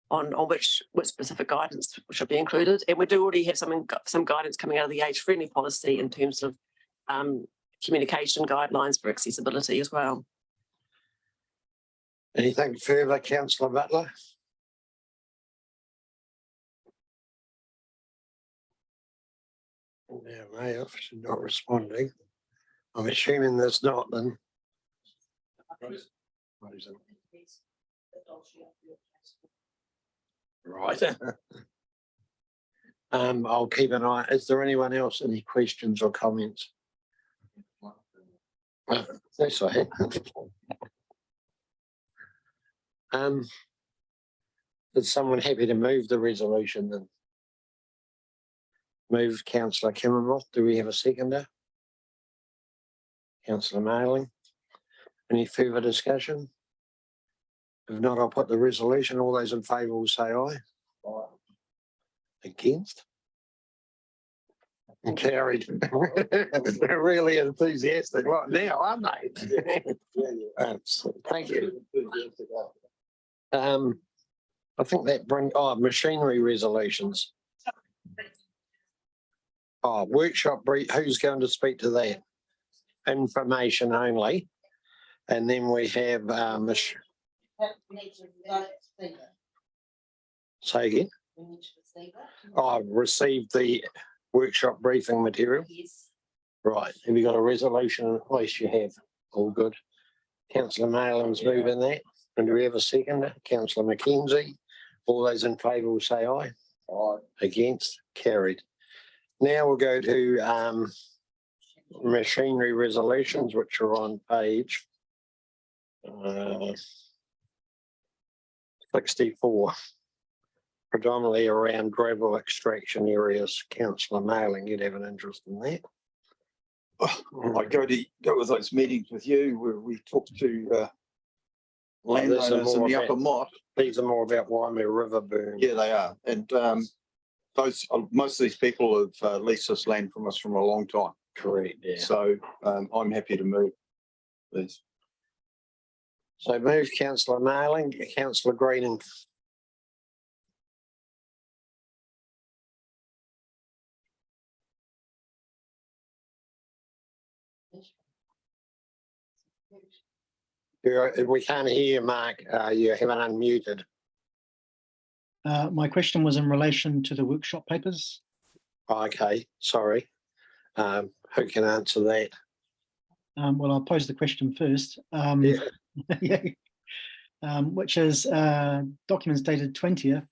on which specific guidance should be included. And we do already have some guidance coming out of the age-friendly policy in terms of communication guidelines for accessibility as well. Anything further, Councillor Butler? Now, Mayor, she's not responding. I'm assuming there's not then. Right. I'll keep an eye. Is there anyone else, any questions or comments? That's all right. Is someone happy to move the resolution then? Move councillor Kimmeroth. Do we have a seconder? Councillor Marling. Any further discussion? If not, I'll put the resolution. All those in favour will say aye. Aye. Against? Carried. They're really enthusiastic right now, aren't they? Thank you. I think that brings, machinery resolutions. Workshop brief, who's going to speak to that? Information only. And then we have, say again? I've received the workshop briefing material. Yes. Right, have you got a resolution in place? You have, all good. Councillor Malin's moving that. And do we have a second? Councillor Mackenzie. All those in favour will say aye. Aye. Against? Carried. Now we'll go to machinery resolutions, which are on page 64. Predominantly around gravel extraction areas. Councillor Marling, you'd have an interest in that. I go with those meetings with you where we talk to landowners in the upper Mott. These are more about Waimea River burn. Yeah, they are. And most of these people have leased this land from us from a long time. Correct, yeah. So I'm happy to move these. So move councillor Marling, councillor Greening. We can't hear you, Mark. You haven't unmuted. My question was in relation to the workshop papers. Okay, sorry. Who can answer that? Well, I'll pose the question first. Yeah. Which is documents dated 20th.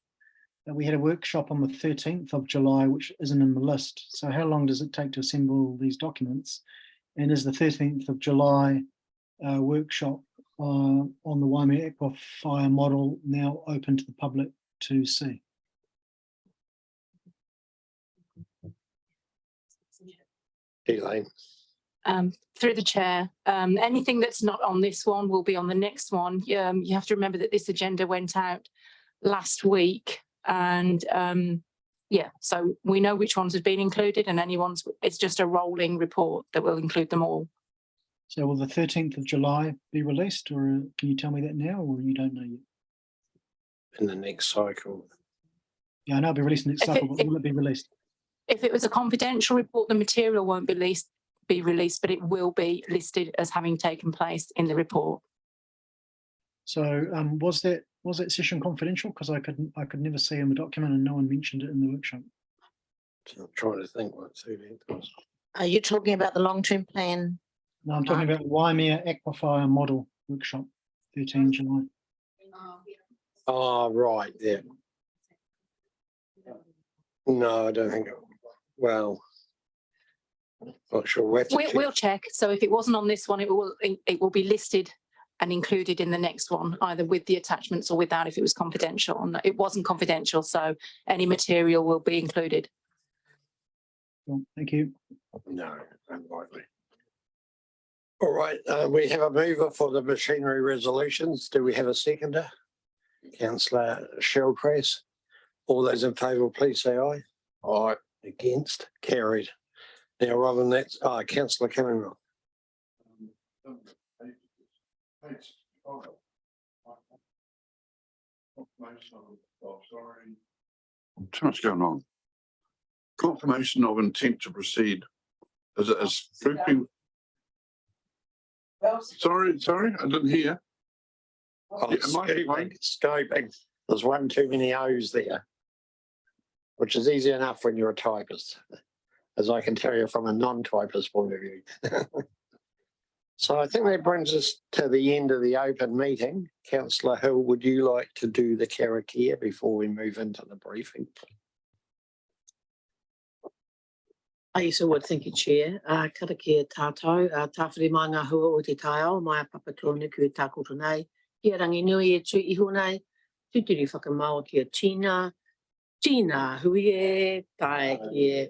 We had a workshop on the 13th of July, which isn't in the list. So how long does it take to assemble these documents? And is the 13th of July workshop on the Waimea Aquifer model now open to the public to see? Elaine. Through the chair, anything that's not on this one will be on the next one. You have to remember that this agenda went out last week, and yeah, so we know which ones have been included, and it's just a rolling report that will include them all. So will the 13th of July be released, or can you tell me that now, or you don't know yet? In the next cycle. Yeah, I know it'll be released next cycle, but will it be released? If it was a confidential report, the material won't be released, but it will be listed as having taken place in the report. So was that session confidential? Because I could never see in the document, and no one mentioned it in the workshop. I'm trying to think what it was. Are you talking about the long-term plan? No, I'm talking about the Waimea Aquifer model workshop, 13 July. Oh, right, yeah. No, I don't think. Well, not sure. We'll check. So if it wasn't on this one, it will be listed and included in the next one, either with the attachments or without, if it was confidential. And it wasn't confidential, so any material will be included. Well, thank you. No, unlikely. All right, we have a mover for the machinery resolutions. Do we have a seconder? Councillor Shellcrass. All those in favour, please say aye. Aye. Against? Carried. Now, Robin, that's Councillor Cameron. Too much going on. Confirmation of intent to proceed. Is it as grouping? Sorry, I didn't hear. Scoping. There's one too many O's there, which is easy enough when you're a typist, as I can tell you from a non-typist point of view. So I think that brings us to the end of the open meeting. Councillor Hill, would you like to do the karakia before we move into the briefing? Yes, I would. Thank you, Chair. Karakia tātou, tāwhiri mai ngā hua o te tai ao, mai a papatone ki tā koto nei. Kia rangi nui e tū iho nei, tūturi whakamau ki a Tina, hui e, tae ki e